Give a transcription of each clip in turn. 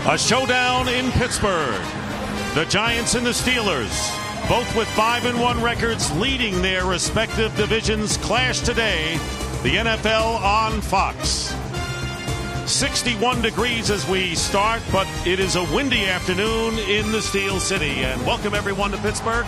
A showdown in Pittsburgh. The Giants and the Steelers, both with 5-1 records leading their respective divisions, clash today. The NFL on Fox. 61 degrees as we start, but it is a windy afternoon in the Steel City. And welcome everyone to Pittsburgh.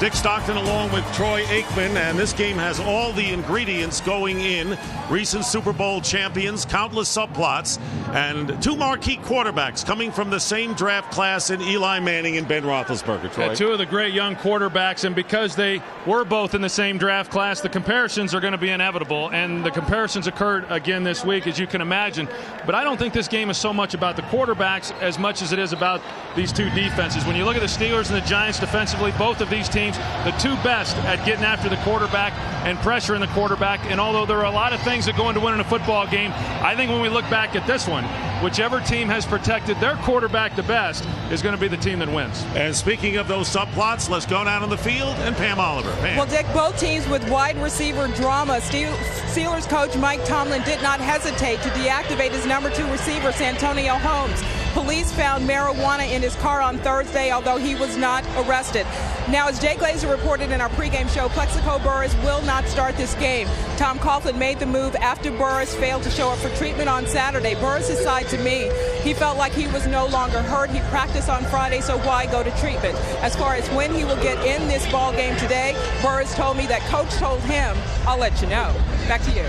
Dick Stockton along with Troy Aikman, and this game has all the ingredients going in. Recent Super Bowl champions, countless subplots, and two marquee quarterbacks coming from the same draft class in Eli Manning and Ben Roethlisberger. Troy. Yeah, two of the great young quarterbacks, and because they were both in the same draft class, the comparisons are going to be inevitable, and the comparisons occurred again this week, as you can imagine. But I don't think this game is so much about the quarterbacks as much as it is about these two defenses. When you look at the Steelers and the Giants defensively, both of these teams, the two best at getting after the quarterback and pressuring the quarterback. And although there are a lot of things that go into winning a football game, I think when we look back at this one, whichever team has protected their quarterback the best is going to be the team that wins. And speaking of those subplots, let's go down on the field and Pam Oliver. Pam. Well, Dick, both teams with wide receiver drama. Steelers coach Mike Tomlin did not hesitate to deactivate his number 2 receiver, Santonio Holmes. Police found marijuana in his car on Thursday, although he was not arrested. Now, as Jay Glazer reported in our pregame show, Plexico Burress will not start this game. Tom Coughlin made the move after Burress failed to show up for treatment on Saturday. Burress's side to me, he felt like he was no longer hurt. He practiced on Friday, so why go to treatment? As far as when he will get in this ball game today, Burress told me that coach told him, I'll let you know. Back to you.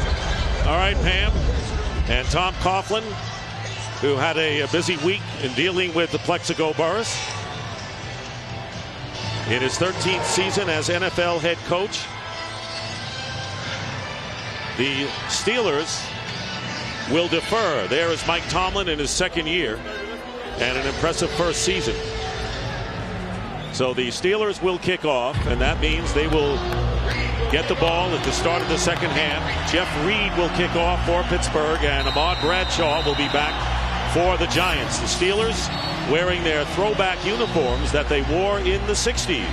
All right, Pam. And Tom Coughlin, who had a busy week in dealing with the Plexico Burress in his 13th season as NFL head coach. The Steelers will defer. There is Mike Tomlin in his second year and an impressive first season. So the Steelers will kick off, and that means they will get the ball at the start of the second half. Jeff Reed will kick off for Pittsburgh, and Ahmad Bradshaw will be back for the Giants. The Steelers wearing their throwback uniforms that they wore in the 60s.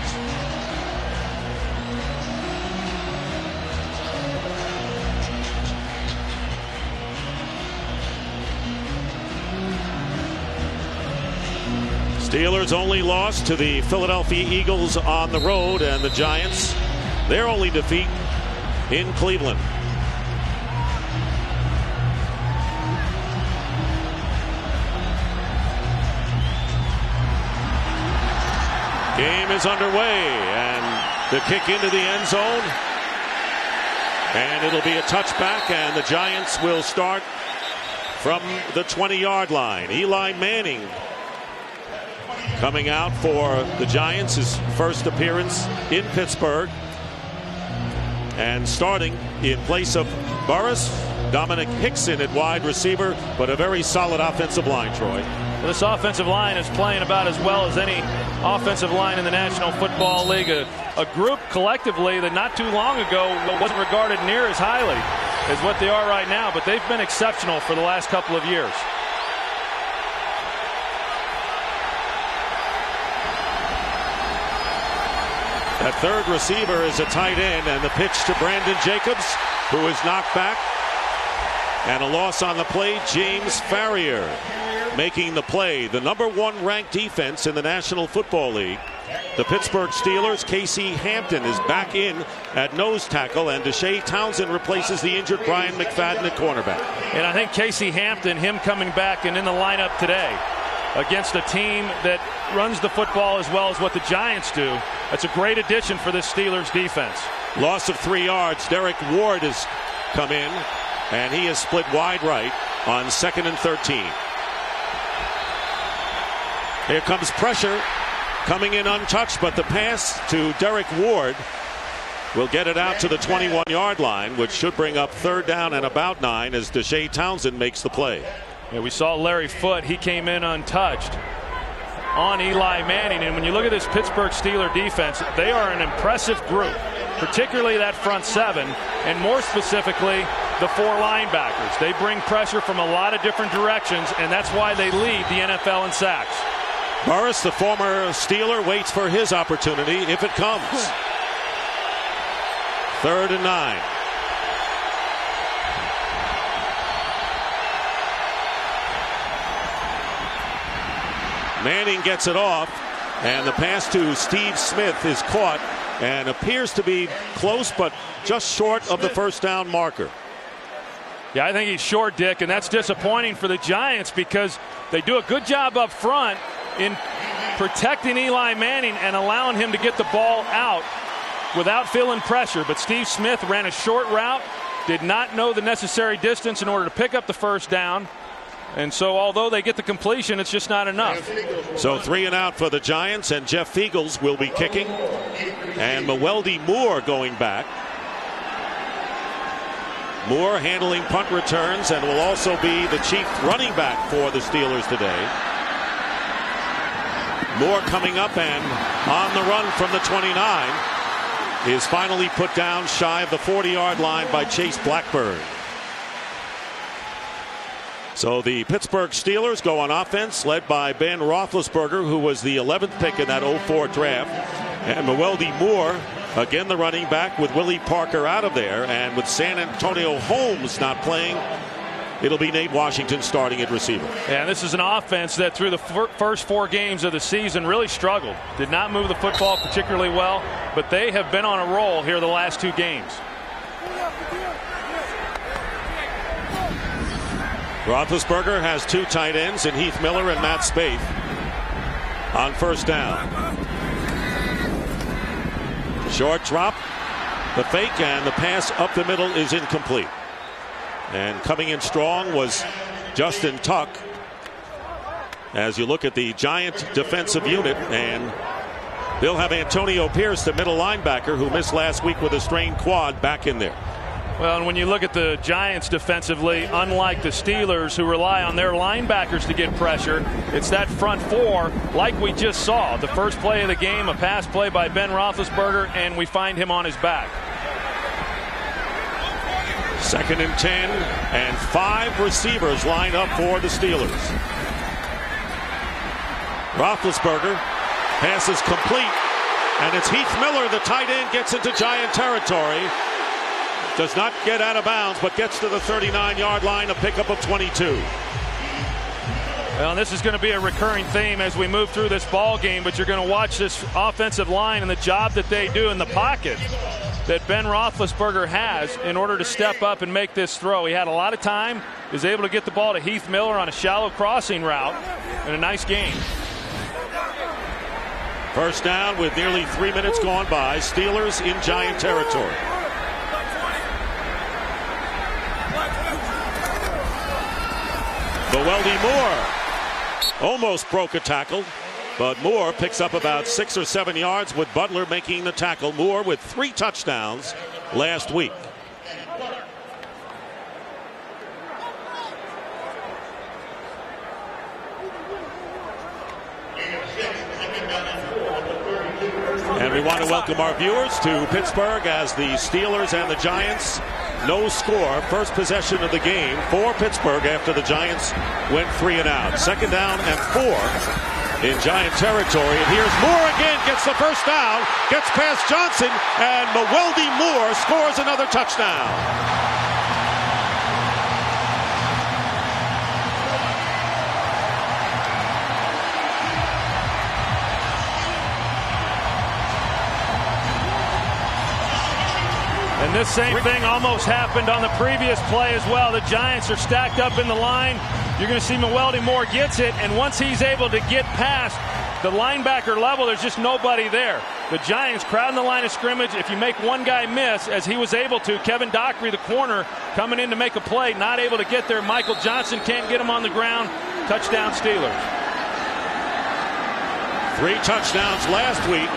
Steelers only lost to the Philadelphia Eagles on the road, and the Giants, their only defeat in Cleveland. Game is underway, and the kick into the end zone, and it'll be a touchback, and the Giants will start from the 20-yard line. Eli Manning coming out for the Giants, his first appearance in Pittsburgh, and starting in place of Burress, Dominic Hickson at wide receiver, but a very solid offensive line, Troy. This offensive line is playing about as well as any offensive line in the National Football League. A group collectively that not too long ago wasn't regarded near as highly as what they are right now, but they've been exceptional for the last couple of years. That third receiver is a tight end, and the pitch to Brandon Jacobs, who is knocked back. And a loss on the play, James Farrier making the play. The #1 ranked defense in the National Football League. The Pittsburgh Steelers, Casey Hampton is back in at nose tackle, and Deshae Townsend replaces the injured Brian McFadden at cornerback. And I think Casey Hampton, him coming back and in the lineup today against a team that runs the football as well as what the Giants do, that's a great addition for this Steelers defense. Loss of 3 yards. Derek Ward has come in, and he is split wide right on 2nd and 13. Here comes pressure coming in untouched, but the pass to Derek Ward will get it out to the 21-yard line, which should bring up 3rd down and about 9 as Deshae Townsend makes the play. Yeah, we saw Larry Foote. He came in untouched on Eli Manning. And when you look at this Pittsburgh Steelers defense, they are an impressive group, particularly that front 7, and more specifically, the 4 linebackers. They bring pressure from a lot of different directions, and that's why they lead the NFL in sacks. Burress, the former Steeler, waits for his opportunity if it comes. 3rd and 9. Manning gets it off, and the pass to Steve Smith is caught and appears to be close, but just short of the first down marker. Yeah, I think he's short, Dick, and that's disappointing for the Giants because they do a good job up front in protecting Eli Manning and allowing him to get the ball out without feeling pressure. But Steve Smith ran a short route, did not know the necessary distance in order to pick up the first down. And so although they get the completion, it's just not enough. So 3 and out for the Giants, and Jeff Fiegels will be kicking. And Mewelde Moore going back. Moore handling punt returns and will also be the chief running back for the Steelers today. Moore coming up and on the run from the 29 is finally put down shy of the 40-yard line by Chase Blackburn. So the Pittsburgh Steelers go on offense, led by Ben Roethlisberger, who was the 11th pick in that 04 draft. And Mewelde Moore, again the running back, with Willie Parker out of there. And with San Antonio Holmes not playing, it'll be Nate Washington starting at receiver. And this is an offense that through the first 4 games of the season really struggled. Did not move the football particularly well, but they have been on a roll here the last 2 games. Roethlisberger has 2 tight ends in Heath Miller and Matt Spaeth on first down. Short drop, the fake, and the pass up the middle is incomplete. And coming in strong was Justin Tuck. As you look at the Giant defensive unit, and they'll have Antonio Pierce, the middle linebacker, who missed last week with a strained quad, back in there. Well, and when you look at the Giants defensively, unlike the Steelers, who rely on their linebackers to get pressure, it's that front 4 like we just saw. The first play of the game, a pass play by Ben Roethlisberger, and we find him on his back. 2nd and 10, and 5 receivers line up for the Steelers. Roethlisberger, pass is complete, and it's Heath Miller, the tight end, gets into Giant territory. Does not get out of bounds, but gets to the 39-yard line, a pickup of 22. Well, this is going to be a recurring theme as we move through this ball game, but you're going to watch this offensive line and the job that they do in the pocket that Ben Roethlisberger has in order to step up and make this throw. He had a lot of time, is able to get the ball to Heath Miller on a shallow crossing route, and a nice game. First down with nearly 3 minutes gone by. Steelers in Giant territory. Mewelde Moore almost broke a tackle, but Moore picks up about 6 or 7 yards with Butler making the tackle. Moore with 3 touchdowns last week. And we want to welcome our viewers to Pittsburgh as the Steelers and the Giants, no score, first possession of the game for Pittsburgh after the Giants went 3 and out. 2nd down and 4 in Giant territory. And here's Moore again, gets the first down, gets past Johnson, and Mewelde Moore scores another touchdown. And this same thing almost happened on the previous play as well. The Giants are stacked up in the line. You're going to see Mewelde Moore gets it, and once he's able to get past the linebacker level, there's just nobody there. The Giants crowding the line of scrimmage. If you make one guy miss, as he was able to, Kevin Dockery, the corner, coming in to make a play, not able to get there. Michael Johnson can't get him on the ground. Touchdown Steelers. 3 touchdowns last week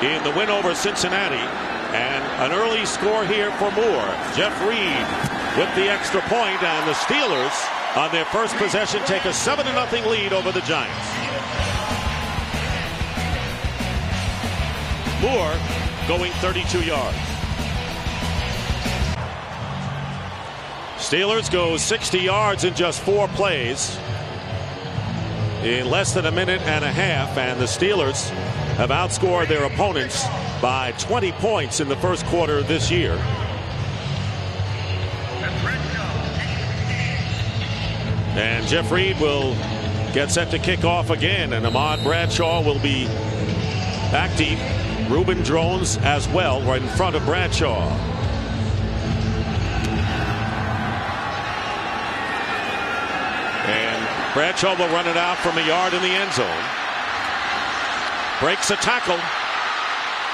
in the win over Cincinnati. And an early score here for Moore. Jeff Reed with the extra point, and the Steelers on their first possession take a 7-0 lead over the Giants. Moore going 32 yards. Steelers go 60 yards in just 4 plays in less than a minute and a half, and the Steelers have outscored their opponents by 20 points in the first quarter this year. And Jeff Reed will get set to kick off again, and Ahmad Bradshaw will be back deep. Reuben Drones as well, right in front of Bradshaw. And Bradshaw will run it out from a yard in the end zone. Breaks a tackle.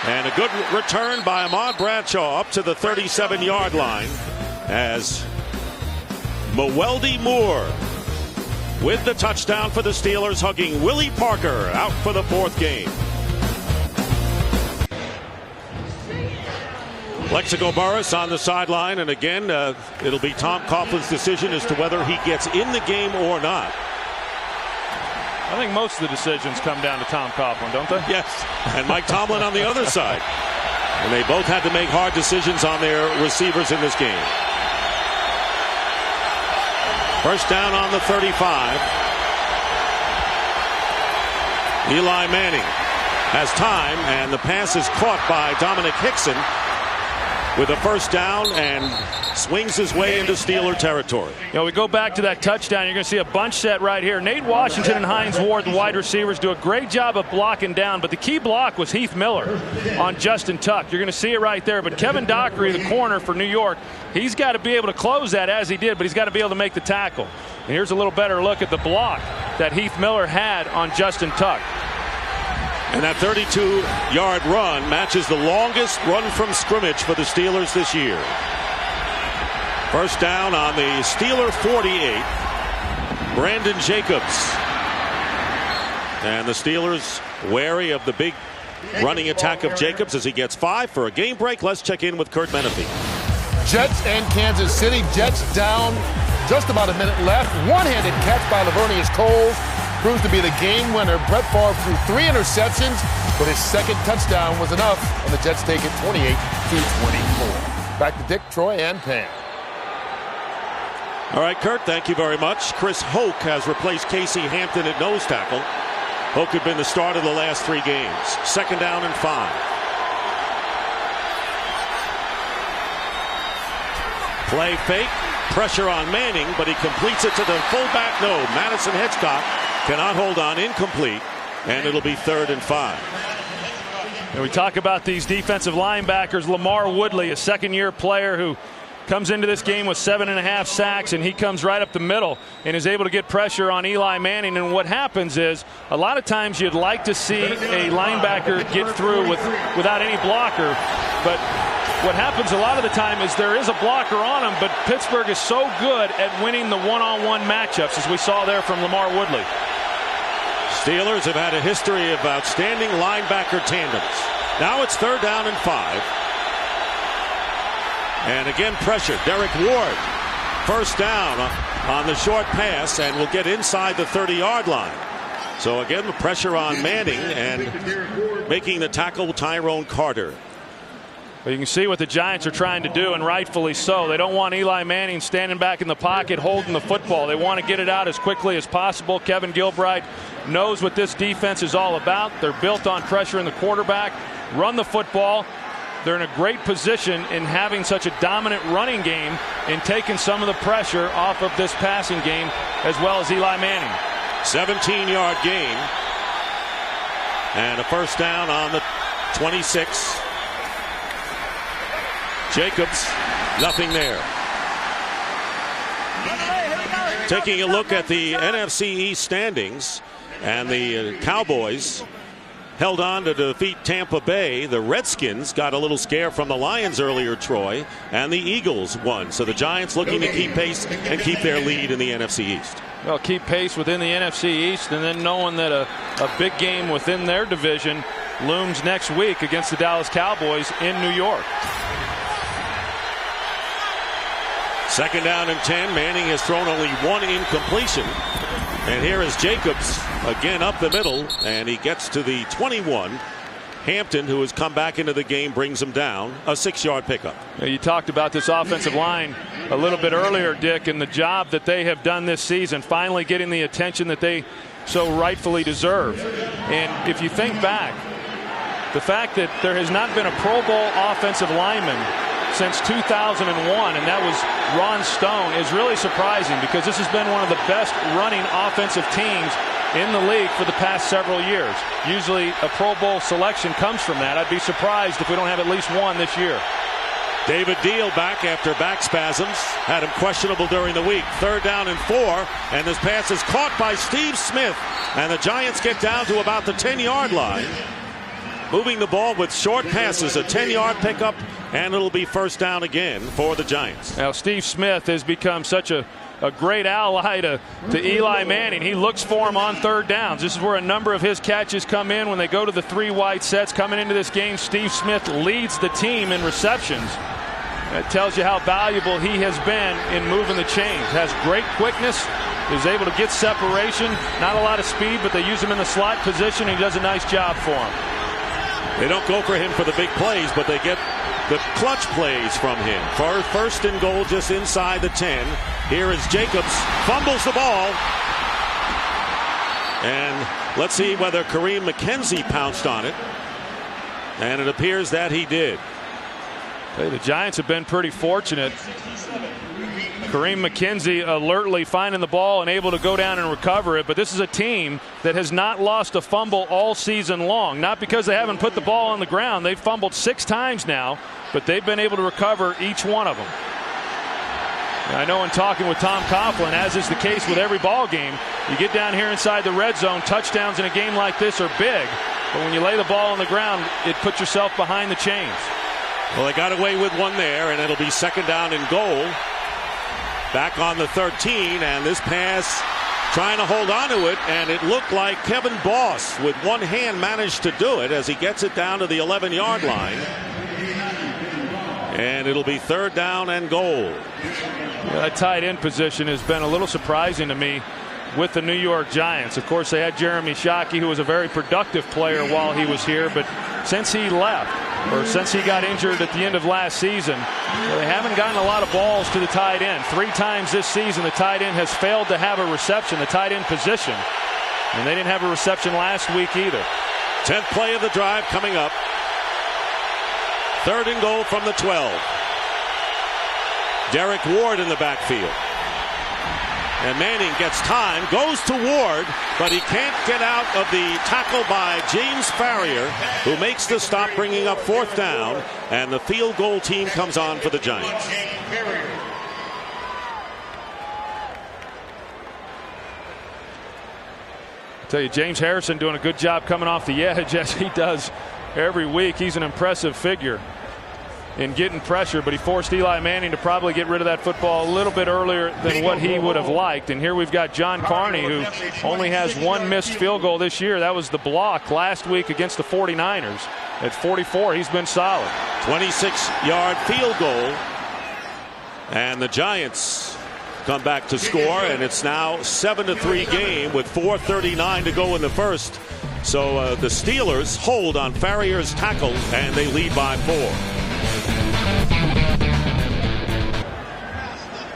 And a good return by Ahmad Bradshaw up to the 37-yard line as Mewelde Moore with the touchdown for the Steelers, hugging Willie Parker out for the 4th game. Plexico Burress on the sideline, and again, it'll be Tom Coughlin's decision as to whether he gets in the game or not. I think most of the decisions come down to Tom Coughlin, don't they? Yes, and Mike Tomlin on the other side. And they both had to make hard decisions on their receivers in this game. First down on the 35. Eli Manning has time, and the pass is caught by Dominic Hickson with a first down and swings his way into Steeler territory. You know, we go back to that touchdown. You're going to see a bunch set right here. Nate Washington and Hines Ward, the wide receivers, do a great job of blocking down, but the key block was Heath Miller on Justin Tuck. You're going to see it right there, but Kevin Dockery, the corner for New York, he's got to be able to close that as he did, but he's got to be able to make the tackle. And here's a little better look at the block that Heath Miller had on Justin Tuck. And that 32-yard run matches the longest run from scrimmage for the Steelers this year. First down on the Steeler 48. Brandon Jacobs. And the Steelers wary of the big running attack of Jacobs as he gets 5 for a game break. Let's check in with Kurt Menefee. Jets and Kansas City. Jets down, just about a minute left. One-handed catch by Lavernius Coles proves to be the game winner. Brett Favre threw 3 interceptions, but his second touchdown was enough, and the Jets take it 28-24. Back to Dick, Troy, and Pam. All right, Kurt, thank you very much. Chris Hoke has replaced Casey Hampton at nose tackle. Hoke had been the starter the last 3 games. Second down and 5. Play fake, pressure on Manning, but he completes it to the fullback. No, Madison Hitchcock cannot hold on, incomplete, and it'll be 3rd and 5. And we talk about these defensive linebackers. Lamar Woodley, a second-year player who comes into this game with 7.5 sacks, and he comes right up the middle and is able to get pressure on Eli Manning. And what happens is, a lot of times you'd like to see a linebacker get through without any blocker, but what happens a lot of the time is there is a blocker on him, but Pittsburgh is so good at winning the one-on-one matchups, as we saw there from Lamar Woodley. Steelers have had a history of outstanding linebacker tandems. Now it's 3rd down and 5. And again, pressure. Derek Ward, first down on the short pass, and will get inside the 30-yard line. So again, the pressure on Manning, and making the tackle Tyrone Carter. Well, you can see what the Giants are trying to do, and rightfully so. They don't want Eli Manning standing back in the pocket holding the football. They want to get it out as quickly as possible. Kevin Gilbride knows what this defense is all about. They're built on pressure in the quarterback, run the football. They're in a great position in having such a dominant running game and taking some of the pressure off of this passing game, as well as Eli Manning. 17-yard gain. And a first down on the 26. Jacobs, nothing there. Taking a look at the NFC East standings, and the Cowboys held on to defeat Tampa Bay. The Redskins got a little scare from the Lions earlier, Troy, and the Eagles won. So the Giants looking to keep pace and keep their lead in the NFC East. Well, keep pace within the NFC East, and then knowing that a big game within their division looms next week against the Dallas Cowboys in New York. Second down and 10. Manning has thrown only 1 incompletion. And here is Jacobs again up the middle, and he gets to the 21. Hampton, who has come back into the game, brings him down. A 6-yard pickup. You talked about this offensive line a little bit earlier, Dick, and the job that they have done this season, finally getting the attention that they so rightfully deserve. And if you think back, the fact that there has not been a Pro Bowl offensive lineman since 2001, and that was Ron Stone, is really surprising because this has been one of the best running offensive teams in the league for the past several years. Usually a Pro Bowl selection comes from that. I'd be surprised if we don't have at least one this year. David Deal back after back spasms. Had him questionable during the week. 3rd down and 4. And this pass is caught by Steve Smith. And the Giants get down to about the 10-yard line. Moving the ball with short passes. A 10-yard pickup. And it'll be 1st down again for the Giants. Now Steve Smith has become such a great ally to Eli Manning. He looks for him on 3rd downs. This is where a number of his catches come in when they go to the 3 wide sets. Coming into this game, Steve Smith leads the team in receptions. That tells you how valuable he has been in moving the chains. Has great quickness, is able to get separation. Not a lot of speed, but they use him in the slot position. He does a nice job for him. They don't go for him for the big plays, but they get the clutch plays from him. For 1st and goal just inside the 10. Here is Jacobs, fumbles the ball. And let's see whether Kareem McKenzie pounced on it. And it appears that he did. The Giants have been pretty fortunate. Kareem McKenzie alertly finding the ball and able to go down and recover it. But this is a team that has not lost a fumble all season long. Not because they haven't put the ball on the ground. They've fumbled 6 times now, but they've been able to recover each one of them. I know in talking with Tom Coughlin, as is the case with every ball game, you get down here inside the red zone, touchdowns in a game like this are big. But when you lay the ball on the ground, it puts yourself behind the chains. Well, they got away with one there, and it'll be 2nd down and goal. Back on the 13, and this pass trying to hold on to it, and it looked like Kevin Boss with one hand managed to do it as he gets it down to the 11-yard line. And it'll be 3rd down and goal. That tight end position has been a little surprising to me with the New York Giants. Of course, they had Jeremy Shockey, who was a very productive player while he was here, but since he left, or since he got injured at the end of last season, they haven't gotten a lot of balls to the tight end. 3 times this season, the tight end has failed to have a reception, the tight end position. And they didn't have a reception last week either. 10th play of the drive coming up. 3rd and goal from the 12. Derek Ward in the backfield. And Manning gets time, goes to Ward, but he can't get out of the tackle by James Farrior, who makes the stop, bringing up 4th down, and the field goal team comes on for the Giants. I tell you, James Harrison doing a good job coming off the edge, as he does every week. He's an impressive figure in getting pressure, but he forced Eli Manning to probably get rid of that football a little bit earlier than what he would have liked. And here we've got John Carney, who only has 1 missed field goal this year. That was the block last week against the 49ers. At 44, he's been solid. 26-yard field goal. And the Giants come back to score, and it's now 7-3 game with 4:39 to go in the first. So the Steelers hold on Farrier's tackle, and they lead by 4.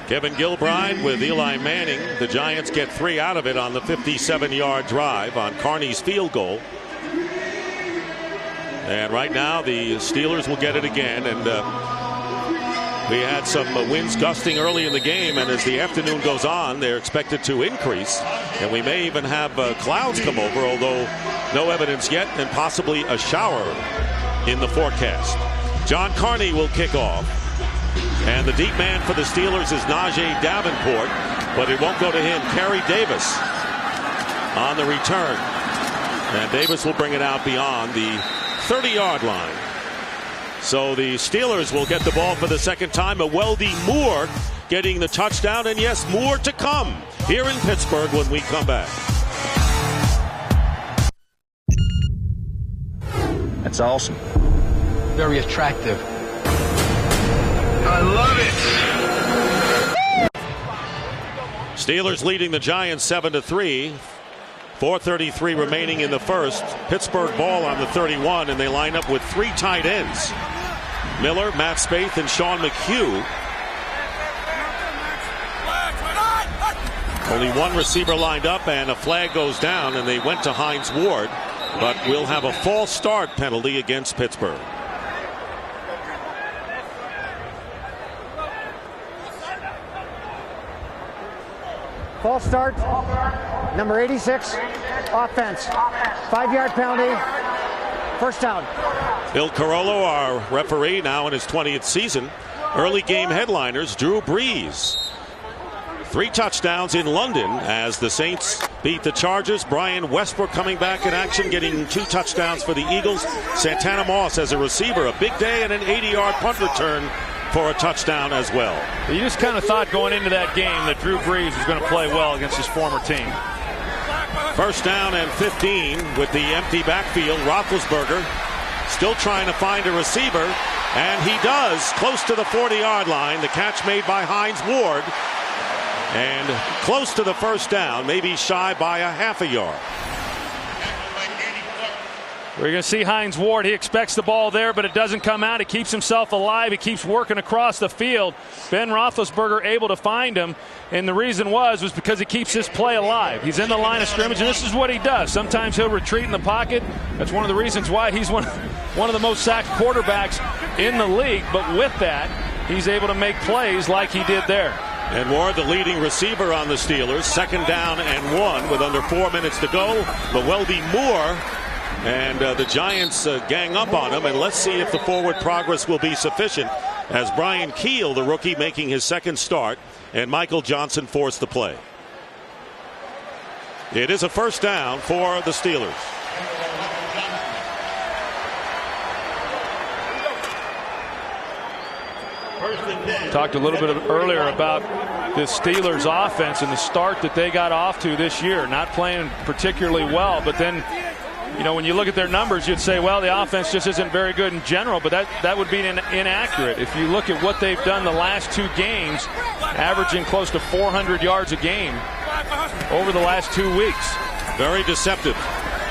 Kevin Gilbride with Eli Manning. The Giants get 3 out of it on the 57-yard drive on Carney's field goal. And right now the Steelers will get it again. And we had some winds gusting early in the game, and as the afternoon goes on, they're expected to increase. And we may even have clouds come over, although no evidence yet, and possibly a shower in the forecast. John Carney will kick off. And the deep man for the Steelers is Najee Davenport, but it won't go to him. Kerry Davis on the return. And Davis will bring it out beyond the 30-yard line. So the Steelers will get the ball for the 2nd time. Weldy Moore getting the touchdown. And yes, more to come here in Pittsburgh when we come back. That's awesome. Very attractive. I love it. Steelers leading the Giants 7-3. 4:33 remaining in the first. Pittsburgh ball on the 31, and they line up with 3 tight ends. Miller, Matt Spaeth, and Sean McHugh. Only 1 receiver lined up, and a flag goes down, and they went to Hines Ward, but we'll have a false start penalty against Pittsburgh. False start. Number 86, offense. 5-yard penalty. First down. Bill Carollo, our referee, now in his 20th season. Early game headliners, Drew Brees. 3 touchdowns in London as the Saints beat the Chargers. Brian Westbrook coming back in action, getting 2 touchdowns for the Eagles. Santana Moss as a receiver, a big day, and an 80-yard punt return for a touchdown as well. You just kind of thought going into that game that Drew Brees was going to play well against his former team. First down and 15 with the empty backfield. Roethlisberger still trying to find a receiver, and he does, close to the 40-yard line. The catch made by Hines Ward, and close to the first down, maybe shy by a half a yard. We're going to see Hines Ward. He expects the ball there, but it doesn't come out. He keeps himself alive. He keeps working across the field. Ben Roethlisberger able to find him, and the reason was because he keeps this play alive. He's in the line of scrimmage, and this is what he does. Sometimes he'll retreat in the pocket. That's one of the reasons why he's one of the most sacked quarterbacks in the league. But with that, he's able to make plays like he did there. And Ward, the leading receiver on the Steelers. 2nd down and 1 with under 4 minutes to go. Welby Moore and the Giants gang up on him. And let's see if the forward progress will be sufficient as Brian Keel, the rookie, making his 2nd start, and Michael Johnson forced the play. It is a first down for the Steelers. Talked a little bit earlier about the Steelers offense and the start that they got off to this year. Not playing particularly well, but then, you know, when you look at their numbers, you'd say, well, the offense just isn't very good in general, but that would be inaccurate. If you look at what they've done the last 2 games, averaging close to 400 yards a game over the last 2 weeks. Very deceptive.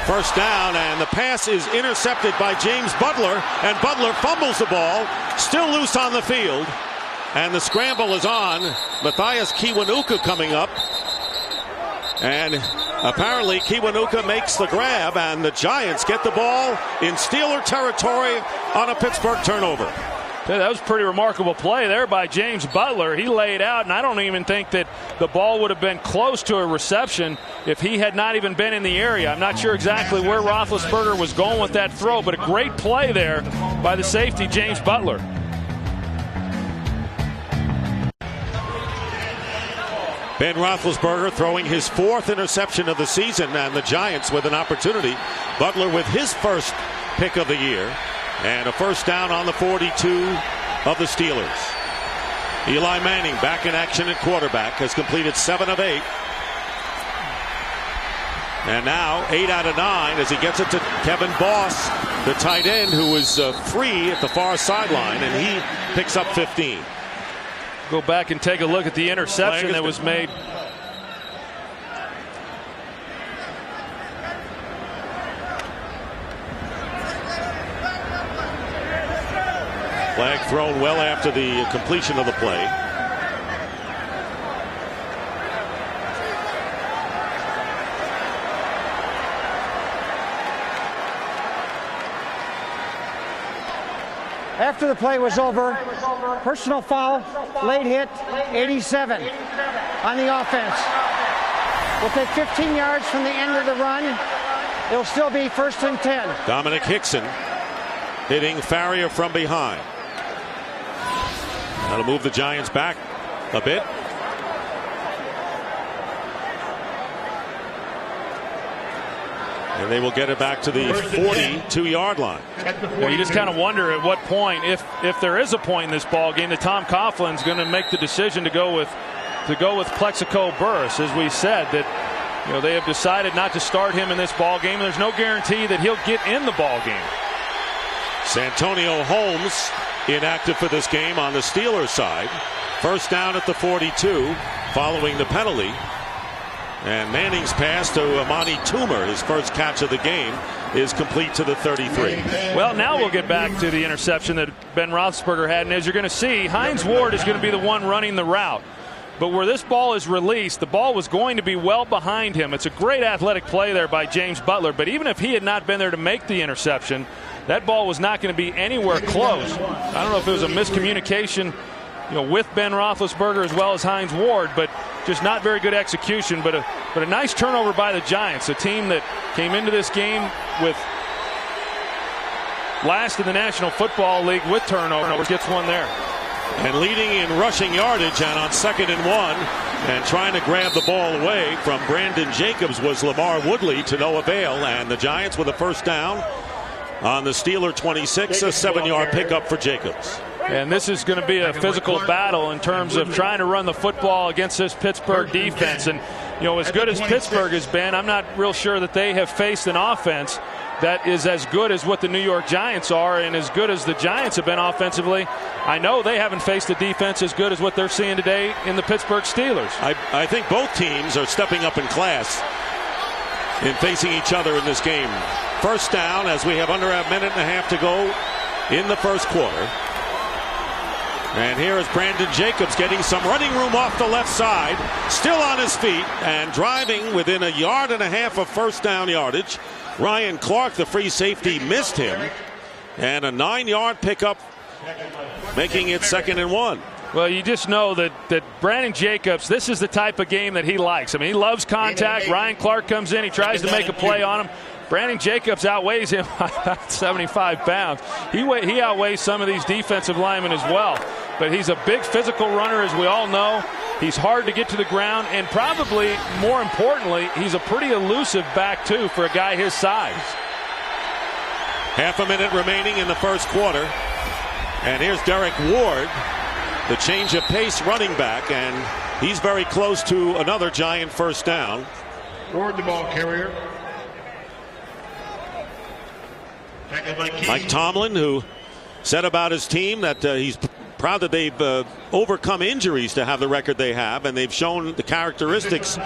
First down, and the pass is intercepted by James Butler, and Butler fumbles the ball, still loose on the field, and the scramble is on. Matthias Kiwanuka coming up, and apparently Kiwanuka makes the grab, and the Giants get the ball in Steeler territory on a Pittsburgh turnover. That was a pretty remarkable play there by James Butler. He laid out, and I don't even think that the ball would have been close to a reception if he had not even been in the area. I'm not sure exactly where Roethlisberger was going with that throw, but a great play there by the safety, James Butler. Ben Roethlisberger throwing his 4th interception of the season, and the Giants with an opportunity. Butler with his first pick of the year. And a first down on the 42 of the Steelers. Eli Manning back in action at quarterback, has completed 7 of 8. And now 8 out of 9 as he gets it to Kevin Boss, the tight end, who is free at the far sideline, and he picks up 15. Go back and take a look at the interception that was made. Flag thrown well after the completion of the play. After the play was over, personal foul, late hit, 87 on the offense. We'll take 15 yards from the end of the run. It'll still be 1st and 10. Dominic Hickson hitting Farrier from behind. That'll move the Giants back a bit. And they will get it back to the 42-yard line. You just kind of wonder at what point, if there is a point in this ball game, that Tom Coughlin's going to make the decision to go with Plexico Burress. As we said, that, you know, they have decided not to start him in this ball game, and there's no guarantee that he'll get in the ball game. Santonio Holmes inactive for this game on the Steelers side. First down at the 42 following the penalty. And Manning's pass to Amani Toomer, his first catch of the game, is complete to the 33. Well, now we'll get back to the interception that Ben Roethlisberger had. And as you're going to see, Hines Ward is going to be the one running the route. But where this ball is released, the ball was going to be well behind him. It's a great athletic play there by James Butler. But even if he had not been there to make the interception, that ball was not going to be anywhere close. I don't know if it was a miscommunication, you know, with Ben Roethlisberger as well as Hines Ward, but just not very good execution, but a nice turnover by the Giants, a team that came into this game with last in the National Football League with turnovers, gets one there. And leading in rushing yardage, and on 2nd and 1 and trying to grab the ball away from Brandon Jacobs was Lamar Woodley, to no avail, and the Giants with a first down on the Steeler 26, a 7-yard pickup for Jacobs. And this is going to be a physical battle in terms of trying to run the football against this Pittsburgh defense. And, you know, as good as Pittsburgh has been, I'm not real sure that they have faced an offense that is as good as what the New York Giants are, and as good as the Giants have been offensively. I know they haven't faced a defense as good as what they're seeing today in the Pittsburgh Steelers. I think both teams are stepping up in class in facing each other in this game. First down as we have under a minute and a half to go in the first quarter. And here is Brandon Jacobs getting some running room off the left side, still on his feet and driving within 1.5 yards of first down yardage. Ryan Clark, the free safety, missed him, and a 9-yard pickup, making it 2nd and 1. Well, you just know that Brandon Jacobs, this is the type of game that he likes. I mean, he loves contact. Ryan Clark comes in, he tries to make a play on him. Brandon Jacobs outweighs him by about 75 pounds. He outweighs some of these defensive linemen as well. But he's a big physical runner, as we all know. He's hard to get to the ground, and probably more importantly, he's a pretty elusive back, too, for a guy his size. Half a minute remaining in the first quarter. And here's Derek Ward, the change of pace running back, and he's very close to another Giant first down. Ward, the ball carrier. Mike Tomlin, who said about his team that he's proud that they've overcome injuries to have the record they have, and they've shown the characteristics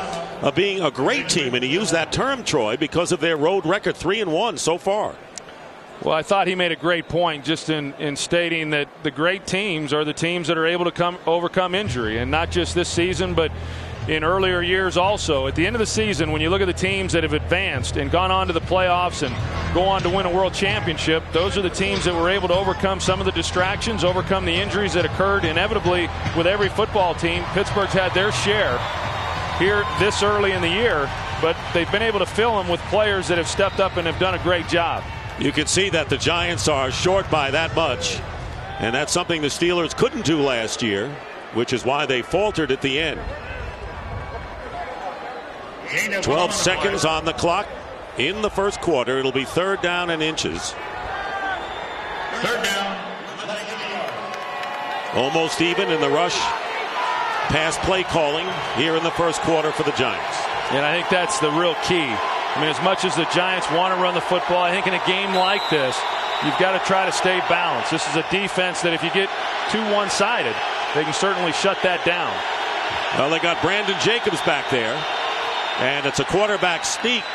of being a great team. And he used that term, Troy, because of their road record, 3-1 so far. Well, I thought he made a great point just in stating that the great teams are the teams that are able to overcome injury, and not just this season, but in earlier years also. At the end of the season, when you look at the teams that have advanced and gone on to the playoffs and go on to win a world championship, those are the teams that were able to overcome some of the distractions, overcome the injuries that occurred inevitably with every football team. Pittsburgh's had their share here this early in the year, but they've been able to fill them with players that have stepped up and have done a great job. You can see that the Giants are short by that much, and that's something the Steelers couldn't do last year, which is why they faltered at the end. 12 seconds on the clock in the first quarter. It'll be 3rd down and inches. 3rd down. Almost even in the rush pass play calling here in the first quarter for the Giants. And I think that's the real key. I mean, as much as the Giants want to run the football, I think in a game like this, you've got to try to stay balanced. This is a defense that if you get too one-sided, they can certainly shut that down. Well, they got Brandon Jacobs back there, and it's a quarterback sneak,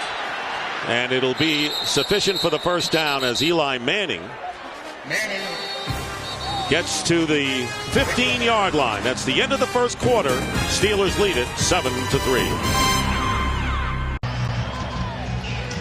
and it'll be sufficient for the first down as Eli Manning gets to the 15-yard line. That's the end of the first quarter. Steelers lead it 7-3.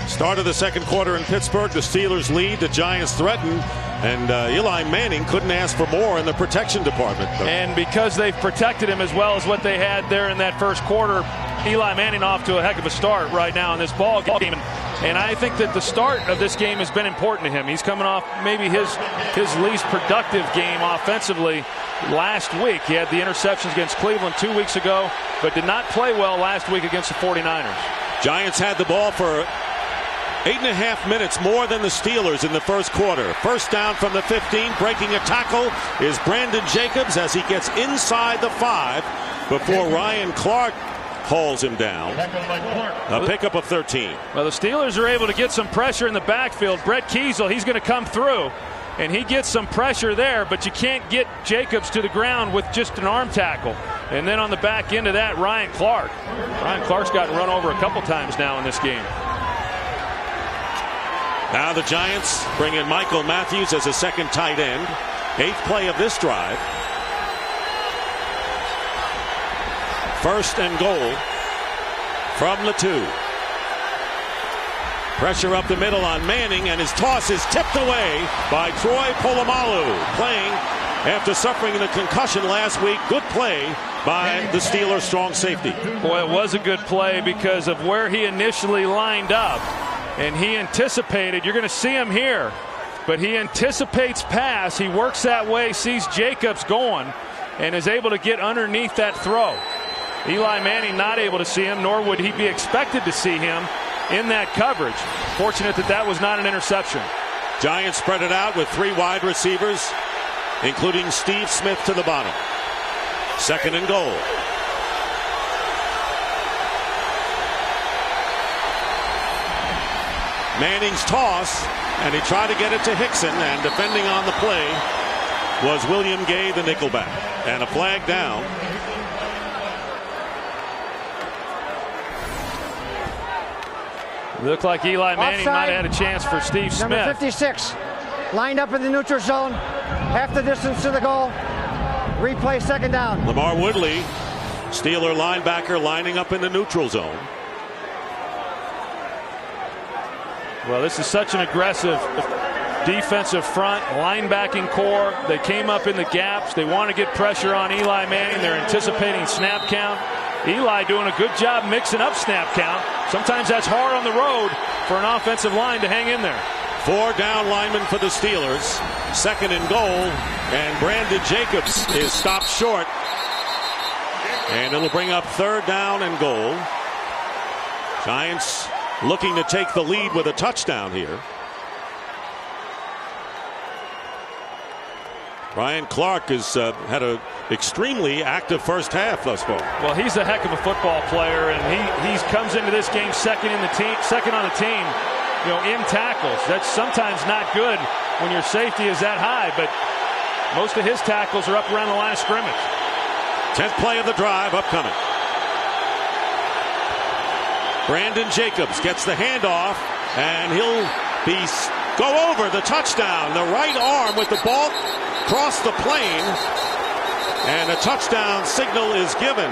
Start of the second quarter in Pittsburgh. The Steelers lead. The Giants threaten. And Eli Manning couldn't ask for more in the protection department. And because they've protected him as well as what they had there in that first quarter, Eli Manning off to a heck of a start right now in this ball game. And I think that the start of this game has been important to him. He's coming off maybe his least productive game offensively last week. He had the interceptions against Cleveland 2 weeks ago, but did not play well last week against the 49ers. Giants had the ball for 8.5 minutes more than the Steelers in the first quarter. First down from the 15. Breaking a tackle is Brandon Jacobs as he gets inside the 5 before Ryan Clark hauls him down. A pickup of 13. Well, the Steelers are able to get some pressure in the backfield. Brett Kiesel, he's going to come through, and he gets some pressure there, but you can't get Jacobs to the ground with just an arm tackle. And then on the back end of that, Ryan Clark. Ryan Clark's gotten run over a couple times now in this game. Now the Giants bring in Michael Matthews as a second tight end. 8th play of this drive. First and goal from the 2. Pressure up the middle on Manning, and his toss is tipped away by Troy Polamalu, playing after suffering the concussion last week. Good play by the Steelers' strong safety. Boy, it was a good play because of where he initially lined up. And he anticipated, you're going to see him here, but he anticipates pass. He works that way, sees Jacobs going, and is able to get underneath that throw. Eli Manning not able to see him, nor would he be expected to see him in that coverage. Fortunate that that was not an interception. Giants spread it out with 3 wide receivers, including Steve Smith to the bottom. 2nd and goal. Manning's toss, and he tried to get it to Hickson, and defending on the play was William Gay, the nickelback. And a flag down. Looked like Eli Manning Offside. might have had a chance for Steve Smith. Number 56, lined up in the neutral zone, half the distance to the goal. Replay, 2nd down. Lamar Woodley, Steeler linebacker, lining up in the neutral zone. Well, this is such an aggressive defensive front, linebacking core. They came up in the gaps. They want to get pressure on Eli Manning. They're anticipating snap count. Eli doing a good job mixing up snap count. Sometimes that's hard on the road for an offensive line to hang in there. 4 down linemen for the Steelers. 2nd and goal, and Brandon Jacobs is stopped short. And it'll bring up 3rd down and goal. Giants looking to take the lead with a touchdown here. Ryan Clark has had an extremely active first half thus far. Well, he's a heck of a football player, and he comes into this game second on the team, you know, in tackles. That's sometimes not good when your safety is that high, but most of his tackles are up around the line of scrimmage. 10th play of the drive upcoming. Brandon Jacobs gets the handoff, and he'll go over the touchdown. The right arm with the ball across the plane, and a touchdown signal is given.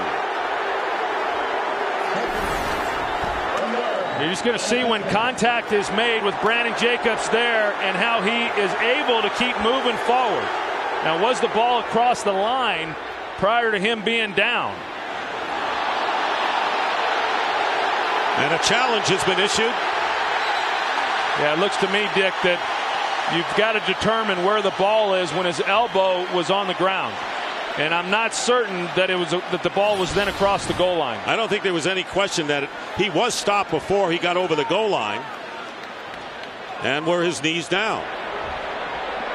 You're just going to see when contact is made with Brandon Jacobs there and how he is able to keep moving forward. Now, was the ball across the line prior to him being down? And a challenge has been issued. Yeah, it looks to me, Dick, that you've got to determine where the ball is when his elbow was on the ground. And I'm not certain that that the ball was then across the goal line. I don't think there was any question that he was stopped before he got over the goal line. And were his knees down.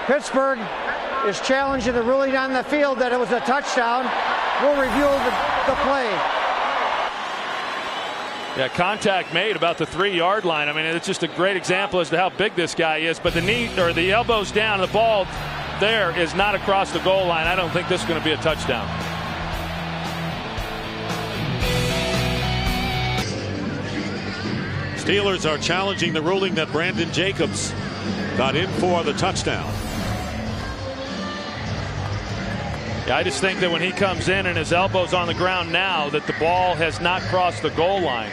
Pittsburgh is challenging the ruling on the field that it was a touchdown. We'll review the play. Yeah, contact made about the 3-yard line. I mean, it's just a great example as to how big this guy is. But the knee or the elbow's down, the ball there is not across the goal line. I don't think this is going to be a touchdown. Steelers are challenging the ruling that Brandon Jacobs got in for the touchdown. Yeah, I just think that when he comes in and his elbow's on the ground now, that the ball has not crossed the goal line.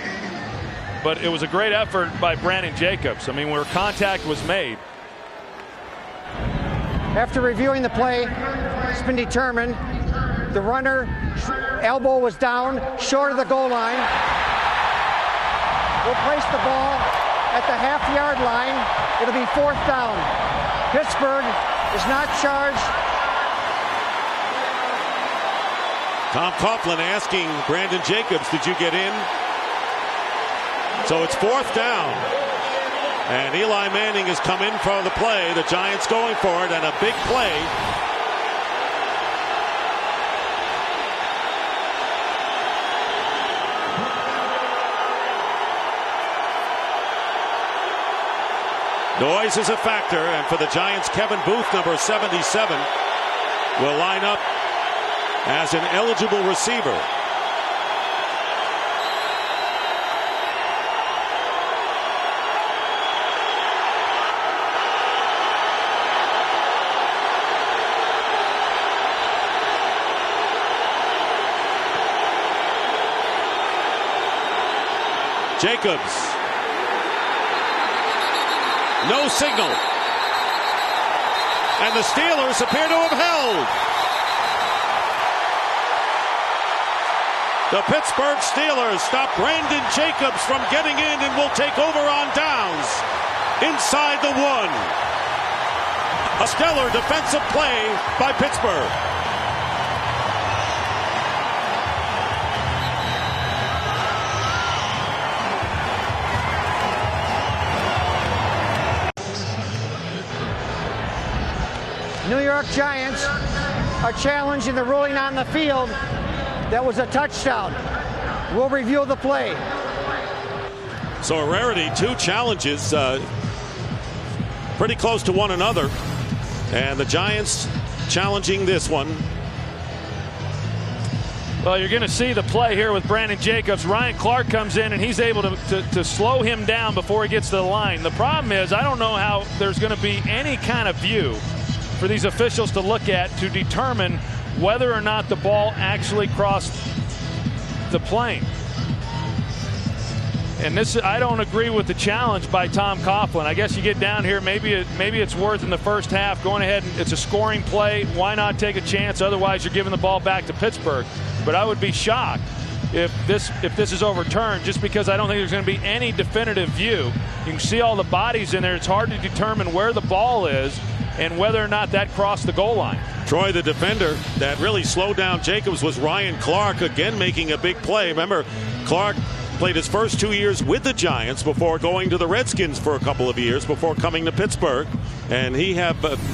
But it was a great effort by Brandon Jacobs. I mean, where contact was made. After reviewing the play, it's been determined the runner elbow was down short of the goal line. We'll place the ball at the half-yard line. It'll be 4th down. Pittsburgh is not charged. Tom Coughlin asking Brandon Jacobs, did you get in? So it's 4th down. And Eli Manning has come in for the play. The Giants going for it, and a big play. Noise is a factor, and for the Giants, Kevin Booth, number 77, will line up as an eligible receiver. Jacobs. No signal. And the Steelers appear to have held. The Pittsburgh Steelers stop Brandon Jacobs from getting in and will take over on downs inside the 1. A stellar defensive play by Pittsburgh. New York Giants are challenging the ruling on the field. That was a touchdown. We'll review the play. So a rarity, 2 challenges pretty close to one another. And the Giants challenging this one. Well, you're going to see the play here with Brandon Jacobs. Ryan Clark comes in and he's able to slow him down before he gets to the line. The problem is I don't know how there's going to be any kind of view for these officials to look at to determine whether or not the ball actually crossed the plane. And this, I don't agree with the challenge by Tom Coughlin. I guess you get down here, maybe it's worth in the first half going ahead and it's a scoring play. Why not take a chance? Otherwise, you're giving the ball back to Pittsburgh. But I would be shocked if this is overturned, just because I don't think there's going to be any definitive view. You can see all the bodies in there. It's hard to determine where the ball is and whether or not that crossed the goal line. Troy, the defender that really slowed down Jacobs, was Ryan Clark, again making a big play. Remember, Clark played his first 2 years with the Giants before going to the Redskins for a couple of years before coming to Pittsburgh. And he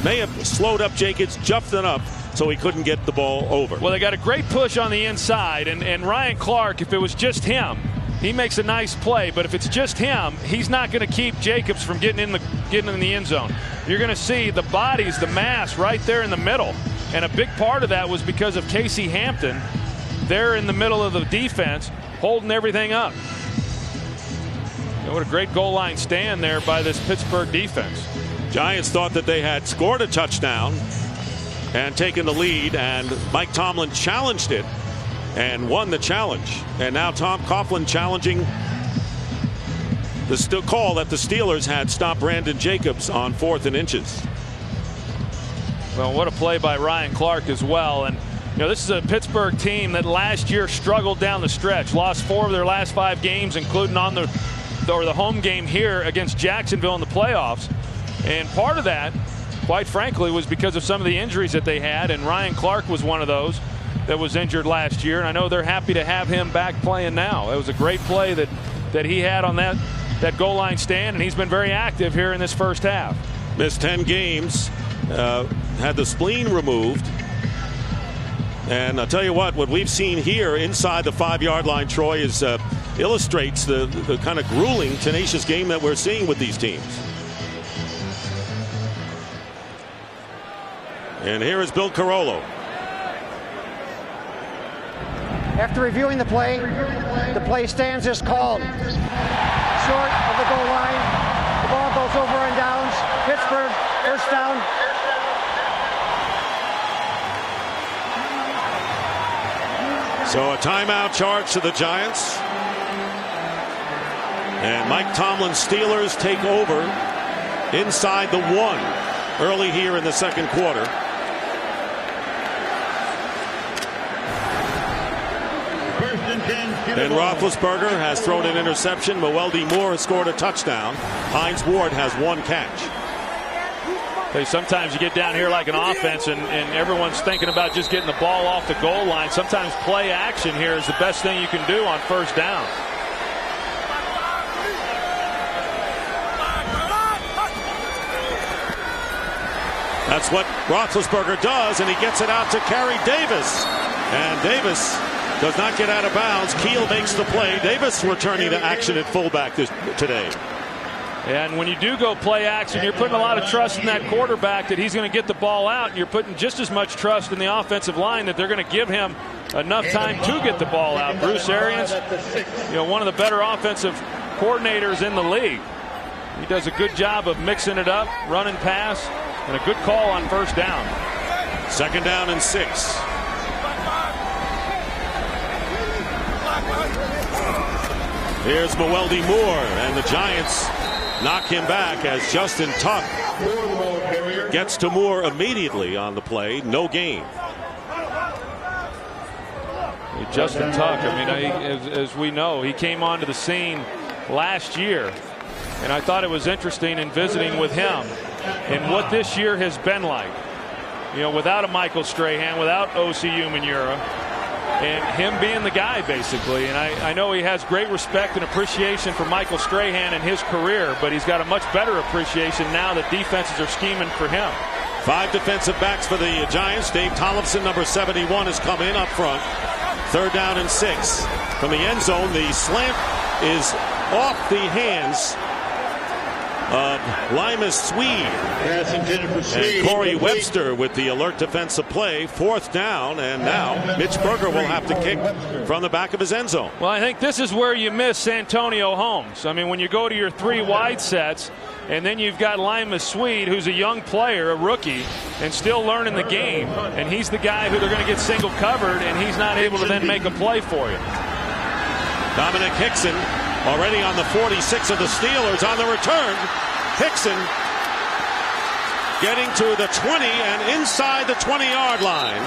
may have slowed up Jacobs just enough so he couldn't get the ball over. Well, they got a great push on the inside, and Ryan Clark, if it was just him, he makes a nice play. But if it's just him, he's not going to keep Jacobs from getting in the end zone. You're going to see the bodies, the mass right there in the middle. And a big part of that was because of Casey Hampton there in the middle of the defense, holding everything up. What a great goal line stand there by this Pittsburgh defense. Giants thought that they had scored a touchdown and taken the lead, and Mike Tomlin challenged it and won the challenge. And now Tom Coughlin challenging the call that the Steelers had stopped Brandon Jacobs on 4th and inches. Well, what a play by Ryan Clark as well. And you know, this is a Pittsburgh team that last year struggled down the stretch, lost 4 of their last 5 games, including on the home game here against Jacksonville in the playoffs. And part of that, quite frankly, was because of some of the injuries that they had, and Ryan Clark was one of those that was injured last year. And I know they're happy to have him back playing now. It was a great play that he had on that goal line stand, and he's been very active here in this first half. Missed 10 games, had the spleen removed. And I'll tell you what we've seen here inside the 5-yard line, Troy, is illustrates the kind of grueling, tenacious game that we're seeing with these teams. And here is Bill Carollo. After reviewing the play stands is called. Short of the goal line. The ball goes over and downs. Pittsburgh, first down. So a timeout charge to the Giants. And Mike Tomlin's Steelers take over inside the 1 early here in the second quarter. And Roethlisberger has thrown an interception. Mewelde Moore has scored a touchdown. Hines Ward has 1 catch. Sometimes you get down here like an offense and everyone's thinking about just getting the ball off the goal line. Sometimes play action here is the best thing you can do on first down. That's what Roethlisberger does, and he gets it out to Carey Davis. And Davis does not get out of bounds. Keel makes the play. Davis returning to action at fullback today. And when you do go play action, you're putting a lot of trust in that quarterback that he's going to get the ball out, and you're putting just as much trust in the offensive line that they're going to give him enough time to get the ball out. Bruce Arians, one of the better offensive coordinators in the league. He does a good job of mixing it up, running pass, and a good call on first down. 2nd down and 6. Here's Mewelde Moore, and the Giants knock him back as Justin Tuck gets to Moore immediately on the play. No gain. Justin Tuck, I mean, as we know, he came onto the scene last year, and I thought it was interesting in visiting with him and what this year has been like. You know, without a Michael Strahan, without OCU Manura, and him being the guy, basically. And I know he has great respect and appreciation for Michael Strahan and his career, but he's got a much better appreciation now that defenses are scheming for him. 5 defensive backs for the Giants. Dave Tollefson, number 71, has come in up front. 3rd down and 6. From the end zone, the slant is off the hands of Limas Swede. And Corey Webster with the alert defensive play. 4th down, and now Mitch Berger will have to kick from the back of his end zone. Well, I think this is where you miss Antonio Holmes. I mean, when you go to your 3 wide sets, and then you've got Limas Swede, who's a young player, a rookie, and still learning the game, and he's the guy who they're going to get single covered, and he's not able to then make a play for you. Dominic Hickson already on the 46 of the Steelers on the return. Hickson getting to the 20 and inside the 20-yard line.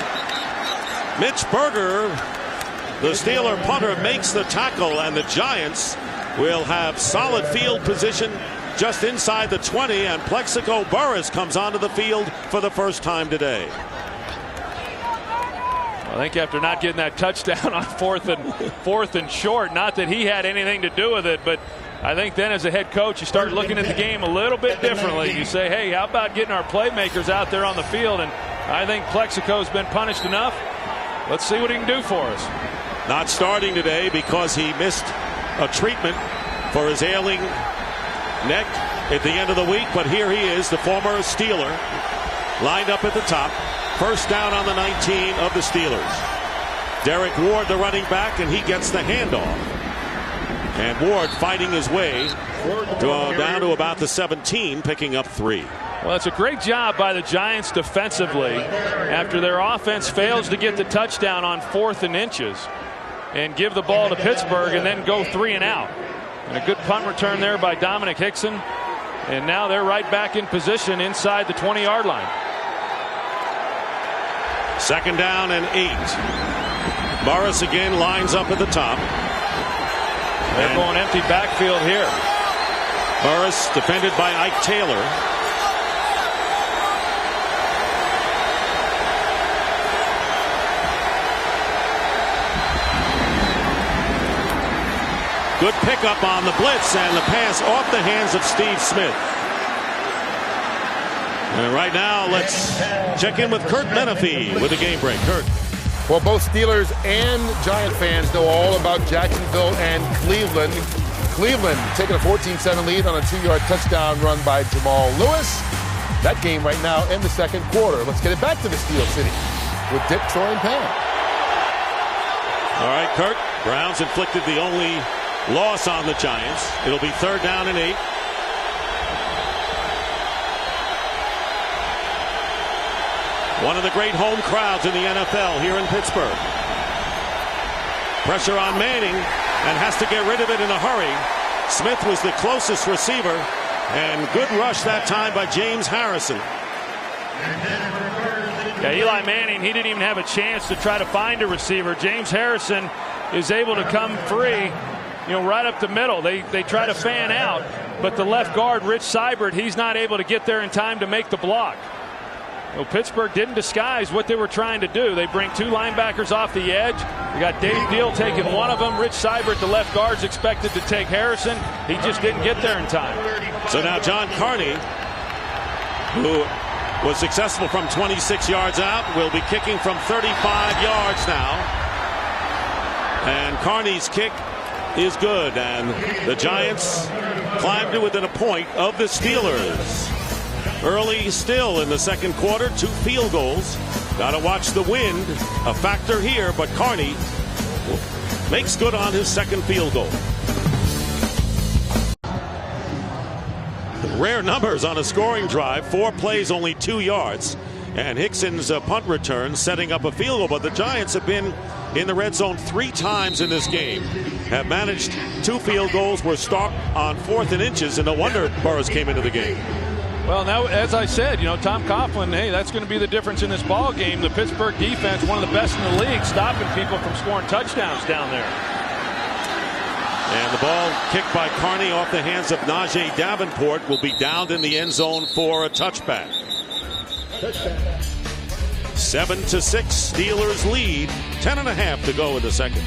Mitch Berger, the Steeler punter, makes the tackle, and the Giants will have solid field position just inside the 20, and Plexico Burress comes onto the field for the first time today. I think after not getting that touchdown on fourth and short, not that he had anything to do with it, but I think then as a head coach you start looking at the game a little bit differently. You say, hey, how about getting our playmakers out there on the field? And I think Plexico's been punished enough. Let's see what he can do for us. Not starting today because he missed a treatment for his ailing neck at the end of the week, but here he is, the former Steeler, lined up at the top. 1st down on the 19 of the Steelers. Derek Ward, the running back, and he gets the handoff. And Ward fighting his way down to about the 17, picking up 3. Well, it's a great job by the Giants defensively after their offense fails to get the touchdown on 4th and inches and give the ball to Pittsburgh and then go 3 and out. And a good punt return there by Dominic Hickson. And now they're right back in position inside the 20-yard line. 2nd down and 8. Burress again lines up at the top. They're going empty backfield here. Burress defended by Ike Taylor. Good pickup on the blitz, and the pass off the hands of Steve Smith. And right now, let's check in with Kurt Menefee with a game break. Kurt. Well, both Steelers and Giant fans know all about Jacksonville and Cleveland. Cleveland taking a 14-7 lead on a 2-yard touchdown run by Jamal Lewis. That game right now in the 2nd quarter. Let's get it back to the Steel City with Dick, Troy, and Pam. All right, Kurt. Browns inflicted the only loss on the Giants. It'll be 3rd down and 8. One of the great home crowds in the NFL here in Pittsburgh. Pressure on Manning, and has to get rid of it in a hurry. Smith was the closest receiver, and good rush that time by James Harrison. Yeah, Eli Manning, he didn't even have a chance to try to find a receiver. James Harrison is able to come free, right up the middle. They try to fan out, but the left guard, Rich Seibert, he's not able to get there in time to make the block. Well, Pittsburgh didn't disguise what they were trying to do. They bring 2 linebackers off the edge. We got Dave Deal taking one of them. Rich Seibert, the left guard's expected to take Harrison. He just didn't get there in time. So now John Carney, who was successful from 26 yards out, will be kicking from 35 yards now. And Carney's kick is good, and the Giants climbed to within a point of the Steelers. Early still in the 2nd quarter, 2 field goals. Got to watch the wind, a factor here, but Carney makes good on his 2nd field goal. Rare numbers on a scoring drive. 4 plays, only 2 yards. And Hickson's punt return setting up a field goal. But the Giants have been in the red zone 3 times in this game. Have managed 2 field goals, were stopped on 4th and inches, and no wonder Burress came into the game. Well, now, as I said, Tom Coughlin, hey, that's going to be the difference in this ball game. The Pittsburgh defense, one of the best in the league, stopping people from scoring touchdowns down there. And the ball kicked by Carney off the hands of Najee Davenport will be downed in the end zone for a touchback. 7-6, Steelers lead. 10.5 to go in the second.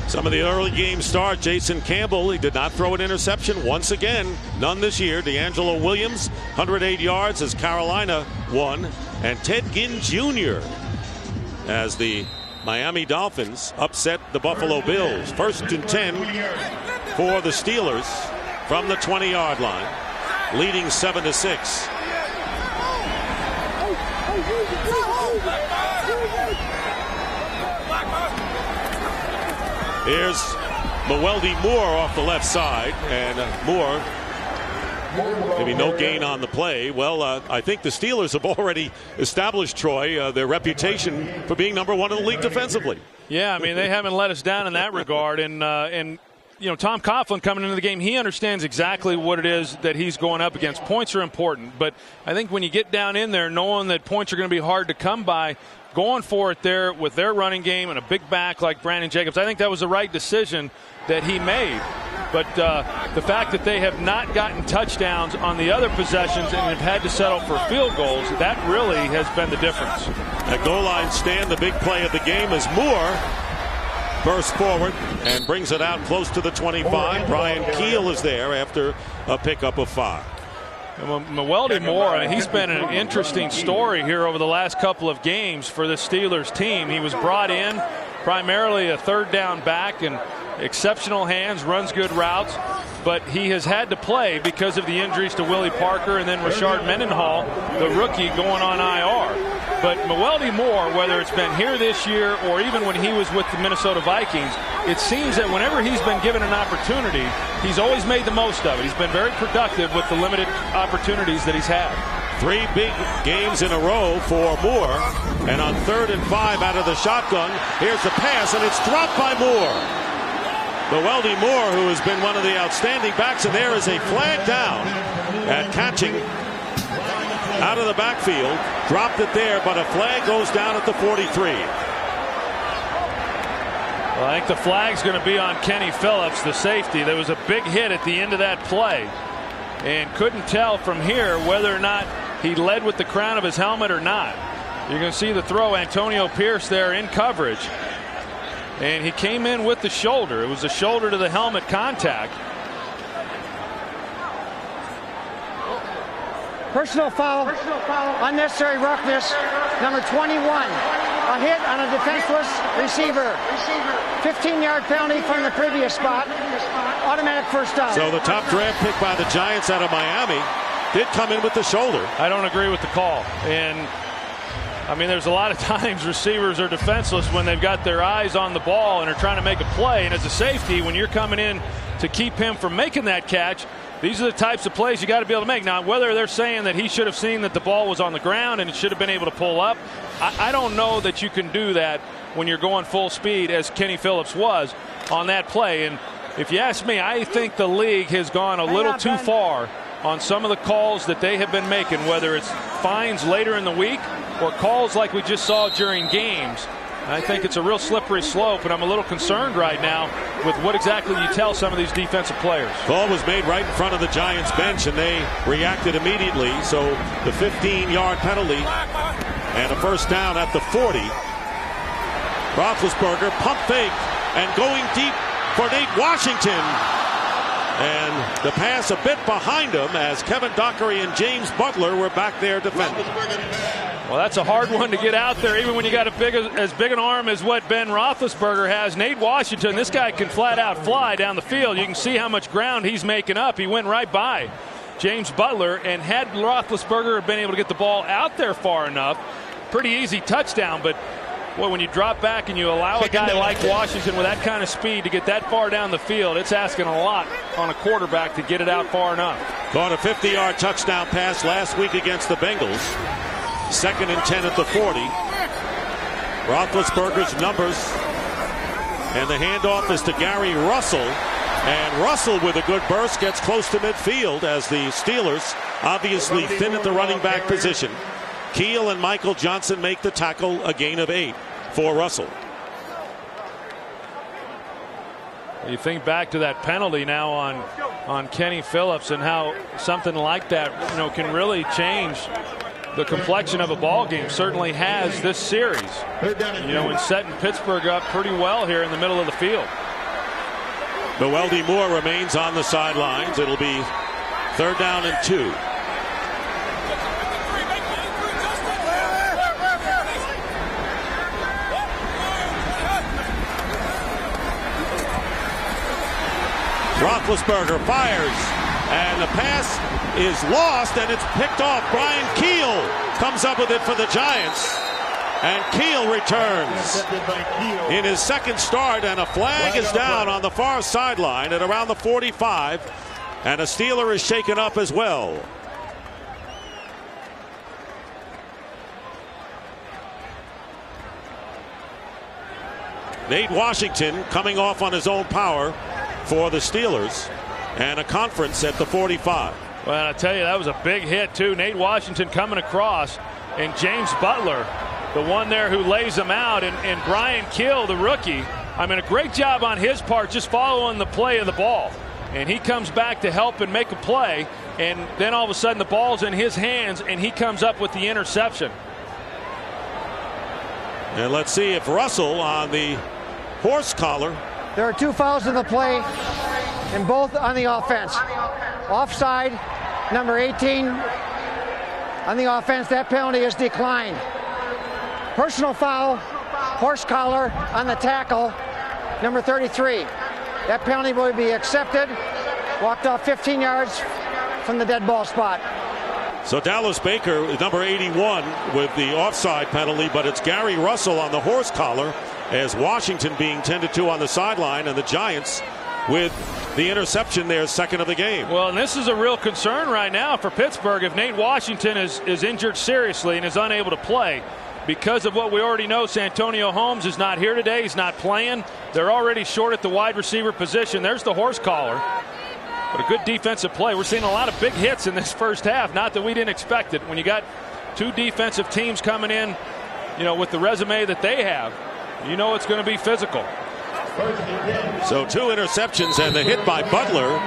Some of the early game start. Jason Campbell, he did not throw an interception once again. None this year. D'Angelo Williams, 108 yards as Carolina won. And Ted Ginn Jr. as the Miami Dolphins upset the Buffalo Bills. 1st and 10 for the Steelers from the 20-yard line, leading 7-6. Here's Mewelde Moore off the left side, and Moore, maybe no gain on the play. Well, I think the Steelers have already established, Troy, their reputation for being number one in the league defensively. Yeah, I mean, they haven't let us down in that regard. And Tom Coughlin coming into the game, he understands exactly what it is that he's going up against. Points are important, but I think when you get down in there knowing that points are going to be hard to come by, going for it there with their running game and a big back like Brandon Jacobs, I think that was the right decision that he made. But the fact that they have not gotten touchdowns on the other possessions and have had to settle for field goals, that really has been the difference. At goal line stand, the big play of the game is Moore bursts forward and brings it out close to the 25. Brian Keel is there after a pickup of 5. Mewelde Moore, he's been an interesting story here over the last couple of games for the Steelers team. He was brought in primarily a third down back and exceptional hands, runs good routes, but he has had to play because of the injuries to Willie Parker and then Rashard Mendenhall, the rookie, going on IR. But Mewelde Moore, whether it's been here this year or even when he was with the Minnesota Vikings, it seems that whenever he's been given an opportunity, he's always made the most of it. He's been very productive with the limited opportunities that he's had. 3 big games in a row for Moore. And on 3rd and 5 out of the shotgun, here's the pass, and it's dropped by Moore. Mewelde Moore, who has been one of the outstanding backs, and there is a flag down at catching out of the backfield. Dropped it there, but a flag goes down at the 43. Well, I think the flag's going to be on Kenny Phillips, the safety. There was a big hit at the end of that play, and couldn't tell from here whether or not he led with the crown of his helmet or not. You're going to see the throw, Antonio Pierce there in coverage. And he came in with the shoulder. It was a shoulder to the helmet contact. Personal foul, unnecessary roughness, number 21. A hit on a defenseless receiver. 15-yard penalty from the previous spot. Automatic first down. So the top draft pick by the Giants out of Miami did come in with the shoulder. I don't agree with the call. And I mean, there's a lot of times receivers are defenseless when they've got their eyes on the ball and are trying to make a play. And as a safety, when you're coming in to keep him from making that catch, these are the types of plays you got to be able to make. Now, whether they're saying that he should have seen that the ball was on the ground and it should have been able to pull up, I don't know that you can do that when you're going full speed as Kenny Phillips was on that play. And if you ask me, I think the league has gone a little too far on some of the calls that they have been making, whether it's fines later in the week or calls like we just saw during games. I think it's a real slippery slope, and I'm a little concerned right now with what exactly you tell some of these defensive players. Call was made right in front of the Giants bench, and they reacted immediately. So the 15-yard penalty and a first down at the 40. Roethlisberger pump fake and going deep for Nate Washington. And the pass a bit behind him as Kevin Dockery and James Butler were back there defending. Well, that's a hard one to get out there, even when you got as big an arm as what Ben Roethlisberger has. Nate Washington, this guy can flat out fly down the field. You can see how much ground he's making up. He went right by James Butler, and had Roethlisberger been able to get the ball out there far enough, pretty easy touchdown. But boy, when you drop back and you allow a guy like Washington with that kind of speed to get that far down the field, it's asking a lot on a quarterback to get it out far enough. Caught a 50-yard touchdown pass last week against the Bengals. 2nd and 10 at the 40. Roethlisberger's numbers. And the handoff is to Gary Russell. And Russell with a good burst gets close to midfield as the Steelers obviously thin at the running back position. Keel and Michael Johnson make the tackle, a gain of 8 for Russell. You think back to that penalty now on Kenny Phillips and how something like that, can really change the complexion of a ball game. Certainly has this series. In setting Pittsburgh up pretty well here in the middle of the field. Noeldi Moore remains on the sidelines. It'll be 3rd down and 2. Roethlisberger fires, and the pass is lost, and it's picked off. Brian Keel comes up with it for the Giants, and Keel returns in his second start, and a flag is down on the far sideline at around the 45, and a Steeler is shaken up as well. Nate Washington coming off on his own power for the Steelers, and a conference at the 45. Well, I tell you, that was a big hit too. Nate Washington coming across, and James Butler, the one there who lays him out, and Brian Keel, the rookie. I mean, a great job on his part just following the play of the ball, and he comes back to help and make a play, and then all of a sudden the ball's in his hands and he comes up with the interception. And let's see if Russell on the horse collar. There are 2 fouls in the play, and both on the offense. Offside, number 18 on the offense. That penalty is declined. Personal foul, horse collar on the tackle, number 33. That penalty will be accepted. Walked off 15 yards from the dead ball spot. So Dallas Baker is number 81 with the offside penalty, but it's Gary Russell on the horse collar, as Washington being tended to on the sideline, and the Giants with the interception there, second of the game. Well, and this is a real concern right now for Pittsburgh. If Nate Washington is injured seriously and is unable to play, because of what we already know, Santonio Holmes is not here today. He's not playing. They're already short at the wide receiver position. There's the horse collar. But a good defensive play. We're seeing a lot of big hits in this first half. Not that we didn't expect it. When you got 2 defensive teams coming in, with the resume that they have, it's going to be physical. So 2 interceptions, and the hit by Butler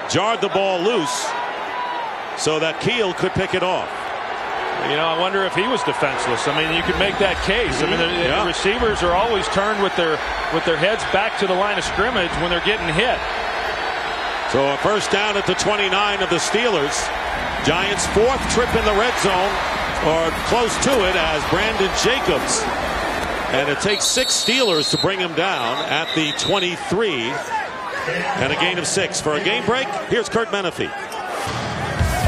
jarred the ball loose so that Keel could pick it off. I wonder if he was defenseless. I mean, you could make that case. I mean, the receivers are always turned with their heads back to the line of scrimmage when they're getting hit. So a first down at the 29 of the Steelers. Giants' 4th trip in the red zone, or close to it, as Brandon Jacobs. And it takes 6 Steelers to bring him down at the 23. And a gain of 6. For a game break, here's Kurt Menefee.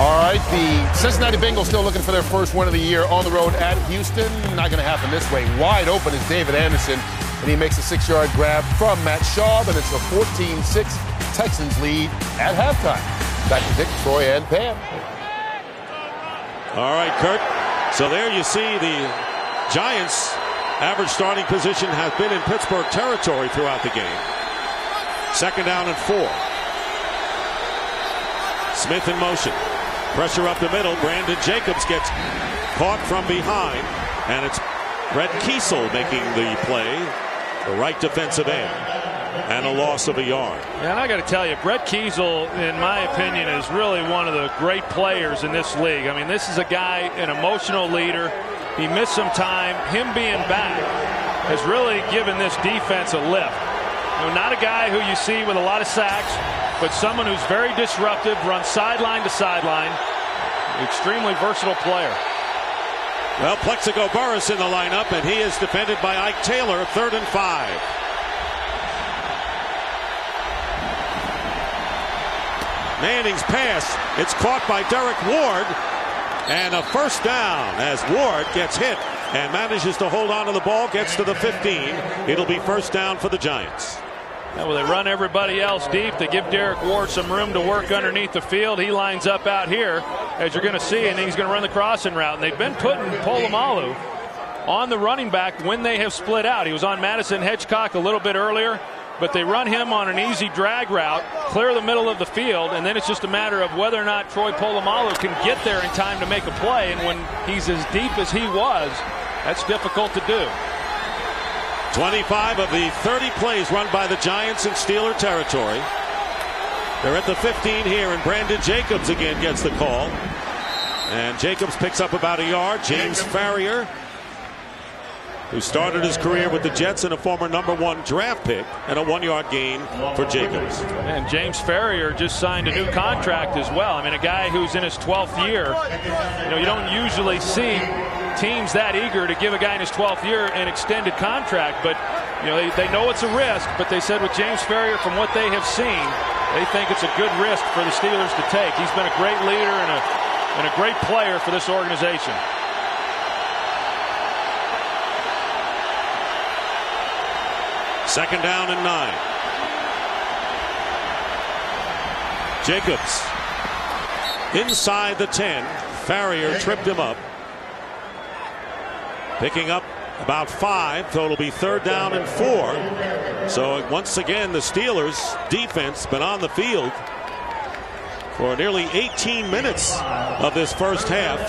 All right, the Cincinnati Bengals still looking for their first win of the year on the road at Houston. Not going to happen this way. Wide open is David Anderson, and he makes a 6-yard grab from Matt Schaub, and it's a 14-6 Texans lead at halftime. Back to Dick, Troy, and Pam. All right, Kurt. So there you see the Giants' average starting position has been in Pittsburgh territory throughout the game. 2nd down and 4. Smith in motion. Pressure up the middle. Brandon Jacobs gets caught from behind, and it's Brett Kiesel making the play, the right defensive end, and a loss of a yard. And I got to tell you, Brett Kiesel, in my opinion, is really one of the great players in this league. I mean, this is a guy, an emotional leader. He missed some time. Him being back has really given this defense a lift. Not a guy who you see with a lot of sacks, but someone who's very disruptive, runs sideline to sideline. Extremely versatile player. Well, Plexico Burress in the lineup, and he is defended by Ike Taylor, 3rd and 5. Manning's pass, it's caught by Derek Ward, and a first down as Ward gets hit and manages to hold on to the ball, gets to the 15. It'll be first down for the Giants. Well, they run everybody else deep. They give Derek Ward some room to work underneath the field. He lines up out here, as you're going to see, and he's going to run the crossing route. And they've been putting Polamalu on the running back when they have split out. He was on Madison Hedgecock a little bit earlier. but they run him on an easy drag route, clear the middle of the field, and then it's just a matter of whether or not Troy Polamalu can get there in time to make a play. And when he's as deep as he was, that's difficult to do. 25 of the 30 plays run by the Giants in Steeler territory. They're at the 15 here, and Brandon Jacobs again gets the call. And Jacobs picks up about a yard. James Farrior, who started his career with the Jets and a former #1 draft pick, and a 1-yard gain for Jacobs. And James Farrior just signed a new contract as well. I mean, a guy who's in his 12th year. You don't usually see teams that eager to give a guy in his 12th year an extended contract, but they know it's a risk. But they said with James Farrior, from what they have seen, they think it's a good risk for the Steelers to take. He's been a great leader and a great player for this organization. Second down and 9. Jacobs inside the 10. Farrior tripped him up. Picking up about 5, so it'll be 3rd down and 4. So once again, the Steelers defense been on the field for nearly 18 minutes of this first half,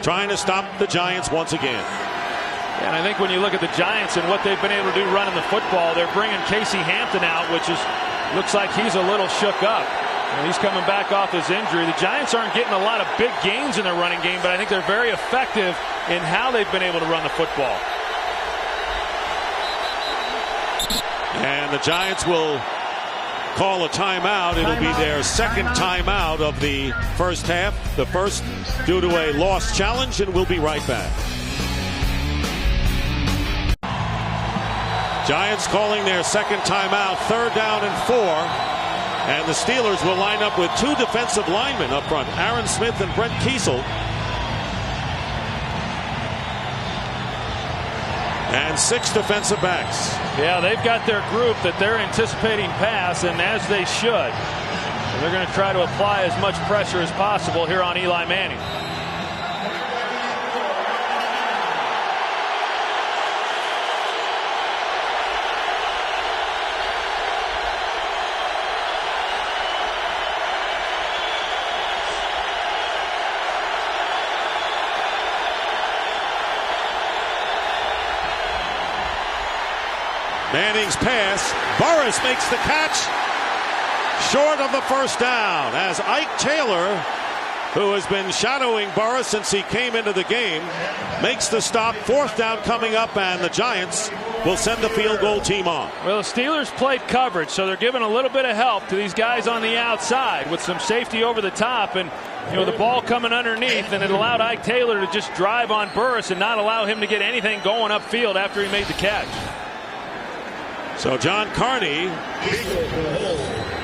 trying to stop the Giants once again. And I think when you look at the Giants and what they've been able to do running the football, they're bringing Casey Hampton out, which looks like he's a little shook up. And he's coming back off his injury. The Giants aren't getting a lot of big gains in their running game, but I think they're very effective in how they've been able to run the football. And the Giants will call a timeout. It'll be their second timeout of the first half. The first due to a lost challenge, and we'll be right back. Giants calling their second timeout, 3rd down and 4. And the Steelers will line up with 2 defensive linemen up front, Aaron Smith and Brent Kiesel. And 6 defensive backs. Yeah, they've got their group that they're anticipating pass, and as they should. And they're going to try to apply as much pressure as possible here on Eli Manning. Manning's pass. Burris makes the catch. Short of the first down as Ike Taylor, who has been shadowing Burris since he came into the game, makes the stop. 4th down coming up, and the Giants will send the field goal team on. Well, the Steelers played coverage, so they're giving a little bit of help to these guys on the outside with some safety over the top, and the ball coming underneath, and it allowed Ike Taylor to just drive on Burris and not allow him to get anything going upfield after he made the catch. So John Carney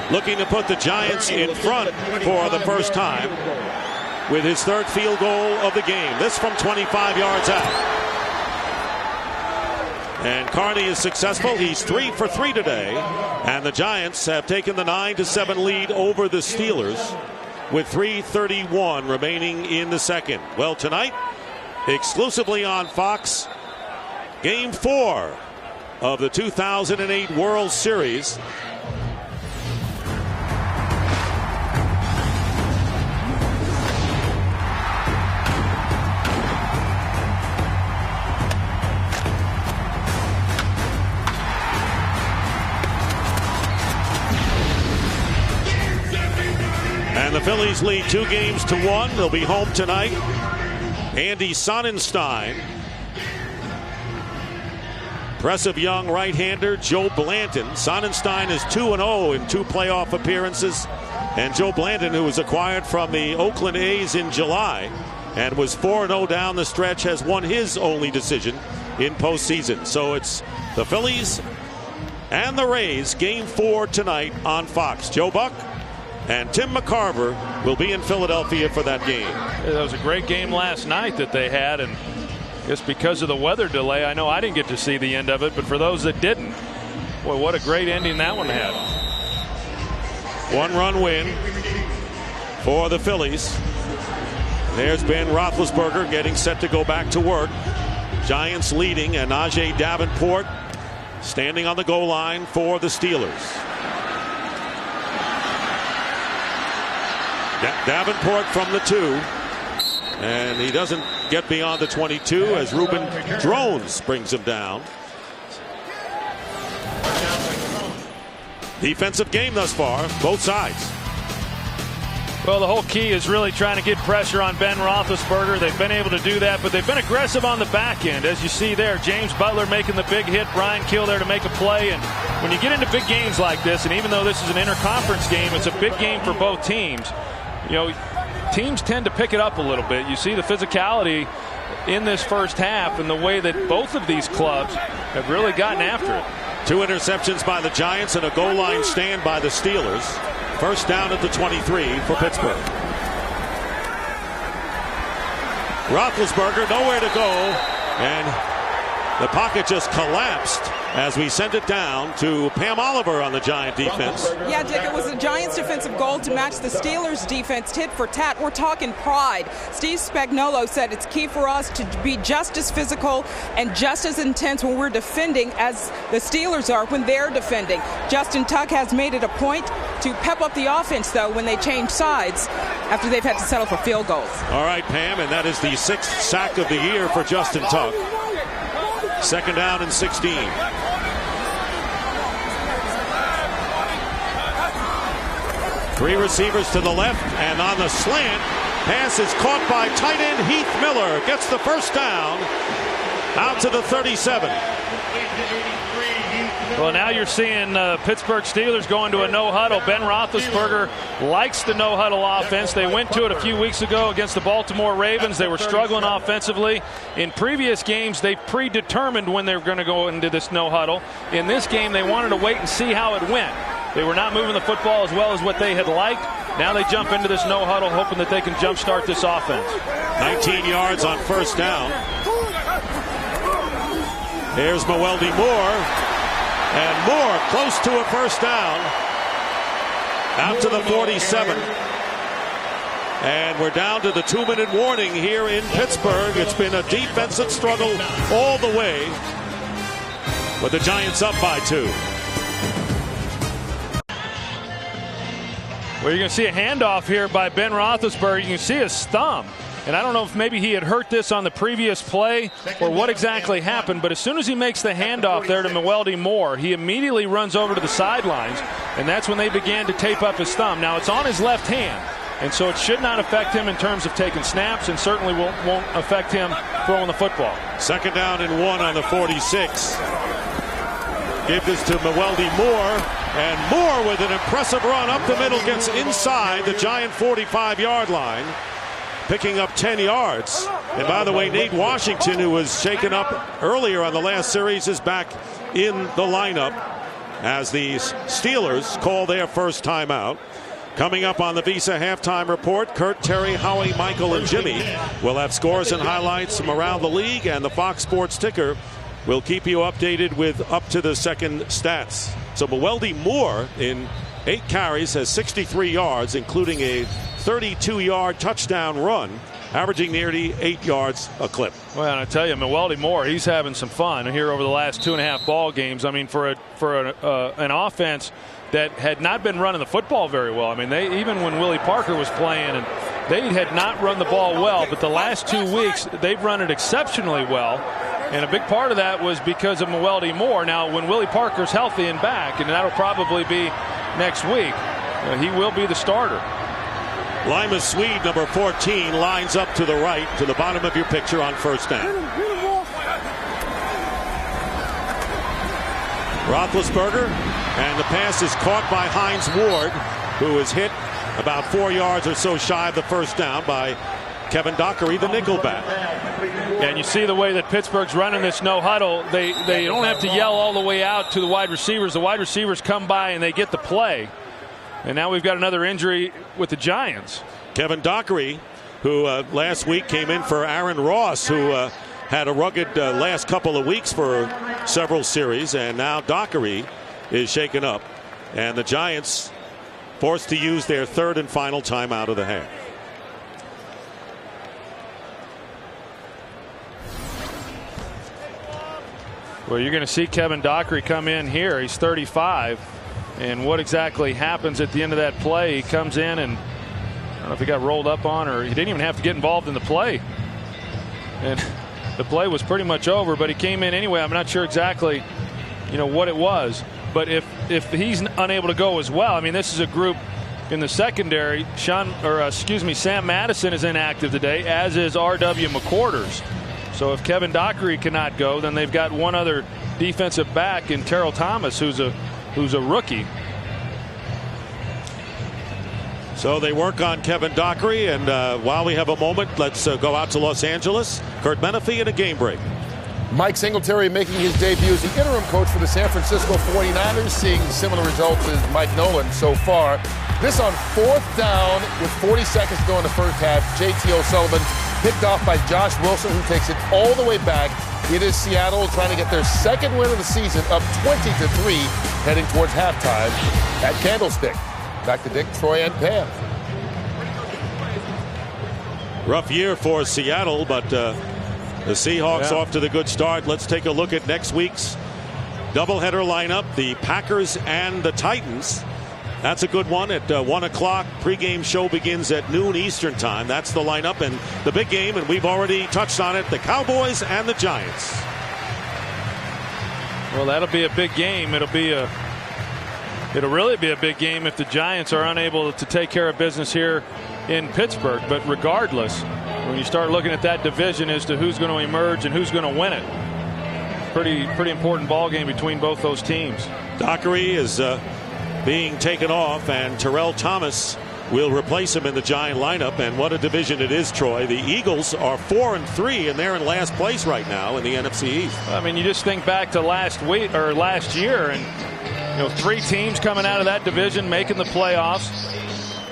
looking to put the Giants in front for the first time with his 3rd field goal of the game. This from 25 yards out. And Carney is successful. He's 3 for 3 today. And the Giants have taken the 9-7 lead over the Steelers with 3:31 remaining in the second. Well, tonight, exclusively on Fox, Game 4 of the 2008 World Series. And the Phillies lead 2-1. They'll be home tonight. Andy Sonnenstein. Impressive young right-hander Joe Blanton. Sonnenstein is 2-0 in 2 playoff appearances. And Joe Blanton, who was acquired from the Oakland A's in July and was 4-0 down the stretch, has won his only decision in postseason. So it's the Phillies and the Rays, Game 4 tonight on Fox. Joe Buck and Tim McCarver will be in Philadelphia for that game. That was a great game last night that they had, and just because of the weather delay, I know I didn't get to see the end of it, but for those that didn't, boy, what a great ending that one had. 1-run win for the Phillies. There's Ben Roethlisberger getting set to go back to work. Giants leading, and Najee Davenport standing on the goal line for the Steelers. Davenport from the 2. And he doesn't get beyond the 22 as Ruben Drones brings him down. Defensive game thus far, both sides. Well, the whole key is really trying to get pressure on Ben Roethlisberger. They've been able to do that, but they've been aggressive on the back end. As you see there, James Butler making the big hit, Brian Kill there to make a play. And when you get into big games like this, and even though this is an interconference game, it's a big game for both teams. You know, teams tend to pick it up a little bit. You see the physicality in this first half and the way that both of these clubs have really gotten after it. 2 interceptions by the Giants and a goal line stand by the Steelers. First down at the 23 for Pittsburgh. Roethlisberger nowhere to go, and the pocket just collapsed as we send it down to Pam Oliver on the Giant defense. Yeah, Dick, it was the Giants' defensive goal to match the Steelers' defense tit for tat. We're talking pride. Steve Spagnuolo said it's key for us to be just as physical and just as intense when we're defending as the Steelers are when they're defending. Justin Tuck has made it a point to pep up the offense, though, when they change sides after they've had to settle for field goals. All right, Pam, and that is the 6th sack of the year for Justin Tuck. Second down and 16. Three receivers to the left, and on the slant, pass is caught by tight end Heath Miller. Gets the first down out to the 37. Well, now you're seeing Pittsburgh Steelers going to a no-huddle. Ben Roethlisberger likes the no-huddle offense. They went to it a few weeks ago against the Baltimore Ravens. They were struggling offensively. In previous games, they predetermined when they were going to go into this no-huddle. In this game, they wanted to wait and see how it went. They were not moving the football as well as what they had liked. Now they jump into this no-huddle hoping that they can jumpstart this offense. 19 yards on first down. Here's Mewelde Moore. And Moore close to a first down. Out to the 47. And we're down to the 2-minute warning here in Pittsburgh. It's been a defensive struggle all the way. But the Giants up by 2. Well, you're going to see a handoff here by Ben Roethlisberger. You can see his thumb. And I don't know if maybe he had hurt this on the previous play or what exactly happened, but as soon as he makes the handoff there to Mewelde Moore, he immediately runs over to the sidelines, and that's when they began to tape up his thumb. Now, it's on his left hand, and so it should not affect him in terms of taking snaps, and certainly won't affect him throwing the football. Second down and 1 on the 46. Give this to Mewelde Moore, and Moore with an impressive run up the middle gets inside the Giant 45-yard line, picking up 10 yards. And by the way, Nate Washington, who was shaken up earlier on the last series, is back in the lineup as the Steelers call their first timeout. Coming up on the Visa halftime report, Kurt, Terry, Howie, Michael, and Jimmy will have scores and highlights from around the league, and the Fox Sports ticker will keep you updated with up-to-the-second stats. So Mewelde Moore, in 8 carries, has 63 yards, including a 32-yard touchdown run, averaging nearly 8 yards a clip. Well, and I tell you, Mewelde Moore, he's having some fun here over the last 2.5 ball games. I mean, for an offense that had not been running the football very well. I mean, they even when Willie Parker was playing, and they had not run the ball well, but the last 2 weeks they've run it exceptionally well. And a big part of that was because of Mewelde Moore. Now, when Willie Parker's healthy and back, and that'll probably be next week, he will be the starter. Lima Swede, number 14, lines up to the right, to the bottom of your picture on first down. Roethlisberger, and the pass is caught by Hines Ward, who is hit about 4 yards or so shy of the first down by Kevin Dockery, the nickelback. And you see the way that Pittsburgh's running this no-huddle. They don't have to yell all the way out to the wide receivers. The wide receivers come by and they get the play. And now we've got another injury with the Giants. Kevin Dockery, who last week came in for Aaron Ross, who had a rugged last couple of weeks for several series, and now Dockery is shaken up. And the Giants forced to use their third and final timeout of the half. Well, you're going to see Kevin Dockery come in here. He's 35. And what exactly happens at the end of that play? He comes in and I don't know if he got rolled up on or he didn't even have to get involved in the play. And the play was pretty much over, but he came in anyway. I'm not sure exactly, what it was. But if he's unable to go as well, I mean, this is a group in the secondary. Sam Madison is inactive today, as is R.W. McQuarters. So if Kevin Dockery cannot go, then they've got one other defensive back in Terrell Thomas, who's a rookie. So they work on Kevin Dockery, and while we have a moment, let's go out to Los Angeles. Kurt Menefee in a game break. Mike Singletary making his debut as the interim coach for the San Francisco 49ers, seeing similar results as Mike Nolan so far. This on 4th down with 40 seconds to go in the first half. J.T. O'Sullivan picked off by Josh Wilson, who takes it all the way back. It is Seattle trying to get their second win of the season, up 20-3, heading towards halftime at Candlestick. Back to Dick, Troy, and Pam. Rough year for Seattle, but the Seahawks off to the good start. Let's take a look at next week's doubleheader lineup. The Packers and the Titans. That's a good one at 1 o'clock. Pregame show begins at noon Eastern time. That's the lineup, and the big game, and we've already touched on it, the Cowboys and the Giants. Well, that'll be a big game. It'll really be a big game if the Giants are unable to take care of business here in Pittsburgh. But regardless, when you start looking at that division as to who's going to emerge and who's going to win it, pretty important ball game between both those teams. Dockery is being taken off, and Terrell Thomas will replace him in the Giant lineup. And what a division it is, Troy. The Eagles are 4-3, and they're in last place right now in the NFC East. I mean, you just think back to last year, and 3 teams coming out of that division making the playoffs.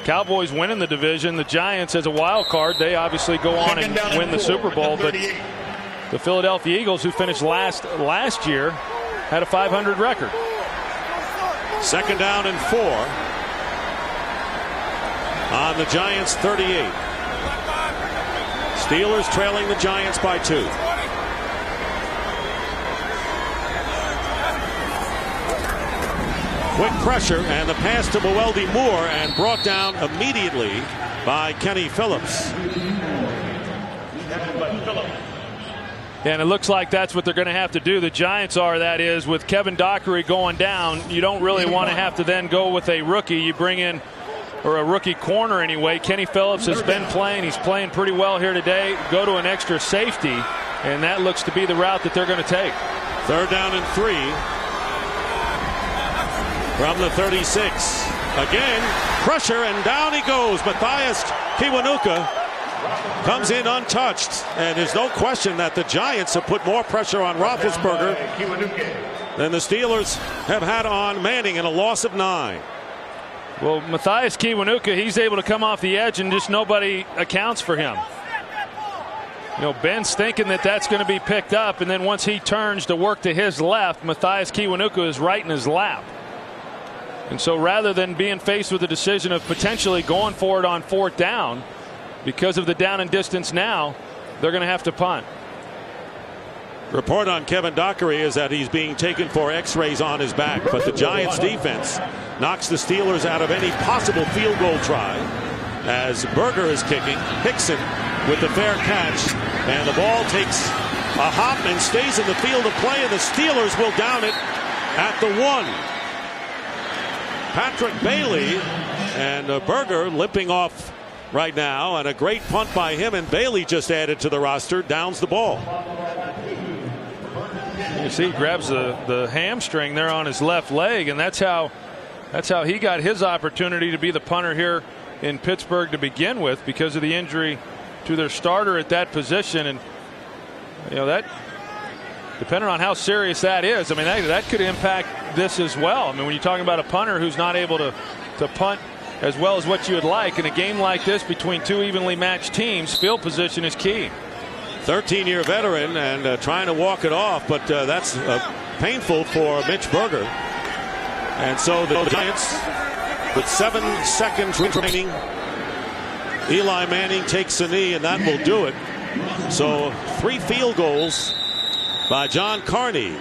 Cowboys winning the division. The Giants, as a wild card, they obviously go on and win the Super Bowl. But the Philadelphia Eagles, who finished last year, had a .500 record. 2nd down and 4 on the Giants 38. Steelers trailing the Giants by 2. Quick pressure and the pass to Mueldy Moore, and brought down immediately by Kenny Phillips. And it looks like that's what they're going to have to do. The Giants are, that is, with Kevin Dockery going down. You don't really want to have to then go with a rookie. You bring in, or a rookie corner anyway. Kenny Phillips has been playing. He's playing pretty well here today. Go to an extra safety, and that looks to be the route that they're going to take. 3rd down and 3 from the 36. Again, pressure, and down he goes. Matthias Kiwanuka comes in untouched, and there's no question that the Giants have put more pressure on Roethlisberger than the Steelers have had on Manning, in a loss of 9. Well, Matthias Kiwanuka, he's able to come off the edge and just nobody accounts for him. Ben's thinking that that's going to be picked up, and then once he turns to work to his left, Matthias Kiwanuka is right in his lap. And so rather than being faced with the decision of potentially going for it on 4th down, because of the down and distance now, they're going to have to punt. Report on Kevin Dockery is that he's being taken for x-rays on his back, but the Giants defense knocks the Steelers out of any possible field goal try as Berger is kicking. Hickson with the fair catch, and the ball takes a hop and stays in the field of play, and the Steelers will down it at the 1. Patrick Bailey and Berger limping off right now, and a great punt by him, and Bailey just added to the roster, downs the ball. You see, he grabs the hamstring there on his left leg, and that's how he got his opportunity to be the punter here in Pittsburgh to begin with, because of the injury to their starter at that position. And that, depending on how serious that is, I mean, that could impact this as well. I mean, when you're talking about a punter who's not able to punt as well as what you would like in a game like this between 2 evenly matched teams, field position is key. 13-year veteran and trying to walk it off, but that's painful for Mitch Berger. And so the Giants, with 7 seconds remaining, Eli Manning takes a knee, and that will do it. So 3 field goals by John Carney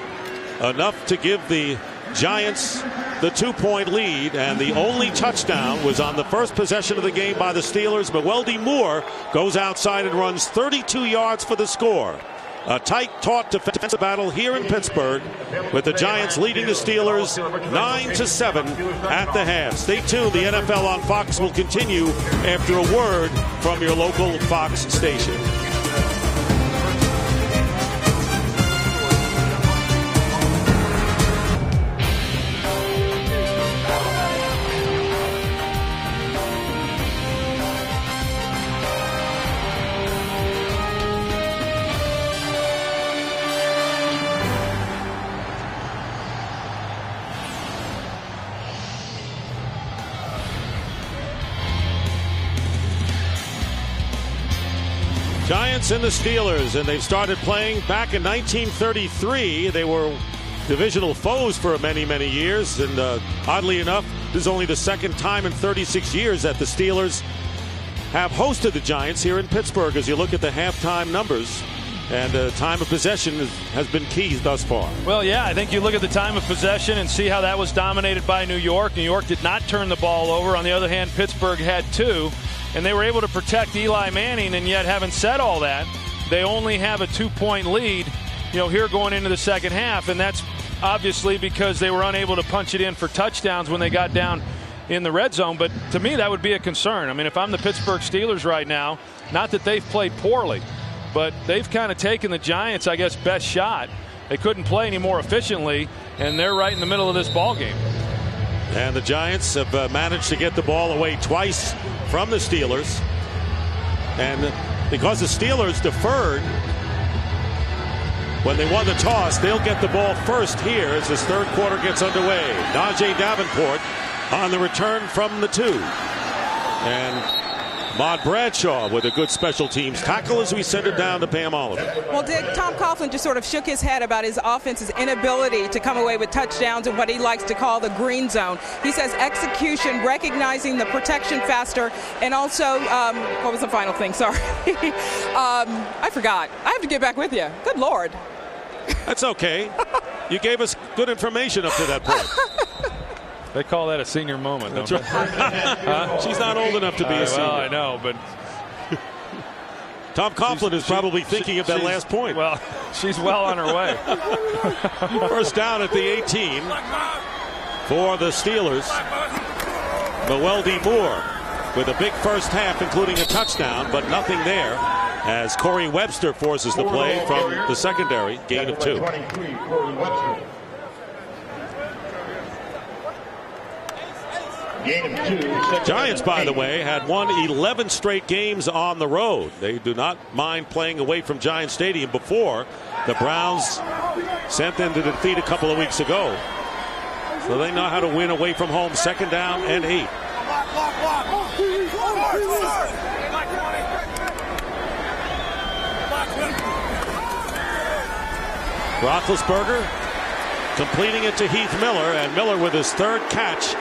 enough to give the Giants the 2-point lead, and the only touchdown was on the first possession of the game by the Steelers. Mewelde Moore goes outside and runs 32 yards for the score. A tight, taut defensive battle here in Pittsburgh, with the Giants leading the Steelers 9-7 at the half. Stay tuned. The NFL on Fox will continue after a word from your local Fox station. Giants and the Steelers, and they've started playing back in 1933. They were divisional foes for many, many years, and oddly enough, this is only the second time in 36 years that the Steelers have hosted the Giants here in Pittsburgh. As you look at the halftime numbers, and time of possession has been key thus far. Well, yeah, I think you look at the time of possession and see how that was dominated by New York. New York did not turn the ball over. On the other hand, Pittsburgh had two. And they were able to protect Eli Manning, and yet, having said all that, they only have a 2-point lead, here going into the second half, and that's obviously because they were unable to punch it in for touchdowns when they got down in the red zone. But to me, that would be a concern. I mean, if I'm the Pittsburgh Steelers right now, not that they've played poorly, but they've kind of taken the Giants, I guess, best shot. They couldn't play any more efficiently, and they're right in the middle of this ball game. And the Giants have managed to get the ball away twice from the Steelers. And because the Steelers deferred when they won the toss, they'll get the ball first here as this third quarter gets underway. Najee Davenport on the return from the 2. And Ahmad Bradshaw with a good special teams tackle as we send it down to Pam Oliver. Well, Dick, Tom Coughlin just sort of shook his head about his offense's inability to come away with touchdowns in what he likes to call the green zone. He says execution, recognizing the protection faster, and also, what was the final thing? Sorry. I forgot. I have to get back with you. Good Lord. That's okay. You gave us good information up to that point. They call that a senior moment. That's right. She's not old enough to be a senior. Well, I know, but Tom Coughlin is probably thinking of that last point. Well, she's well on her way. First down at the 18 for the Steelers. Mewelde Moore with a big first half, including a touchdown, but nothing there as Corey Webster forces the play from the secondary. Gain of 2. Giants, by the way, had won 11 straight games on the road. They do not mind playing away from Giant Stadium before the Browns sent them to defeat a couple of weeks ago. So they know how to win away from home. Second down and 8. Roethlisberger completing it to Heath Miller, and Miller with his third catch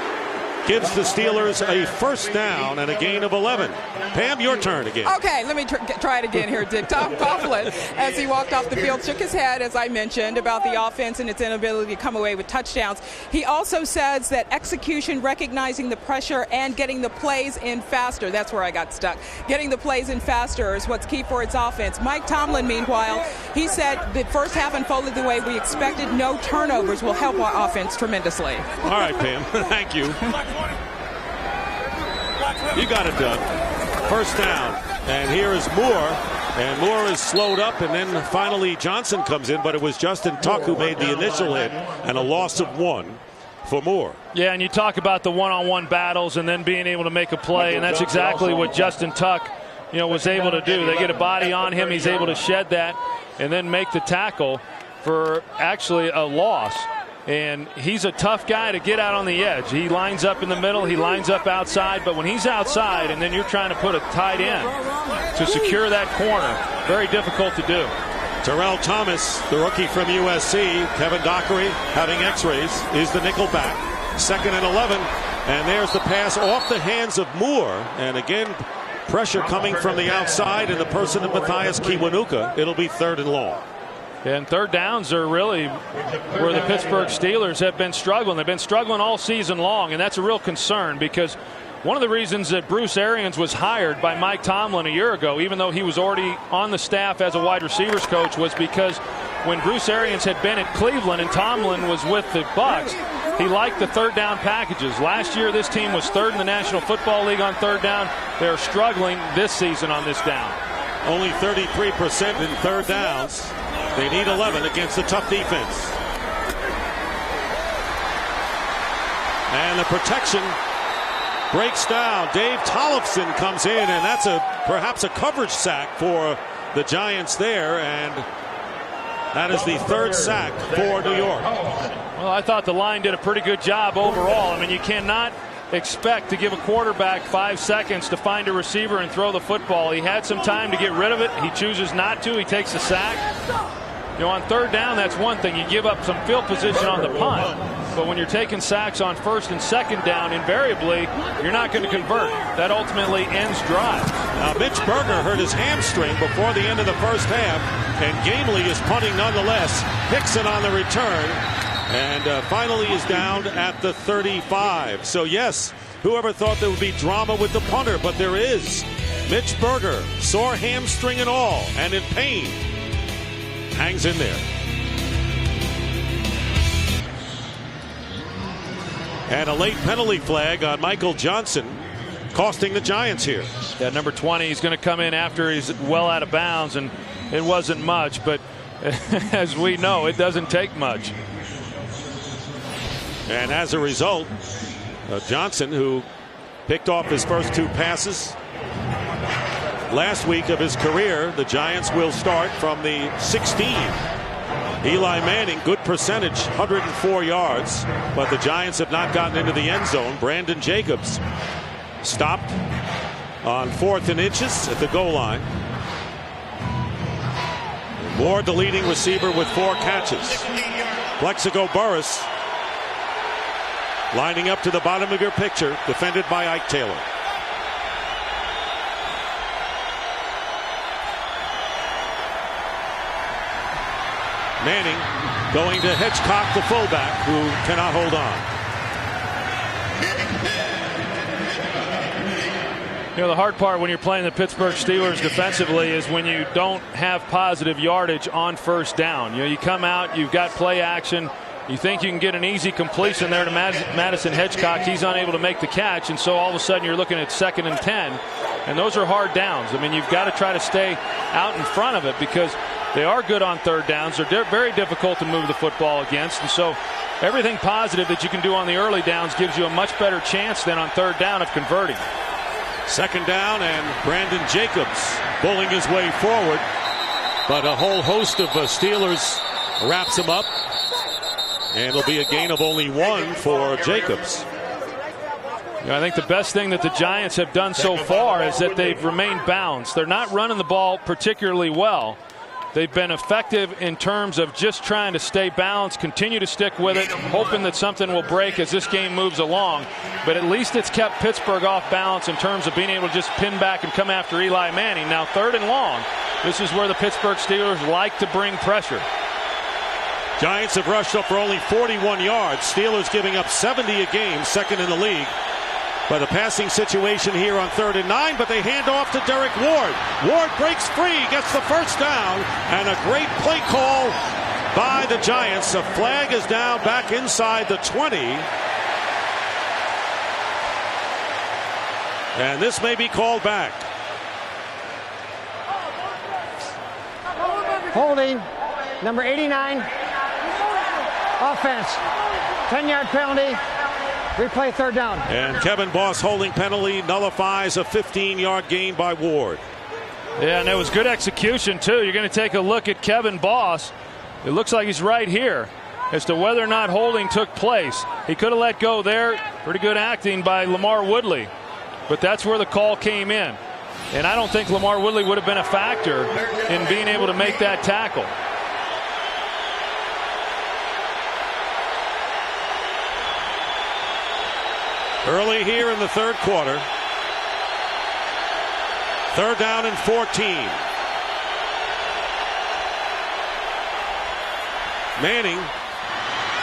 gives the Steelers a first down and a gain of 11. Pam, your turn again. Okay, let me try it again here, Dick. Tom Coughlin, as he walked off the field, shook his head, as I mentioned, about the offense and its inability to come away with touchdowns. He also says that execution, recognizing the pressure, and getting the plays in faster. That's where I got stuck. Getting the plays in faster is what's key for its offense. Mike Tomlin, meanwhile, he said the first half unfolded the way we expected. No turnovers will help our offense tremendously. All right, Pam. Thank you. You got it done. First down. And here is Moore. And Moore is slowed up, and then finally Johnson comes in, but it was Justin Tuck who made the initial hit, and a loss of 1 for Moore. Yeah, and you talk about the one-on-one battles and then being able to make a play, and that's exactly what Justin Tuck, was able to do. They get a body on him. He's able to shed that and then make the tackle for actually a loss. And he's a tough guy to get out on the edge. He lines up in the middle. He lines up outside. But when he's outside and then you're trying to put a tight end to secure that corner, very difficult to do. Terrell Thomas, the rookie from USC, Kevin Dockery having x-rays, is the nickel back. 2nd and 11. And there's the pass off the hands of Moore. And again, pressure coming from the outside and the person of Matthias Kiwanuka. It'll be 3rd and long. And third downs are really where the Pittsburgh Steelers have been struggling. They've been struggling all season long, and that's a real concern because one of the reasons that Bruce Arians was hired by Mike Tomlin a year ago, even though he was already on the staff as a wide receivers coach, was because when Bruce Arians had been at Cleveland and Tomlin was with the Bucs, he liked the third down packages. Last year, this team was third in the National Football League on third down. They're struggling this season on this down. Only 33% in third downs. They need 11 against a tough defense. And the protection breaks down. Dave Tollefson comes in, and that's perhaps a coverage sack for the Giants there, and that is the third sack for New York. Well, I thought the line did a pretty good job overall. I mean, you cannot expect to give a quarterback 5 seconds to find a receiver and throw the football. He had some time to get rid of it. He chooses not to. He takes a sack. You know, on third down, that's one thing. You give up some field position on the punt. But when you're taking sacks on first and second down, invariably, you're not going to convert. That ultimately ends drives. Now, Mitch Berger hurt his hamstring before the end of the first half, and Gamely is punting nonetheless. Hickson on the return, and finally is down at the 35. So, yes, whoever thought there would be drama with the punter, but there is. Mitch Berger, sore hamstring and all, and in pain, hangs in there. And a late penalty flag on Michael Johnson, costing the Giants here. Yeah, number 20 is going to come in after he's well out of bounds, and it wasn't much, but as we know, it doesn't take much. And as a result, Johnson, who picked off his first 2 passes last week of his career, the Giants will start from the 16. Eli Manning, good percentage, 104 yards, but the Giants have not gotten into the end zone. Brandon Jacobs stopped on 4th and inches at the goal line. Ward, the leading receiver, with 4 catches. Plexico Burress lining up to the bottom of your picture, defended by Ike Taylor. Manning going to Hitchcock, the fullback, who cannot hold on. You know, the hard part when you're playing the Pittsburgh Steelers defensively is when you don't have positive yardage on first down. You know, you come out, you've got play action, you think you can get an easy completion there to Madison Hitchcock. He's unable to make the catch, and so all of a sudden you're looking at 2nd and 10, and those are hard downs. I mean, you've got to try to stay out in front of it because they are good on third downs. They're very difficult to move the football against, and so everything positive that you can do on the early downs gives you a much better chance than on third down of converting. 2nd down, and Brandon Jacobs bowling his way forward, but a whole host of Steelers wraps him up, and it'll be a gain of only 1 for Jacobs. You know, I think the best thing that the Giants have done so far is that they've remained balanced. They're not running the ball particularly well. They've been effective in terms of just trying to stay balanced, continue to stick with it, hoping that something will break as this game moves along. But at least it's kept Pittsburgh off balance in terms of being able to just pin back and come after Eli Manning. Now, 3rd and long, this is where the Pittsburgh Steelers like to bring pressure. Giants have rushed up for only 41 yards. Steelers giving up 70 a game, 2nd in the league. But a passing situation here on 3rd and 9, but they hand off to Derek Ward. Ward breaks free, gets the first down, and a great play call by the Giants. A flag is down back inside the 20. And this may be called back. Holding, number 89, offense, 10-yard penalty. Replay 3rd down. And Kevin Boss holding penalty nullifies a 15-yard gain by Ward. Yeah, and it was good execution, too. You're going to take a look at Kevin Boss. It looks like he's right here as to whether or not holding took place. He could have let go there. Pretty good acting by Lamar Woodley. But that's where the call came in. And I don't think Lamar Woodley would have been a factor in being able to make that tackle. Early here in the 3rd quarter. 3rd down and 14. Manning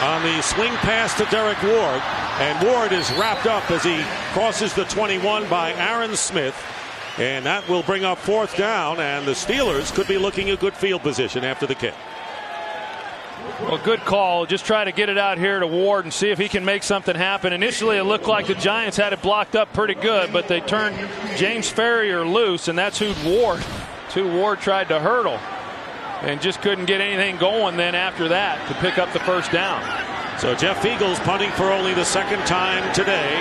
on the swing pass to Derek Ward, and Ward is wrapped up as he crosses the 21 by Aaron Smith, and that will bring up 4th down, and the Steelers could be looking at good field position after the kick. Well, good call. Just try to get it out here to Ward and see if he can make something happen. Initially, it looked like the Giants had it blocked up pretty good, but they turned James Ferrier loose, and that's who Ward tried to hurdle, and just couldn't get anything going then after that to pick up the 1st down. So Jeff Eagles punting for only the 2nd time today,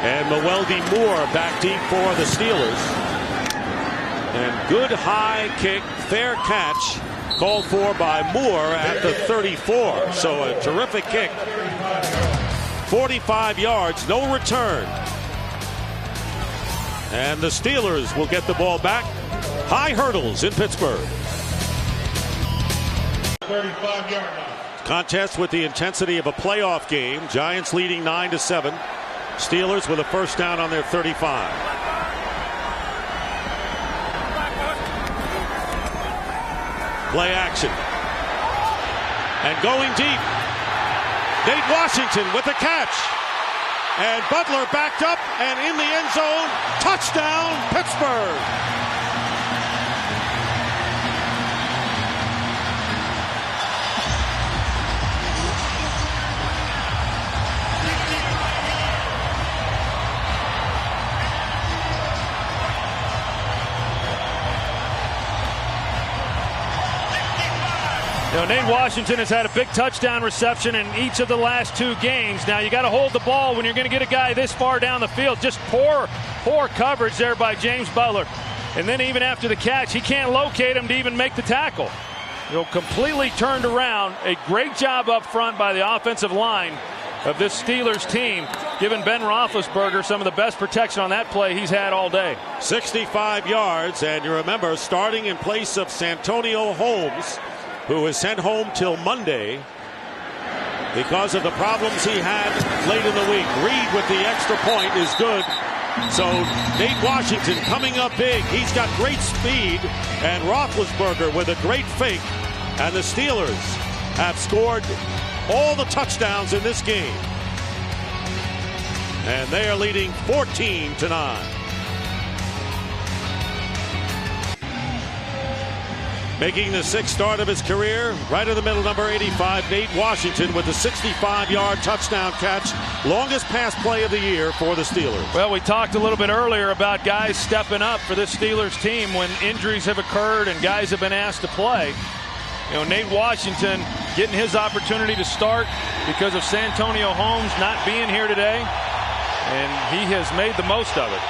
and Mewelde Moore back deep for the Steelers. And good high kick, fair catch, called for by Moore at the 34. So a terrific kick. 45 yards, no return. And the Steelers will get the ball back. High hurdles in Pittsburgh. 35-yard line. Contest with the intensity of a playoff game. Giants leading 9-7. Steelers with a 1st down on their 35. Play action. And going deep. Nate Washington with the catch. And Butler backed up and in the end zone. Touchdown, Pittsburgh. Nate Washington has had a big touchdown reception in each of the last 2 games. Now you got to hold the ball when you're going to get a guy this far down the field. Just poor coverage there by James Butler. And then even after the catch, he can't locate him to even make the tackle. Completely turned around. A great job up front by the offensive line of this Steelers team, giving Ben Roethlisberger some of the best protection on that play he's had all day. 65 yards, and you remember, starting in place of Santonio Holmes, who is sent home till Monday because of the problems he had late in the week. Reed with the extra point is good. So Nate Washington coming up big. He's got great speed, and Roethlisberger with a great fake. And the Steelers have scored all the touchdowns in this game. And they are leading 14-9. Making the 6th start of his career, right in the middle, number 85, Nate Washington with the 65-yard touchdown catch. Longest pass play of the year for the Steelers. Well, we talked a little bit earlier about guys stepping up for this Steelers team when injuries have occurred and guys have been asked to play. Nate Washington getting his opportunity to start because of Santonio Holmes not being here today, and he has made the most of it.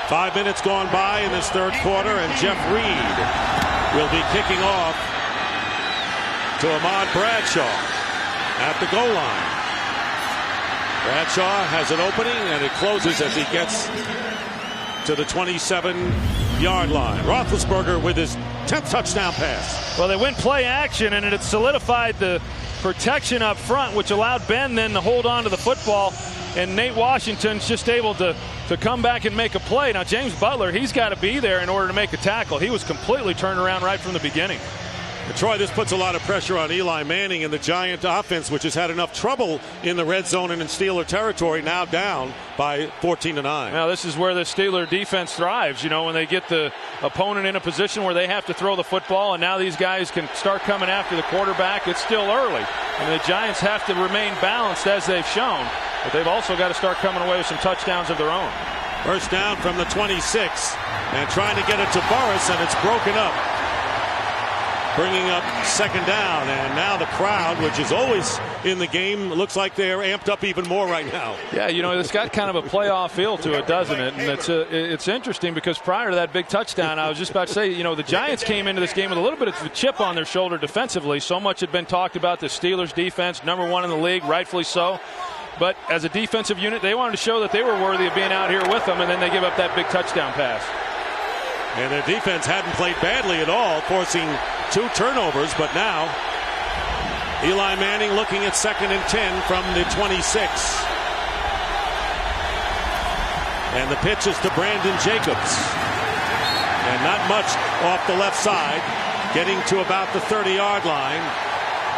5 minutes gone by in this 3rd quarter, and Jeff Reed will be kicking off to Ahmad Bradshaw at the goal line. Bradshaw has an opening, and it closes as he gets to the 27-yard line. Roethlisberger with his 10th touchdown pass. Well, they went play action, and it solidified the protection up front, which allowed Ben then to hold on to the football, and Nate Washington's just able to come back and make a play. Now, James Butler, he's got to be there in order to make a tackle. He was completely turned around right from the beginning. Troy, this puts a lot of pressure on Eli Manning and the Giant offense, which has had enough trouble in the red zone and in Steeler territory, now down by 14-9. Now, this is where the Steeler defense thrives, when they get the opponent in a position where they have to throw the football, and now these guys can start coming after the quarterback. It's still early, and the Giants have to remain balanced as they've shown, but they've also got to start coming away with some touchdowns of their own. 1st down from the 26, and trying to get it to Burris, and it's broken up. Bringing up 2nd down, and now the crowd, which is always in the game, looks like they're amped up even more right now. Yeah, it's got kind of a playoff feel to it, doesn't it? And it's interesting because prior to that big touchdown, I was just about to say, the Giants came into this game with a little bit of a chip on their shoulder defensively. So much had been talked about the Steelers defense, number 1 in the league, rightfully so. But as a defensive unit, they wanted to show that they were worthy of being out here with them, and then they give up that big touchdown pass. And their defense hadn't played badly at all, forcing 2 turnovers, but now Eli Manning looking at 2nd and 10 from the 26. And the pitch is to Brandon Jacobs. And not much off the left side. getting to about the 30-yard line.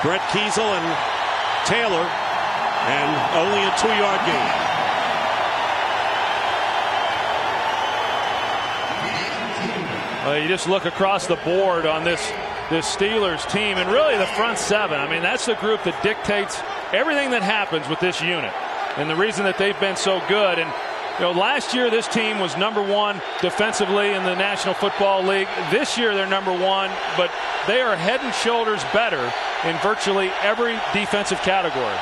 Brett Kiesel and Taylor, and only a 2-yard gain. You just look across the board on this Steelers team, and really the front seven. I mean, that's the group that dictates everything that happens with this unit, and the reason that they've been so good. And last year this team was #1 defensively in the National Football League. This year they're #1, but they are head and shoulders better in virtually every defensive category.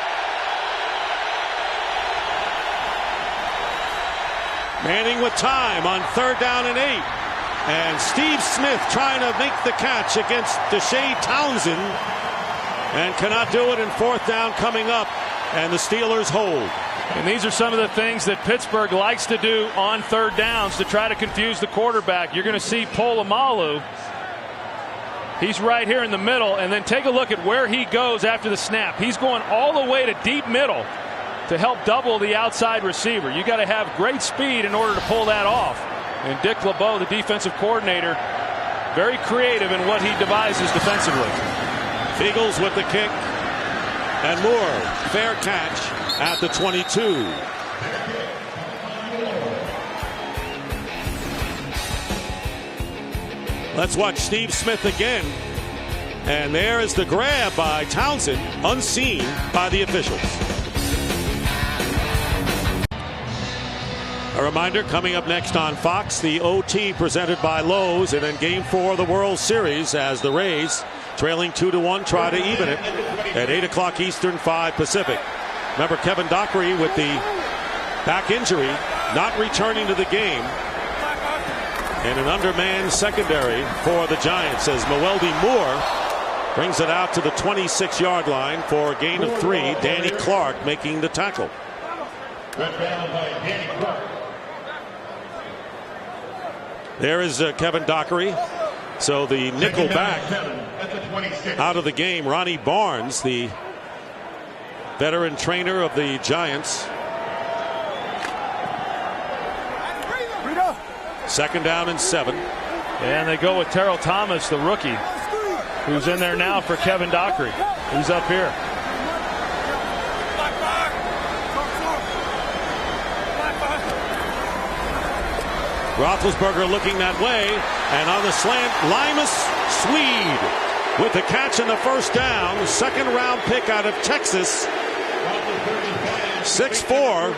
Manning with time on 3rd down and 8. And Steve Smith trying to make the catch against Deshae Townsend, and cannot do it in 4th down coming up, and the Steelers hold. And these are some of the things that Pittsburgh likes to do on 3rd downs to try to confuse the quarterback. You're going to see Polamalu. He's right here in the middle, and then take a look at where he goes after the snap. He's going all the way to deep middle to help double the outside receiver. You got to have great speed in order to pull that off. And Dick LeBeau, the defensive coordinator, very creative in what he devises defensively. Eagles with the kick, and Moore, fair catch at the 22. Let's watch Steve Smith again. And there is the grab by Townsend, unseen by the officials. A reminder, coming up next on Fox, the OT presented by Lowe's, and then Game 4 of the World Series as the Rays, trailing 2-1, try to even it at 8 o'clock Eastern, 5 Pacific. Remember, Kevin Dockery with the back injury, not returning to the game, and an undermanned secondary for the Giants as Mewelde Moore brings it out to the 26-yard line for a gain of 3. Danny Clark making the tackle. There is Kevin Dockery. So the nickel back out of the game. Ronnie Barnes, the veteran trainer of the Giants. 2nd down and 7. And they go with Terrell Thomas, the rookie, who's in there now for Kevin Dockery. He's up here. Roethlisberger looking that way, and on the slant, Limas Swede with the catch and the 1st down. 2nd round pick out of Texas. 6'4",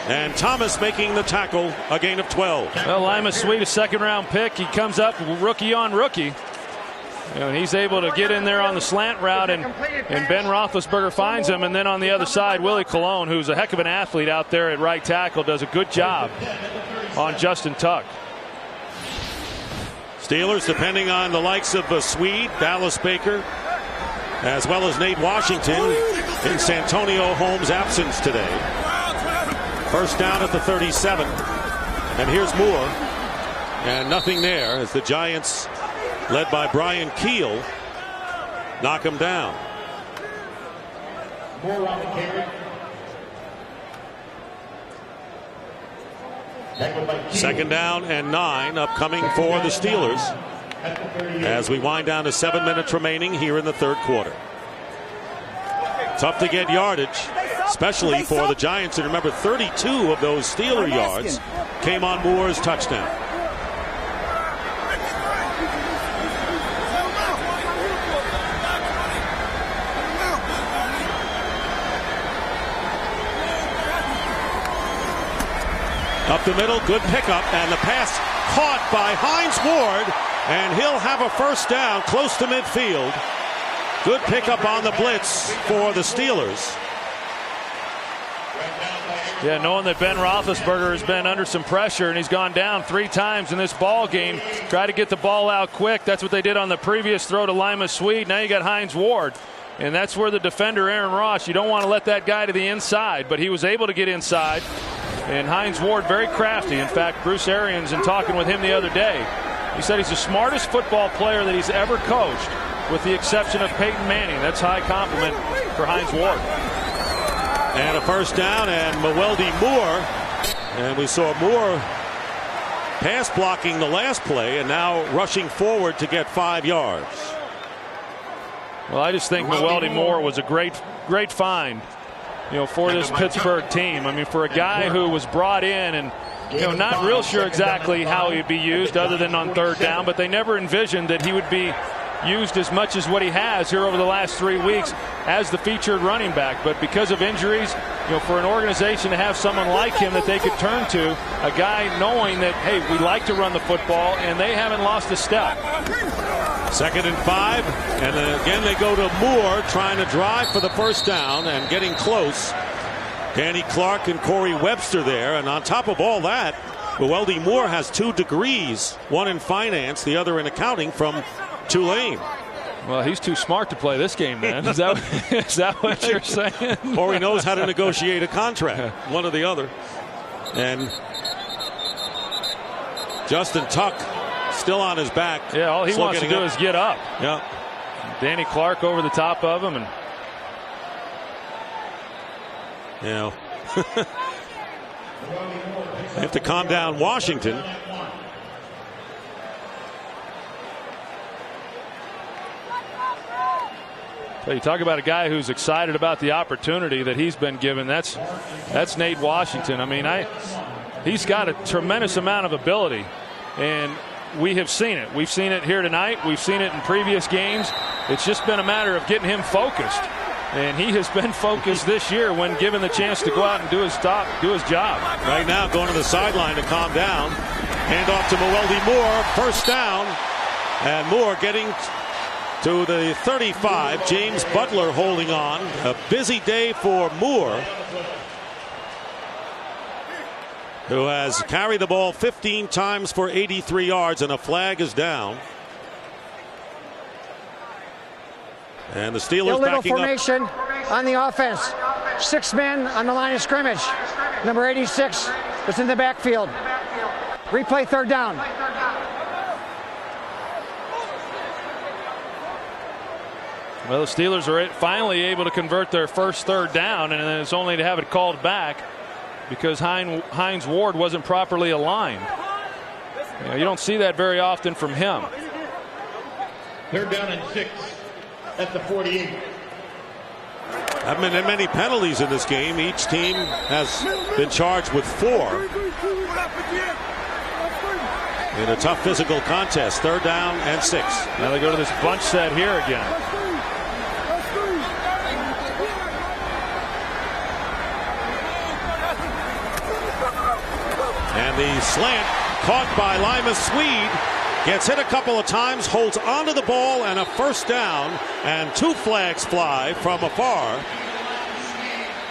and Thomas making the tackle, a gain of 12. Well, Limas Swede, a 2nd round pick. He comes up rookie on rookie. He's able to get in there on the slant route, and Ben Roethlisberger finds him. And then on the other side, Willie Colon, who's a heck of an athlete out there at right tackle, does a good job on Justin Tuck. Steelers depending on the likes of Swede, Dallas Baker, as well as Nate Washington in Santonio Holmes' absence today. 1st down at the 37. And here's Moore. And nothing there as the Giants, led by Brian Keel, knock him down. Moore on the carry. 2nd down and 9 upcoming for the Steelers as we wind down to 7 minutes remaining here in the 3rd quarter. Tough to get yardage, especially for the Giants. And remember, 32 of those Steeler yards came on Moore's touchdown. Up the middle, good pickup, and the pass caught by Hines Ward, and he'll have a 1st down close to midfield. Good pickup on the blitz for the Steelers. Yeah, knowing that Ben Roethlisberger has been under some pressure, and he's gone down 3 times in this ball game. Try to get the ball out quick. That's what they did on the previous throw to Limas Swede. Now you got Hines Ward. And that's where the defender, Aaron Ross, you don't want to let that guy to the inside, but he was able to get inside. And Hines Ward, very crafty. In fact, Bruce Arians, in talking with him the other day, he said he's the smartest football player that he's ever coached, with the exception of Peyton Manning. That's high compliment for Hines Ward. And a 1st down, and Mewelde Moore. And we saw Moore pass blocking the last play and now rushing forward to get 5 yards. Well, I just think Mwelde Moore was a great find, for this Pittsburgh team. I mean, for a guy who was brought in and not real sure exactly how he'd be used other than on third down, but they never envisioned that he would be used as much as what he has here over the last 3 weeks as the featured running back. But because of injuries, for an organization to have someone like him that they could turn to, a guy knowing that, hey, we like to run the football, and they haven't lost a step. 2nd and 5, and again they go to Moore, trying to drive for the first down and getting close. Danny Clark and Corey Webster there, and on top of all that, Mwelde Moore has 2 degrees, one in finance, the other in accounting from Tulane. Well, he's too smart to play this game, man. Is that what you're saying? Or he knows how to negotiate a contract, one or the other. And Justin Tuck still on his back. Yeah, all he wants to do is get up. Yeah. Danny Clark over the top of him, and they have to calm down Washington. So you talk about a guy who's excited about the opportunity that he's been given. That's Nate Washington. I mean, he's got a tremendous amount of ability, and we have seen it. We've seen it here tonight. We've seen it in previous games. It's just been a matter of getting him focused, and he has been focused this year when given the chance to go out and do his job. Right now, going to the sideline to calm down. Hand off to Mwelde Moore. First down, and Moore getting to the 35. James Butler holding on. A busy day for Moore, who has carried the ball 15 times for 83 yards, and a flag is down. And the Steelers illegal backing formation up on the offense. 6 men on the line of scrimmage. Number 86 was in the backfield. Replay 3rd down. Well, the Steelers are finally able to convert their first 3rd down, and then it's only to have it called back because Hines Ward wasn't properly aligned. You don't see that very often from him. 3rd down and 6 at the 48. Haven't been many penalties in this game. Each team has been charged with 4 in a tough physical contest. 3rd down and 6. Now they go to this bunch set here again. And the slant caught by Lima Swede. Gets hit a couple of times, holds onto the ball, and a first down, and 2 flags fly from afar.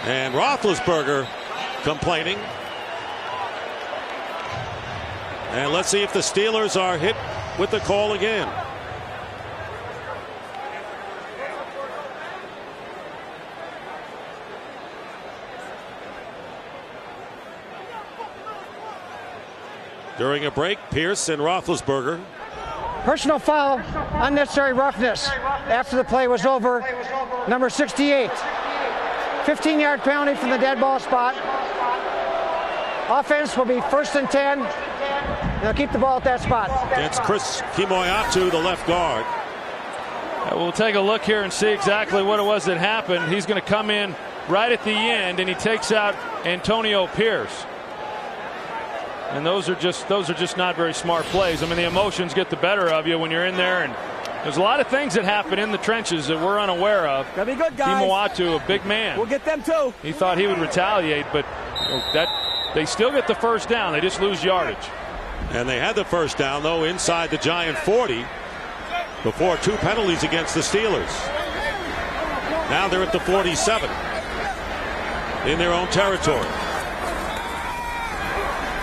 And Roethlisberger complaining. And let's see if the Steelers are hit with the call again. During a break, Pierce and Roethlisberger. Personal foul, unnecessary roughness. After the play was over, number 68. 15-yard penalty from the dead ball spot. Offense will be 1st and 10. They'll keep the ball at that spot. It's Chris Kimoyatu, the left guard. We'll take a look here and see exactly what it was that happened. He's going to come in right at the end, and he takes out Antonio Pierce. And those are just not very smart plays. I mean, the emotions get the better of you when you're in there, and there's a lot of things that happen in the trenches that we're unaware of. Gotta be good, guys. Kimoyatu, a big man. We'll get them too. He thought he would retaliate, but they still get the first down. They just lose yardage. And they had the first down, though, inside the Giant 40 before 2 penalties against the Steelers. Now they're at the 47 in their own territory.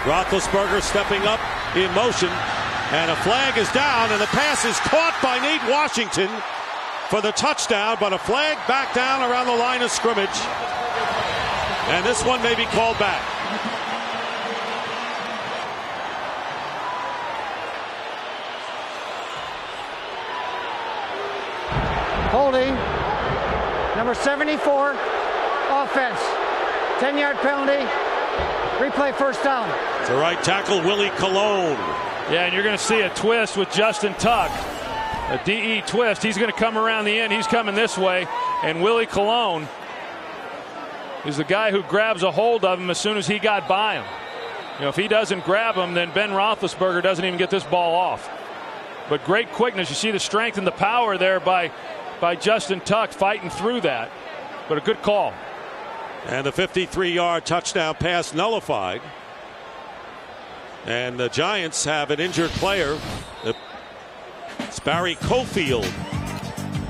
Roethlisberger stepping up in motion, and a flag is down, and the pass is caught by Nate Washington for the touchdown, but a flag back down around the line of scrimmage, and this one may be called back. Holding, number 74, offense. 10-yard penalty. Replay first down. To right tackle Willie Colon. Yeah, and you're going to see a twist with Justin Tuck. A DE twist. He's going to come around the end. He's coming this way. And Willie Colon is the guy who grabs a hold of him as soon as he got by him. You know, if he doesn't grab him, then Ben Roethlisberger doesn't even get this ball off. But great quickness. You see the strength and the power there by Justin Tuck fighting through that. But a good call. And the 53-yard touchdown pass nullified. And the Giants have an injured player. It's Barry Cofield,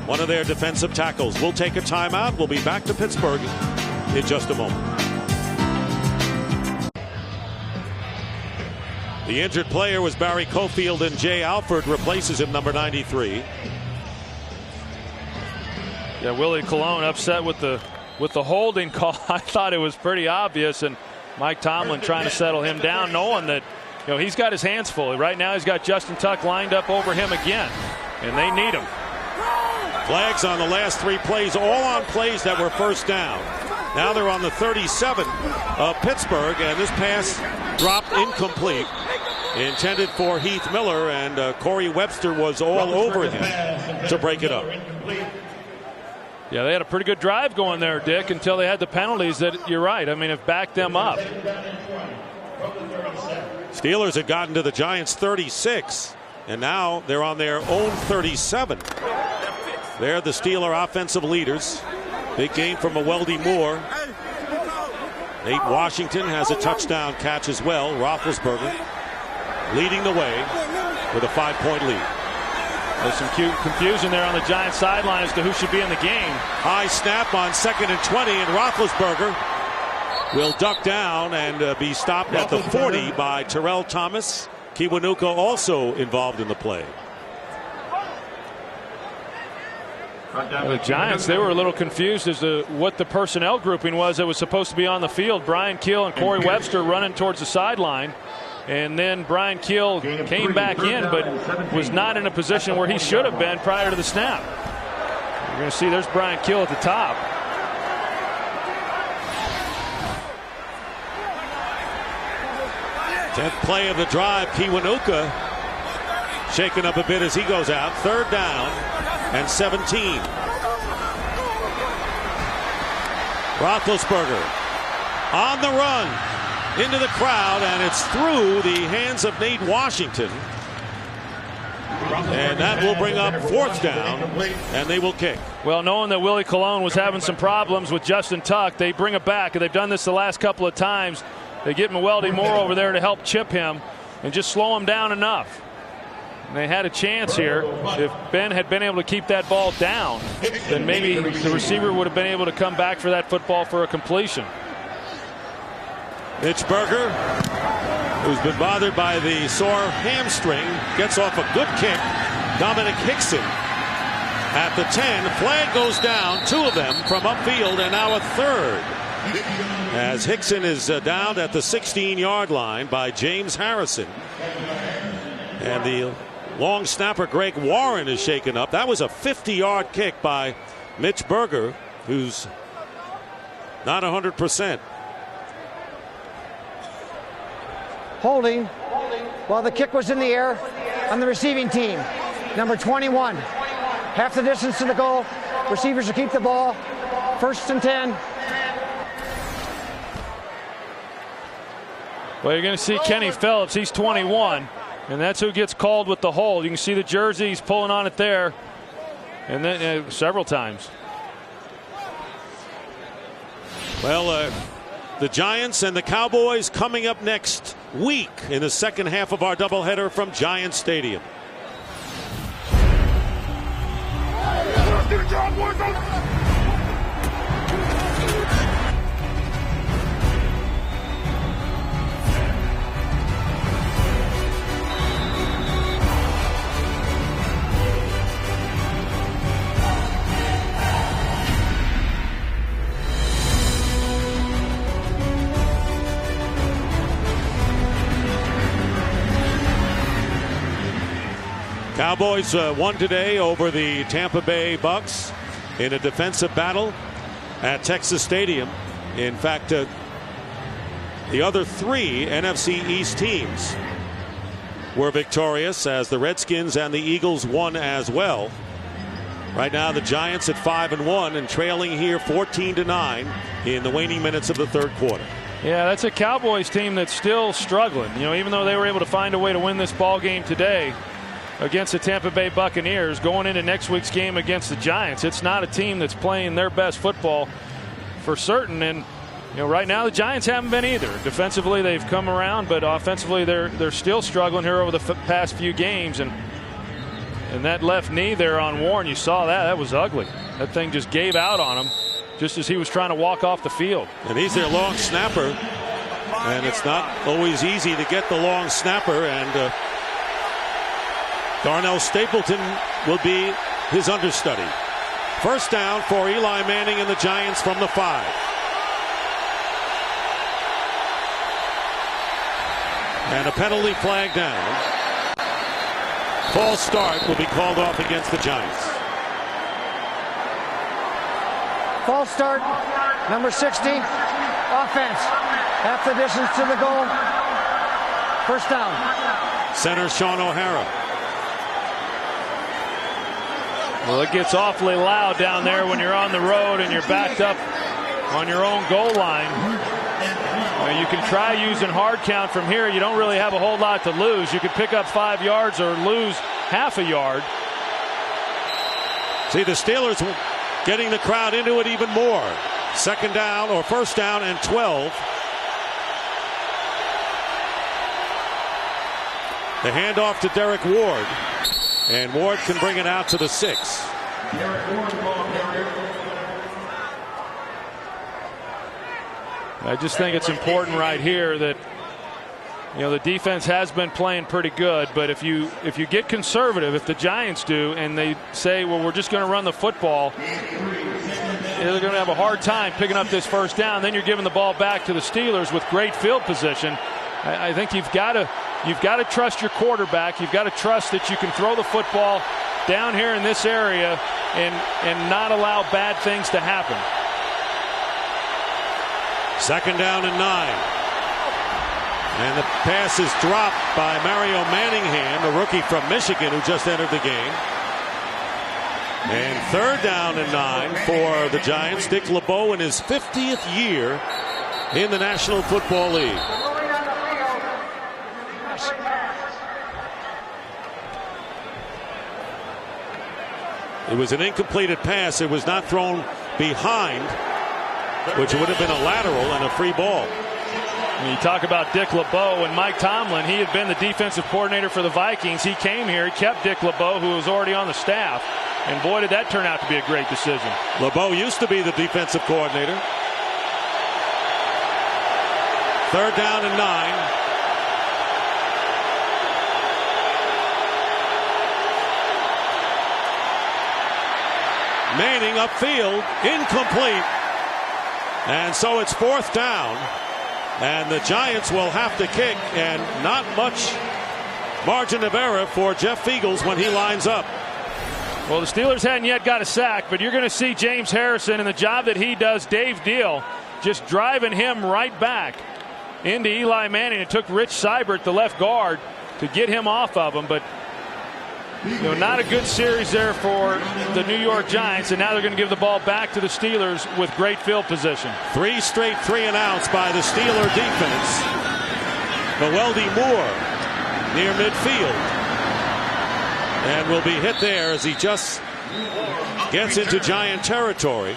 one of their defensive tackles. We'll take a timeout. We'll be back to Pittsburgh in just a moment. The injured player was Barry Cofield, and Jay Alford replaces him, number 93. Yeah, Willie Colon upset with the holding call. I thought it was pretty obvious, and Mike Tomlin trying to settle him down, knowing that, you know, he's got his hands full. Right now he's got Justin Tuck lined up over him again, and they need him. Flags on the last 3 plays, all on plays that were first down. Now they're on the 37 of Pittsburgh, and this pass dropped incomplete. Intended for Heath Miller, and Corey Webster was all over him to break it up. Yeah, they had a pretty good drive going there, Dick, until they had the penalties that, you're right, I mean, have backed them up. Steelers had gotten to the Giants 36, and now they're on their own 37. They're the Steeler offensive leaders. Big game from Weldy Moore. Nate Washington has a touchdown catch as well. Roethlisberger leading the way with a 5-point lead. There's some confusion there on the Giants sideline as to who should be in the game. High snap on 2nd and 20, and Roethlisberger will duck down and be stopped at the 40 by Terrell Thomas. Kiwanuka also involved in the play. The Giants, they were a little confused as to what the personnel grouping was that was supposed to be on the field. Brian Keel and Corey Webster running towards the sideline. And then Brian Keel came back in, but was not in a position where he should have been prior to the snap. You're going to see there's Brian Keel at the top. Tenth play of the drive. Kiwanuka shaken up a bit as he goes out. 3rd down and 17. Roethlisberger on the run. Into the crowd, and it's through the hands of Nate Washington. And that will bring up 4th down, and they will kick. Well, knowing that Willie Colon was having some problems with Justin Tuck, they bring it back, and they've done this the last couple of times. They get Weldy Moore over there to help chip him and just slow him down enough. And they had a chance here. If Ben had been able to keep that ball down, then maybe the receiver would have been able to come back for that football for a completion. Mitch Berger, who's been bothered by the sore hamstring, gets off a good kick. Dominic Hickson at the 10. Flag goes down, 2 of them from upfield, and now a 3rd. As Hickson is down at the 16-yard line by James Harrison. And the long snapper Greg Warren is shaken up. That was a 50-yard kick by Mitch Berger, who's not 100%. Holding while the kick was in the air on the receiving team. Number 21. Half the distance to the goal. Receivers will keep the ball. 1st and 10. Well, you're going to see Kenny Phillips. He's 21, and that's who gets called with the hold. You can see the jersey. He's pulling on it there, and then several times. Well, the Giants and the Cowboys coming up next week in the second half of our doubleheader from Giants Stadium. Cowboys won today over the Tampa Bay Bucks in a defensive battle at Texas Stadium. In fact, The other 3 NFC East teams were victorious, as the Redskins and the Eagles won as well. Right now the Giants at 5-1 and trailing here 14-9 in the waning minutes of the third quarter. Yeah, that's a Cowboys team that's still struggling. You know, even though they were able to find a way to win this ball game today against the Tampa Bay Buccaneers, going into next week's game against the Giants, it's not a team that's playing their best football for certain. And you know, right now the Giants haven't been either. Defensively they've come around, but offensively they're still struggling here over the past few games. And that left knee there on Warren, you saw that was ugly. That thing just gave out on him just as he was trying to walk off the field. And he's their long snapper, and it's not always easy to get the long snapper. And Darnell Stapleton will be his understudy. First down for Eli Manning and the Giants from the 5. And a penalty flag down. False start will be called off against the Giants. False start, number 60, offense. Half the distance to the goal. First down. Center Sean O'Hara. Well, it gets awfully loud down there when you're on the road and you're backed up on your own goal line. You can try using hard count from here. You don't really have a whole lot to lose. You could pick up 5 yards or lose half a yard. See, the Steelers getting the crowd into it even more. Second down, or first down and 12. The handoff to Derek Ward. And Ward can bring it out to the 6. I just think it's important right here that, you know, the defense has been playing pretty good, but if you get conservative, if the Giants do, and they say, well, we're just going to run the football, they're going to have a hard time picking up this first down. Then you're giving the ball back to the Steelers with great field position. I think you've got to trust your quarterback. You've got to trust that you can throw the football down here in this area and not allow bad things to happen. Second down and 9. And the pass is dropped by Mario Manningham, the rookie from Michigan who just entered the game. And third down and 9 for the Giants. Dick LeBeau in his 50th year in the National Football League. It was an incompleted pass. It was not thrown behind, which would have been a lateral and a free ball. When you talk about Dick LeBeau and Mike Tomlin, he had been the defensive coordinator for the Vikings. He came here, he kept Dick LeBeau, who was already on the staff, and boy, did that turn out to be a great decision. LeBeau used to be the defensive coordinator. Third down and 9. Manning upfield, incomplete. And so it's fourth down. And the Giants will have to kick, and not much margin of error for Jeff Feagles when he lines up. Well, the Steelers hadn't yet got a sack, but you're going to see James Harrison and the job that he does, Dave Deal, just driving him right back into Eli Manning. It took Rich Seibert, the left guard, to get him off of him, but not a good series there for the New York Giants, and now they're going to give the ball back to the Steelers with great field position. 3 straight 3-and-outs by the Steeler defense. Noeldi Moore near midfield, and will be hit there as he just gets into Giant territory.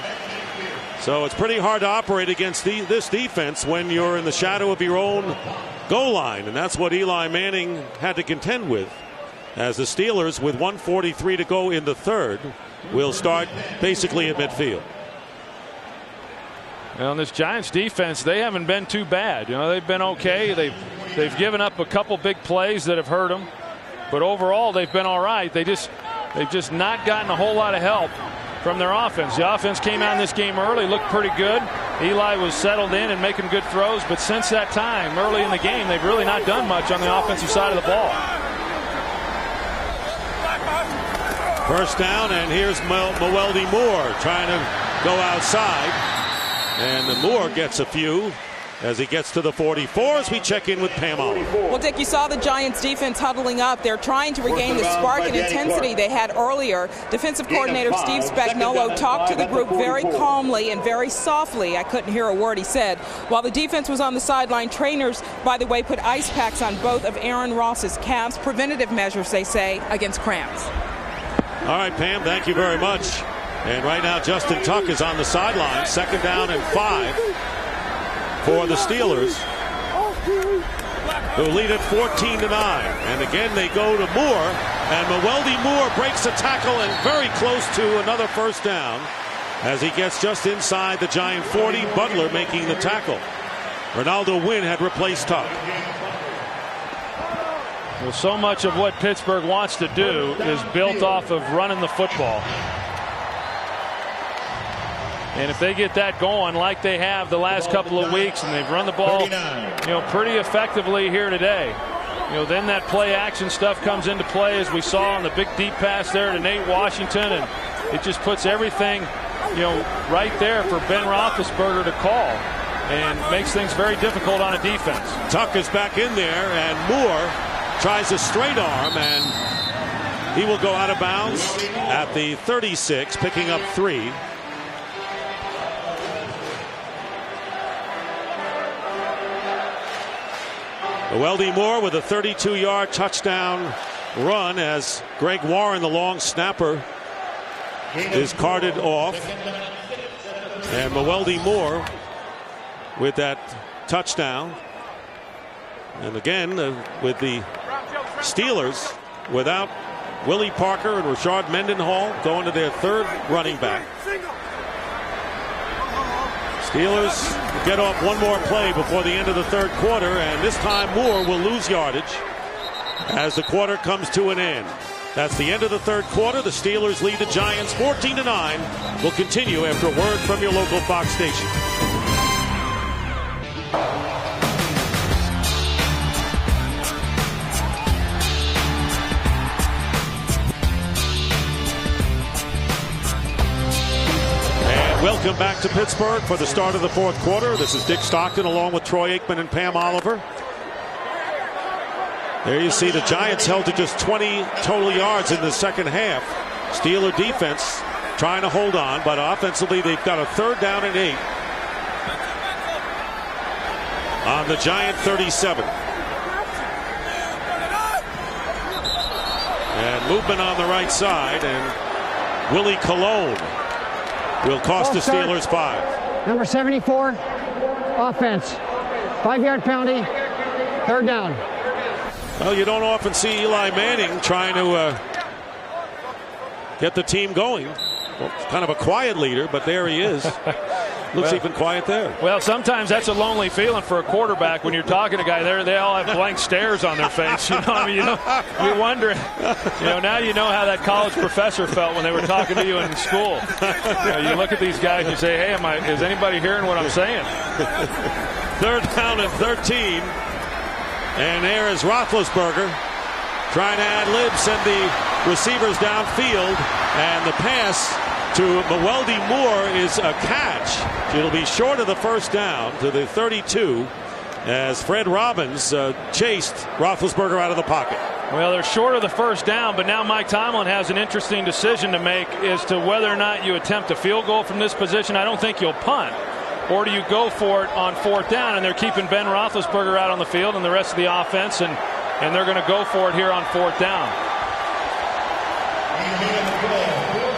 So it's pretty hard to operate against this defense when you're in the shadow of your own goal line, and that's what Eli Manning had to contend with. As the Steelers, with 1:43 to go in the third, will start basically at midfield. Well, this Giants defense, they haven't been too bad. They've been okay. They've given up a couple big plays that have hurt them, but overall they've been all right. They've just not gotten a whole lot of help from their offense. The offense came out in this game early, looked pretty good. Eli was settled in and making good throws, but since that time, early in the game, they've really not done much on the offensive side of the ball. First down, and here's Noeldi Moore trying to go outside. And Moore gets a few as he gets to the 44 as we check in with Pam Oliver. Well, Dick, you saw the Giants defense huddling up. They're trying to regain the spark and intensity they had earlier. Defensive coordinator Steve Spagnuolo talked to the group very calmly and very softly. I couldn't hear a word he said. While the defense was on the sideline, trainers, by the way, put ice packs on both of Aaron Ross's calves. Preventative measures, they say, against cramps. All right, Pam, thank you very much. And right now, Justin Tuck is on the sideline. 2nd down and 5 for the Steelers, who lead at 14-9. And again, they go to Moore, and Mewelde Moore breaks a tackle and very close to another 1st down as he gets just inside the Giant 40. Butler making the tackle. Ronaldo Wynn had replaced Tuck. Well, so much of what Pittsburgh wants to do is built off of running the football. And if they get that going like they have the last couple of weeks, and they've run the ball, pretty effectively here today, then that play action stuff comes into play, as we saw on the big deep pass there to Nate Washington, and it just puts everything, right there for Ben Roethlisberger to call, and makes things very difficult on a defense. Tuck is back in there, and Moore tries a straight arm, and he will go out of bounds at the 36, picking up 3. Mewelde Moore with a 32-yard touchdown run as Greg Warren, the long snapper, is carted off. And Mewelde Moore with that touchdown. And again, with the Steelers without Willie Parker and Rashard Mendenhall going to their 3rd running back. Steelers get off one more play before the end of the 3rd quarter, and this time Moore will lose yardage as the quarter comes to an end. That's the end of the 3rd quarter. The Steelers lead the Giants 14-9. We'll continue after a word from your local Fox station. Welcome back to Pittsburgh for the start of the 4th quarter. This is Dick Stockton along with Troy Aikman and Pam Oliver. There you see the Giants held to just 20 total yards in the 2nd half. Steeler defense trying to hold on, but offensively they've got a 3rd down and 8 on the Giant 37. And movement on the right side, and Willie Colon will cost the Steelers 5. Number 74, offense. 5-yard penalty, 3rd down. Well, you don't often see Eli Manning trying to get the team going. Well, kind of a quiet leader, but there he is. Looks even quiet there. Well, sometimes that's a lonely feeling for a quarterback when you're talking to a guy there. They all have blank stares on their face. You wonder. Now you know how that college professor felt when they were talking to you in school. You look at these guys and you say, "Hey, is anybody hearing what I'm saying?" 3rd down and 13, and there is Roethlisberger trying to add lib, send the receivers downfield, and the pass to Mewelde Moore is a catch. It'll be short of the 1st down to the 32 as Fred Robbins chased Roethlisberger out of the pocket. Well, they're short of the 1st down, but now Mike Tomlin has an interesting decision to make as to whether or not you attempt a field goal from this position. I don't think you'll punt. Or do you go for it on 4th down? And they're keeping Ben Roethlisberger out on the field and the rest of the offense, and they're going to go for it here on 4th down.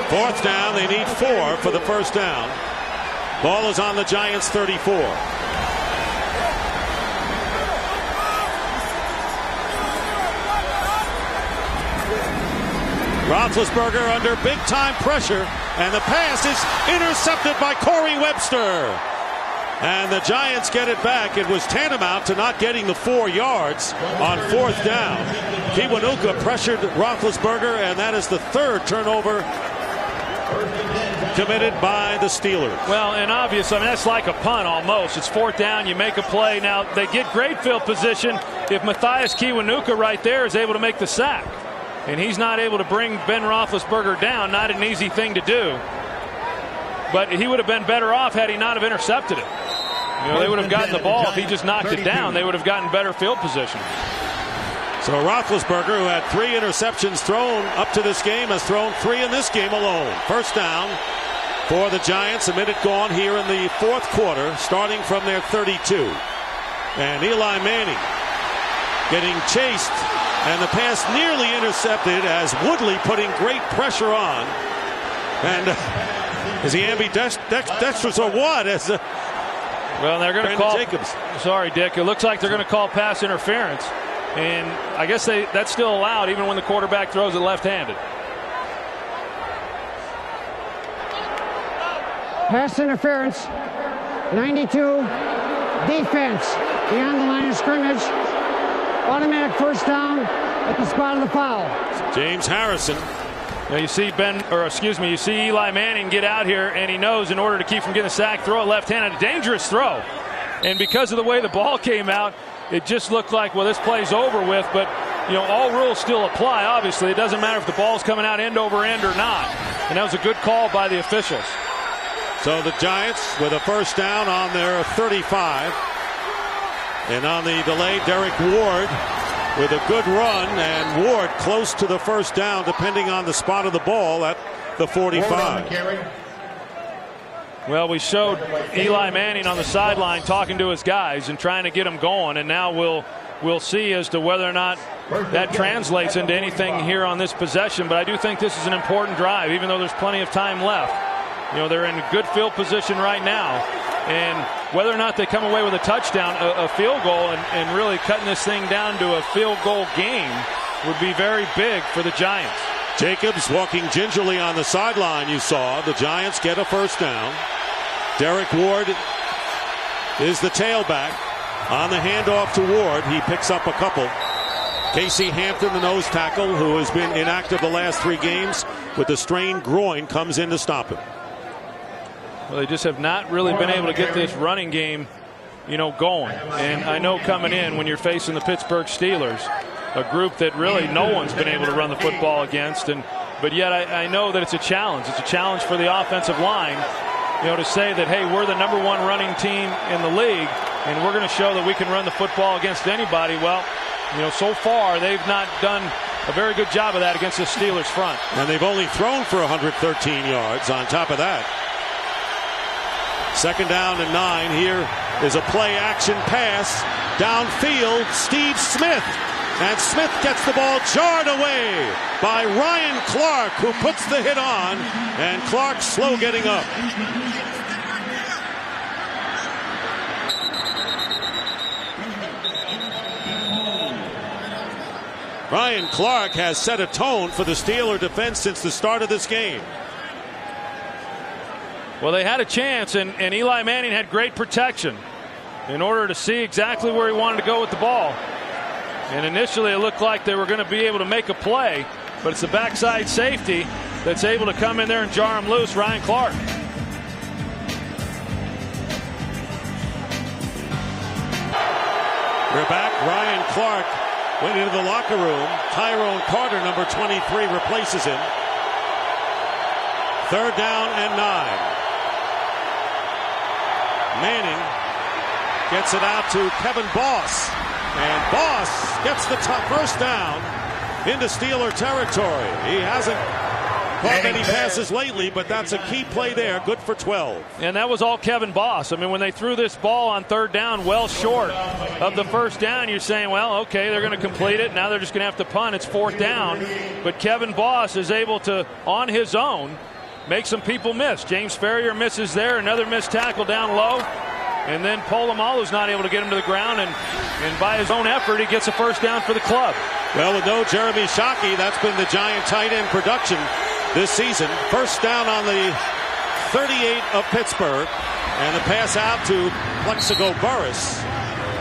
4th down, they need 4 for the 1st down. Ball is on the Giants 34. Roethlisberger under big-time pressure, and the pass is intercepted by Corey Webster. And the Giants get it back. It was tantamount to not getting the 4 yards on 4th down. Kiwanuka pressured Roethlisberger, and that is the 3rd turnover committed by the Steelers. Well, and obviously, that's like a punt almost. It's 4th down, you make a play. Now, they get great field position if Matthias Kiwanuka right there is able to make the sack. And he's not able to bring Ben Roethlisberger down. Not an easy thing to do. But he would have been better off had he not have intercepted it. You know, they would have gotten the ball if he just knocked it down. They would have gotten better field position. So Roethlisberger, who had 3 interceptions thrown up to this game, has thrown 3 in this game alone. First down for the Giants. A minute gone here in the fourth quarter, starting from their 32. And Eli Manning getting chased, and the pass nearly intercepted as Woodley putting great pressure on. And is he ambidextrous or what? Well, they're going to call Jacobs. Sorry, Dick. It looks like they're going to call pass interference. And I guess that's still allowed even when the quarterback throws it left-handed. Pass interference, 92, defense, beyond the line of scrimmage, automatic first down at the spot of the foul. James Harrison. Now you see you see Eli Manning get out here, and he knows in order to keep from getting a sack, throw it left-handed, a dangerous throw. And because of the way the ball came out, it just looked like, well, this play's over with, but you know, all rules still apply. Obviously, it doesn't matter if the ball's coming out end over end or not. And that was a good call by the officials. So the Giants with a first down on their 35. And on the delay, Derek Ward with a good run, and Ward close to the first down depending on the spot of the ball at the 45. Well, we showed Eli Manning on the sideline talking to his guys and trying to get them going, and now we'll see as to whether or not that translates into anything here on this possession. But I do think this is an important drive, even though there's plenty of time left. You know, they're in good field position right now, and whether or not they come away with a touchdown, a field goal, and really cutting this thing down to a field goal game would be very big for the Giants. Jacobs walking gingerly on the sideline. You saw the Giants get a first down. Derek Ward is the tailback. On the handoff to Ward, he picks up a couple. Casey Hampton, the nose tackle, who has been inactive the last 3 games with a strained groin, comes in to stop him. Well, they just have not really been able to get this running game, you know, going. And I know coming in when you're facing the Pittsburgh Steelers, a group that really no one's been able to run the football against, but yet I know that it's a challenge. It's a challenge for the offensive line, you know, to say that, hey, we're the #1 running team in the league, and we're going to show that we can run the football against anybody. Well, you know, so far they've not done a very good job of that against the Steelers front. And they've only thrown for 113 yards on top of that. Second down and 9. Here is a play action pass downfield. Steve Smith. And Smith gets the ball jarred away by Ryan Clark, who puts the hit on. And Clark slow getting up. Ryan Clark has set a tone for the Steeler defense since the start of this game. Well, they had a chance, and Eli Manning had great protection in order to see exactly where he wanted to go with the ball. And initially it looked like they were going to be able to make a play, but it's the backside safety that's able to come in there and jar him loose, Ryan Clark. We're back. Ryan Clark went into the locker room. Tyrone Carter, number 23, replaces him. Third down and 9. Manning gets it out to Kevin Boss. And Boss gets the first down into Steeler territory. He hasn't caught many passes lately, but that's a key play there. Good for 12. And that was all Kevin Boss. I mean, when they threw this ball on third down well short of the first down, you're saying, well, okay, they're going to complete it. Now they're just going to have to punt. It's fourth down. But Kevin Boss is able to, on his own, make some people miss. James Ferrier misses there. Another missed tackle down low. And then Polamalu's not able to get him to the ground. And by his own effort, he gets a first down for the club. Well, with no Jeremy Shockey, that's been the Giant tight end production this season. First down on the 38 of Pittsburgh. And the pass out to Plexico Burris.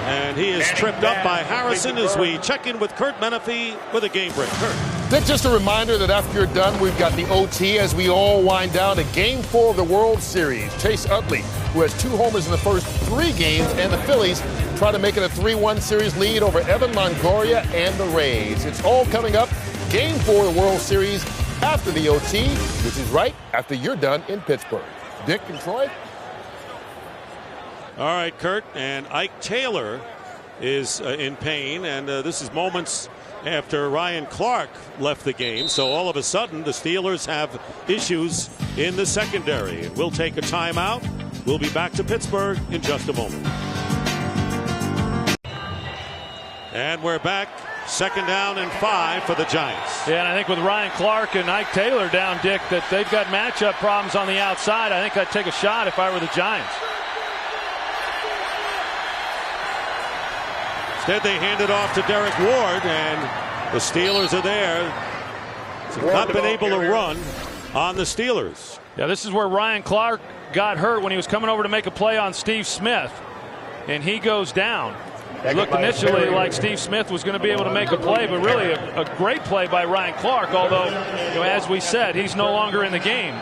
And he is tripped up by Harrison as we check in with Kurt Menefee with a game break. Kurt. Then just a reminder that after you're done, we've got the OT as we all wind down to Game 4 of the World Series. Chase Utley, who has 2 homers in the first 3 games, and the Phillies try to make it a 3-1 series lead over Evan Longoria and the Rays. It's all coming up. Game 4 of the World Series after the OT, which is right after you're done in Pittsburgh. Dick and Troy? All right, Kurt, and Ike Taylor is in pain, and this is moments after Ryan Clark left the game. So all of a sudden, the Steelers have issues in the secondary. We'll take a timeout. We'll be back to Pittsburgh in just a moment. And we're back. 2nd down and 5 for the Giants. Yeah, and I think with Ryan Clark and Ike Taylor down, Dick, that they've got matchup problems on the outside. I think I'd take a shot if I were the Giants. Instead, they hand it off to Derek Ward, and the Steelers are there. So not been able to run on the Steelers. Yeah, this is where Ryan Clark got hurt when he was coming over to make a play on Steve Smith, and he goes down. It looked initially like Steve Smith was going to be able to make a play, but really a great play by Ryan Clark, although, as we said, he's no longer in the game.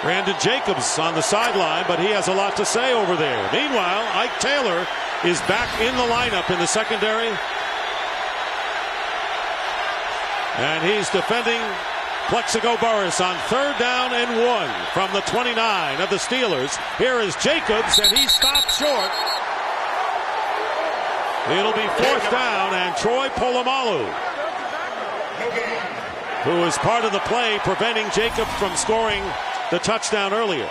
Brandon Jacobs on the sideline, but he has a lot to say over there. Meanwhile, Ike Taylor is back in the lineup in the secondary. And he's defending Plexico Burress on 3rd down and 1 from the 29 of the Steelers. Here is Jacobs, and he stopped short. It'll be 4th down, and Troy Polamalu, who is part of the play preventing Jacobs from scoring the touchdown earlier.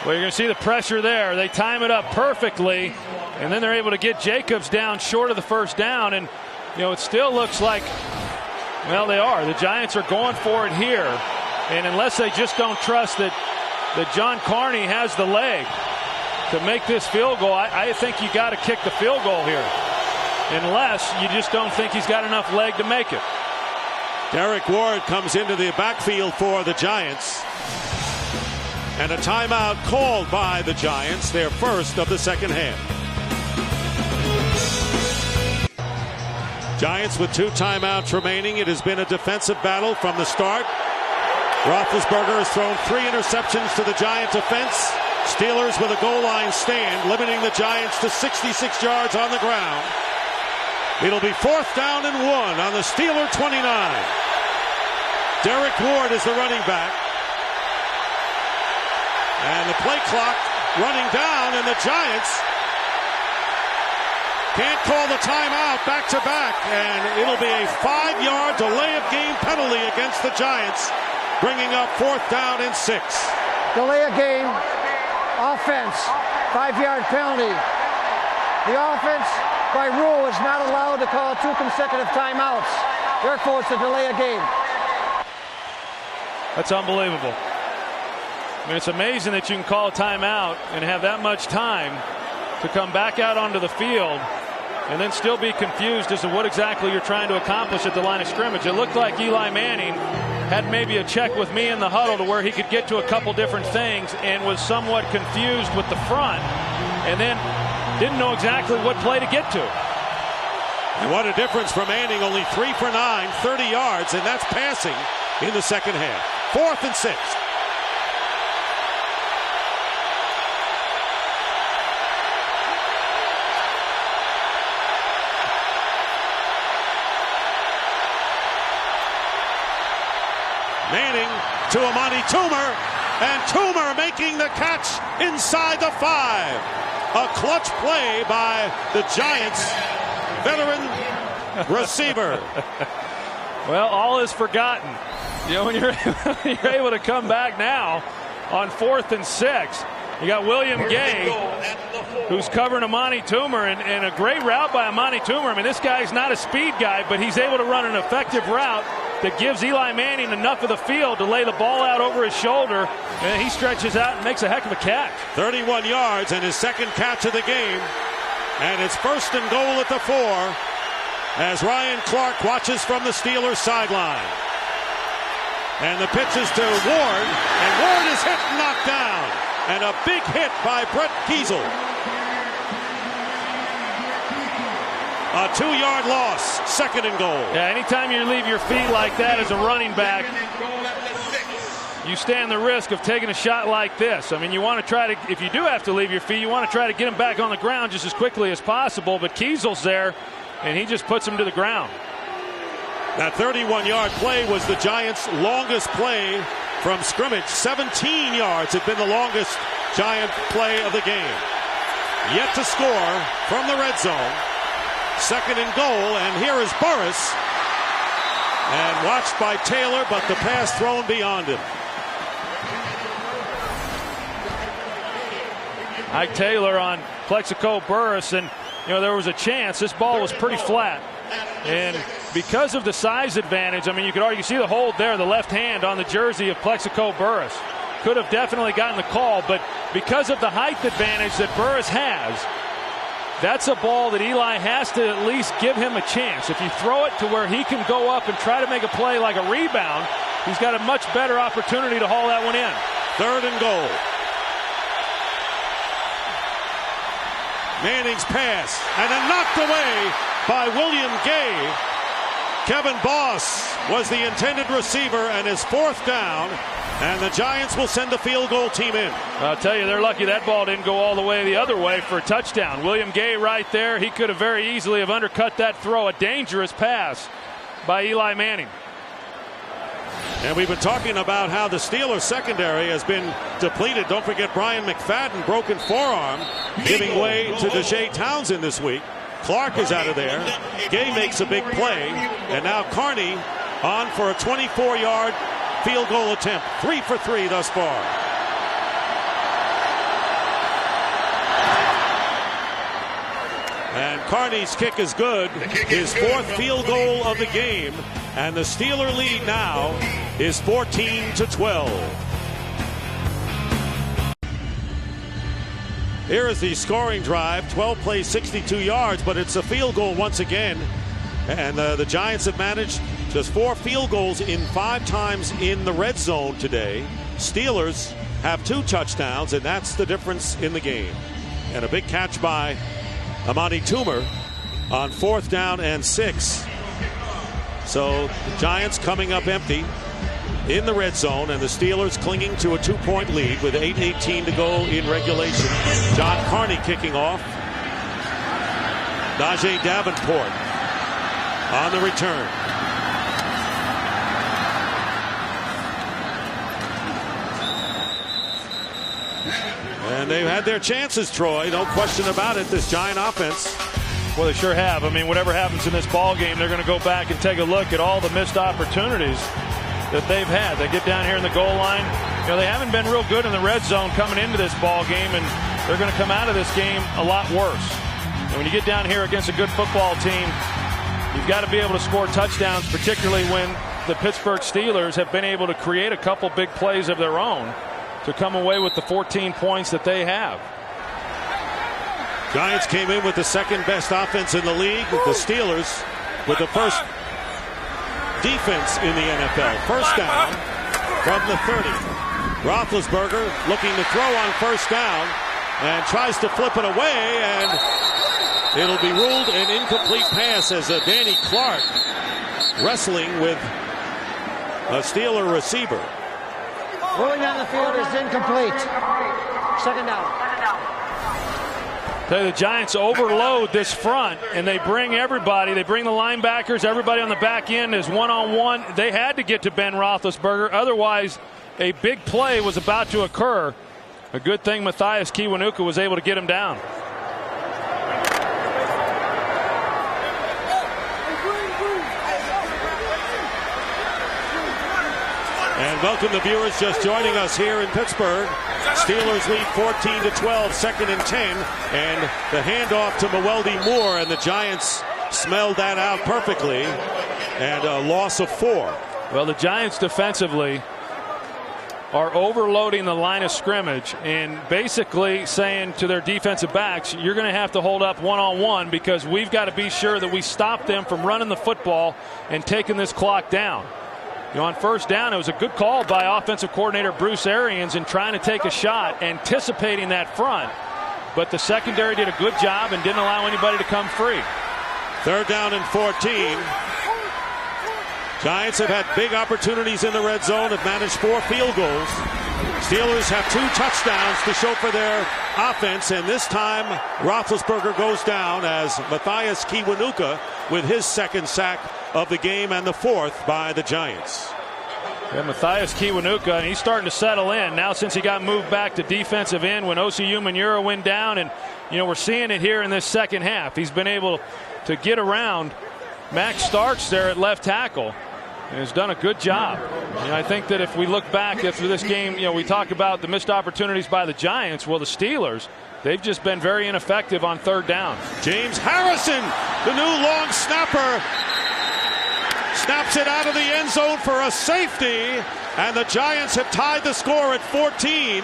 Well, you're going to see the pressure there. They time it up perfectly, and then they're able to get Jacobs down short of the 1st down. And, it still looks like, well, they are. The Giants are going for it here. And unless they just don't trust that John Carney has the leg to make this field goal, I think you got to kick the field goal here. Unless you just don't think he's got enough leg to make it. Derek Ward comes into the backfield for the Giants. And a timeout called by the Giants, their first of the second half. Giants with 2 timeouts remaining. It has been a defensive battle from the start. Roethlisberger has thrown 3 interceptions to the Giant defense. Steelers with a goal line stand, limiting the Giants to 66 yards on the ground. It'll be 4th down and 1 on the Steeler 29. Derek Ward is the running back. And the play clock running down, and the Giants can't call the timeout back-to-back, and it'll be a 5-yard delay of game penalty against the Giants, bringing up 4th down and 6. Delay of game, offense, 5-yard penalty. The offense, by rule, is not allowed to call 2 consecutive timeouts. Therefore, it's a delay of game. That's unbelievable. I mean, it's amazing that you can call a timeout and have that much time to come back out onto the field and then still be confused as to what exactly you're trying to accomplish at the line of scrimmage. It looked like Eli Manning had maybe a check with me in the huddle to where he could get to a couple different things and was somewhat confused with the front and then didn't know exactly what play to get to. And what a difference for Manning, only 3 for 9, 30 yards, and that's passing in the second half. 4th and 6. Manning to Amani Toomer, and Toomer making the catch inside the 5. A clutch play by the Giants veteran receiver. Well, all is forgotten. When you're able to come back now on 4th and 6. You got William Gay, who's covering Amani Toomer, and a great route by Amani Toomer. I mean, this guy's not a speed guy, but he's able to run an effective route that gives Eli Manning enough of the field to lay the ball out over his shoulder, and he stretches out and makes a heck of a catch. 31 yards and his second catch of the game, and it's 1st and goal at the 4 as Ryan Clark watches from the Steelers sideline. And the pitch is to Ward, and Ward is hit and knocked down. And a big hit by Brett Kiesel. A 2-yard loss, 2nd and goal. Yeah, anytime you leave your feet like that as a running back, you stand the risk of taking a shot like this. I mean, you want to try to, if you do have to leave your feet, you want to try to get him back on the ground just as quickly as possible. But Kiesel's there, and he just puts him to the ground. That 31-yard play was the Giants' longest play from scrimmage. 17 yards had been the longest Giant play of the game. Yet to score from the red zone. Second and goal, and here is Burris. And watched by Taylor, but the pass thrown beyond him. Ike Taylor on Plexico Burris, and there was a chance. This ball was pretty flat, and because of the size advantage, I mean, you could argue, see the hold there, the left hand on the jersey of Plexico Burris. Could have definitely gotten the call, but because of the height advantage that Burris has, that's a ball that Eli has to at least give him a chance. If you throw it to where he can go up and try to make a play like a rebound, he's got a much better opportunity to haul that one in. Third and goal. Manning's pass, and then knocked away by William Gay. Kevin Boss was the intended receiver, and his fourth down, and the Giants will send the field goal team in. I'll tell you, they're lucky that ball didn't go all the way the other way for a touchdown. William Gay right there, he could have very easily have undercut that throw. A dangerous pass by Eli Manning. And we've been talking about how the Steelers secondary has been depleted. Don't forget Brian McFadden, broken forearm, giving way to Deshae Townsend this week. Clark is out of there. Gay makes a big play. And now Carney on for a 24-yard field goal attempt. 3 for 3 thus far. And Carney's kick is good. His fourth field goal of the game. And the Steeler lead now is 14-12. Here is the scoring drive. 12 plays, 62 yards, but it's a field goal once again. And the Giants have managed just 4 field goals in 5 times in the red zone today. Steelers have 2 touchdowns, and that's the difference in the game. And a big catch by Amani Toomer on 4th down and 6. So the Giants coming up empty in the red zone, and the Steelers clinging to a 2-point lead with 8:18 to go in regulation. John Carney kicking off. Najee Davenport on the return. And they've had their chances, Troy. No question about it, this Giant offense. Well, they sure have. I mean, whatever happens in this ball game, they're going to go back and take a look at all the missed opportunities that they've had. They get down here in the goal line. They haven't been real good in the red zone coming into this ball game, and they're going to come out of this game a lot worse. And when you get down here against a good football team, you've got to be able to score touchdowns, particularly when the Pittsburgh Steelers have been able to create a couple big plays of their own to come away with the 14 points that they have. Giants came in with the second best offense in the league. The Steelers with the first defense in the NFL. First down from the 30. Roethlisberger looking to throw on first down and tries to flip it away, and it'll be ruled an incomplete pass as Danny Clark wrestling with a Steeler receiver. Ruling on the field is incomplete. Second down. The Giants overload this front, and they bring everybody. They bring the linebackers, everybody on the back end is one-on-one. They had to get to Ben Roethlisberger. Otherwise, a big play was about to occur. A good thing Matthias Kiwanuka was able to get him down. And welcome the viewers just joining us here in Pittsburgh. Steelers lead 14-12, 2nd and 10, and the handoff to Mewelde Moore, and the Giants smelled that out perfectly, and a loss of 4. Well, the Giants defensively are overloading the line of scrimmage and basically saying to their defensive backs, you're going to have to hold up one-on-one because we've got to be sure that we stop them from running the football and taking this clock down. On first down, it was a good call by offensive coordinator Bruce Arians in trying to take a shot, anticipating that front. But the secondary did a good job and didn't allow anybody to come free. 3rd down and 14. Giants have had big opportunities in the red zone, have managed 4 field goals. Steelers have 2 touchdowns to show for their offense, and this time Roethlisberger goes down as Matthias Kiwanuka with his 2nd sack of the game and the 4th by the Giants. And Matthias Kiwanuka, and he's starting to settle in now since he got moved back to defensive end when Osi Umenyiora went down. And, you know, we're seeing it here in this second half. He's been able to get around Max Starks there at left tackle and has done a good job. You know, I think that if we look back after this game, you know, we talk about the missed opportunities by the Giants. Well, the Steelers, they've just been very ineffective on third down. James Harrison, the new long snapper, snaps it out of the end zone for a safety, and the Giants have tied the score at 14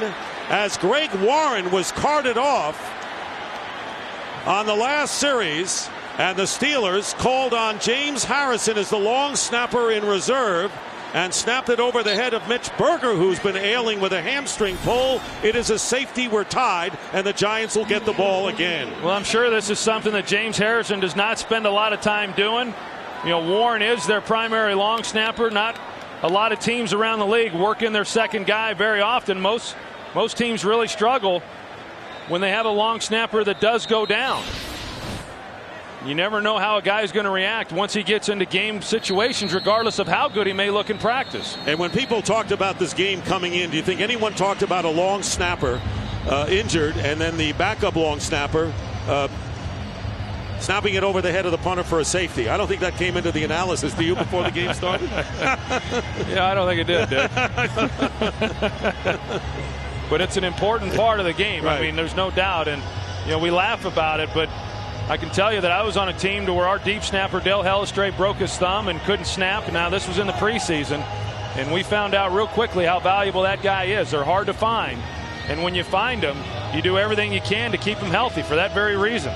as Greg Warren was carted off on the last series, and the Steelers called on James Harrison as the long snapper in reserve and snapped it over the head of Mitch Berger, who's been ailing with a hamstring pull. It is a safety. We're tied, and the Giants will get the ball again. Well, I'm sure this is something that James Harrison does not spend a lot of time doing. You know, Warren is their primary long snapper. Not a lot of teams around the league work in their second guy very often. Most teams really struggle when they have a long snapper that does go down. You never know how a guy's going to react once he gets into game situations, regardless of how good he may look in practice. And when people talked about this game coming in, do you think anyone talked about a long snapper injured and then the backup long snapper snapping it over the head of the punter for a safety? I don't think that came into the analysis. Do you before the game started? Yeah, I don't think it did, Dick. But it's an important part of the game. Right. I mean, there's no doubt. And, you know, we laugh about it, but I can tell you that I was on a team to where our deep snapper, Dale Hellestrate, broke his thumb and couldn't snap. Now, this was in the preseason, and we found out real quickly how valuable that guy is. They're hard to find. And when you find them, you do everything you can to keep them healthy for that very reason.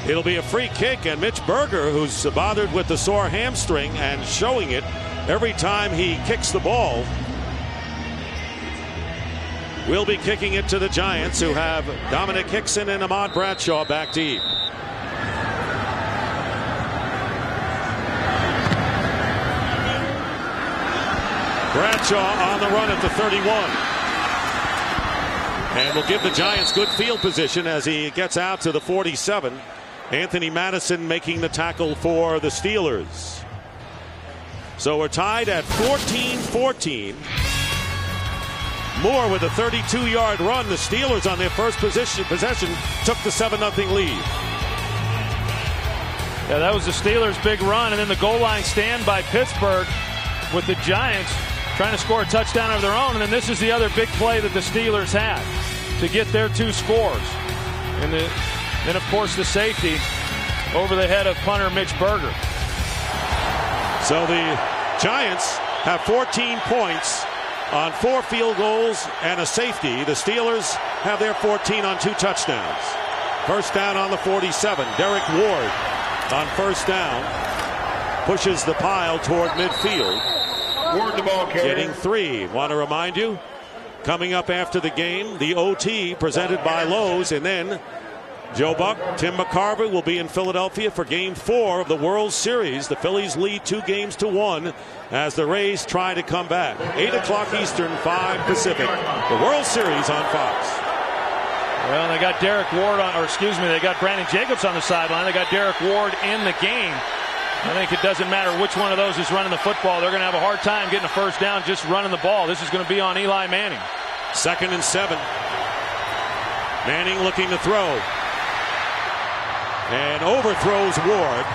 It'll be a free kick, and Mitch Berger, who's bothered with the sore hamstring and showing it every time he kicks the ball, will be kicking it to the Giants, who have Dominic Hickson and Ahmad Bradshaw back deep. Bradshaw on the run at the 31. And will give the Giants good field position as he gets out to the 47. Anthony Madison making the tackle for the Steelers. So we're tied at 14-14. Moore with a 32-yard run. The Steelers on their first possession took the 7-0 lead. Yeah, that was the Steelers' big run, and then the goal line stand by Pittsburgh with the Giants trying to score a touchdown of their own. And then this is the other big play that the Steelers had to get their two scores. And then, of course, the safety over the head of punter Mitch Berger. So the Giants have 14 points on 4 field goals and a safety. The Steelers have their 14 on 2 touchdowns. First down on the 47. Derek Ward on first down pushes the pile toward midfield. Ward, the ball carrier. Getting 3. Want to remind you, coming up after the game, the OT presented by Lowe's, and then Joe Buck, Tim McCarver will be in Philadelphia for Game 4 of the World Series. The Phillies lead 2-1 as the Rays try to come back. 8 o'clock Eastern, 5 Pacific. The World Series on Fox. Well, they got Derek Ward on, or excuse me, they got Brandon Jacobs on the sideline. They got Derek Ward in the game. I think it doesn't matter which one of those is running the football. They're going to have a hard time getting a first down just running the ball. This is going to be on Eli Manning. 2nd and 7. Manning looking to throw. And overthrows Ward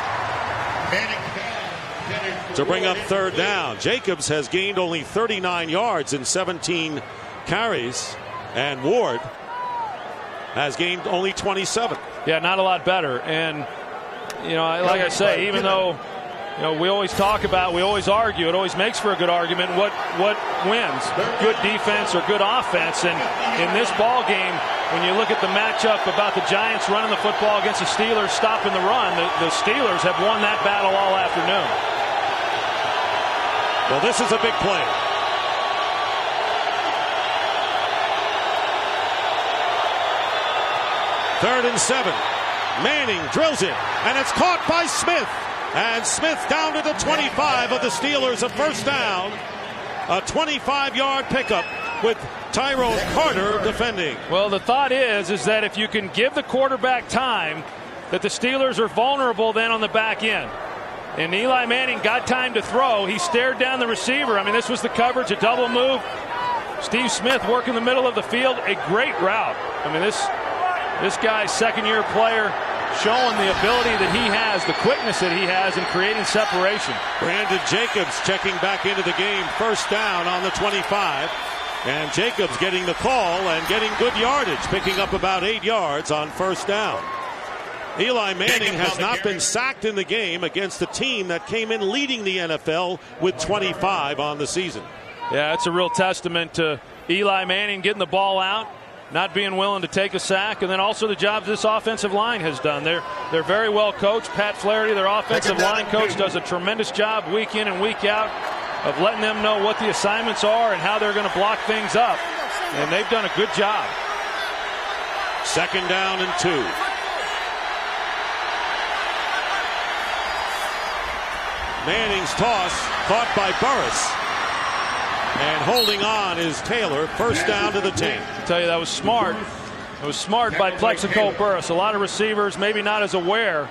to bring up 3rd down. Jacobs has gained only 39 yards in 17 carries, and Ward has gained only 27. Yeah, not a lot better. And, you know, like I say, even though, you know, we always talk about, we always argue, it always makes for a good argument. What wins? Good defense or good offense? And in this ball game, when you look at the matchup about the Giants running the football against the Steelers stopping the run, the Steelers have won that battle all afternoon. Well, this is a big play. Third and 7. Manning drills it, and it's caught by Smith. And Smith down to the 25 of the Steelers, a first down. A 25-yard pickup with Tyrone Carter defending. Well, the thought is that if you can give the quarterback time, that the Steelers are vulnerable then on the back end. And Eli Manning got time to throw. He stared down the receiver. I mean, this was the coverage, a double move. Steve Smith working the middle of the field, a great route. I mean, this guy's second-year player showing the ability that he has, the quickness that he has in creating separation. Brandon Jacobs checking back into the game, first down on the 25. And Jacobs getting the call and getting good yardage, picking up about 8 yards on first down. Eli Manning has not been sacked in the game against a team that came in leading the NFL with 25 on the season. Yeah, it's a real testament to Eli Manning getting the ball out, not being willing to take a sack, and then also the job this offensive line has done. They're very well coached. Pat Flaherty, their offensive line coach, does a tremendous job week in and week out of letting them know what the assignments are and how they're going to block things up. And they've done a good job. Second down and 2. Manning's toss caught by Burris. And holding on is Taylor. First down to the 10. I tell you, that was smart. It was smart by Plexico Burris. A lot of receivers, maybe not as aware,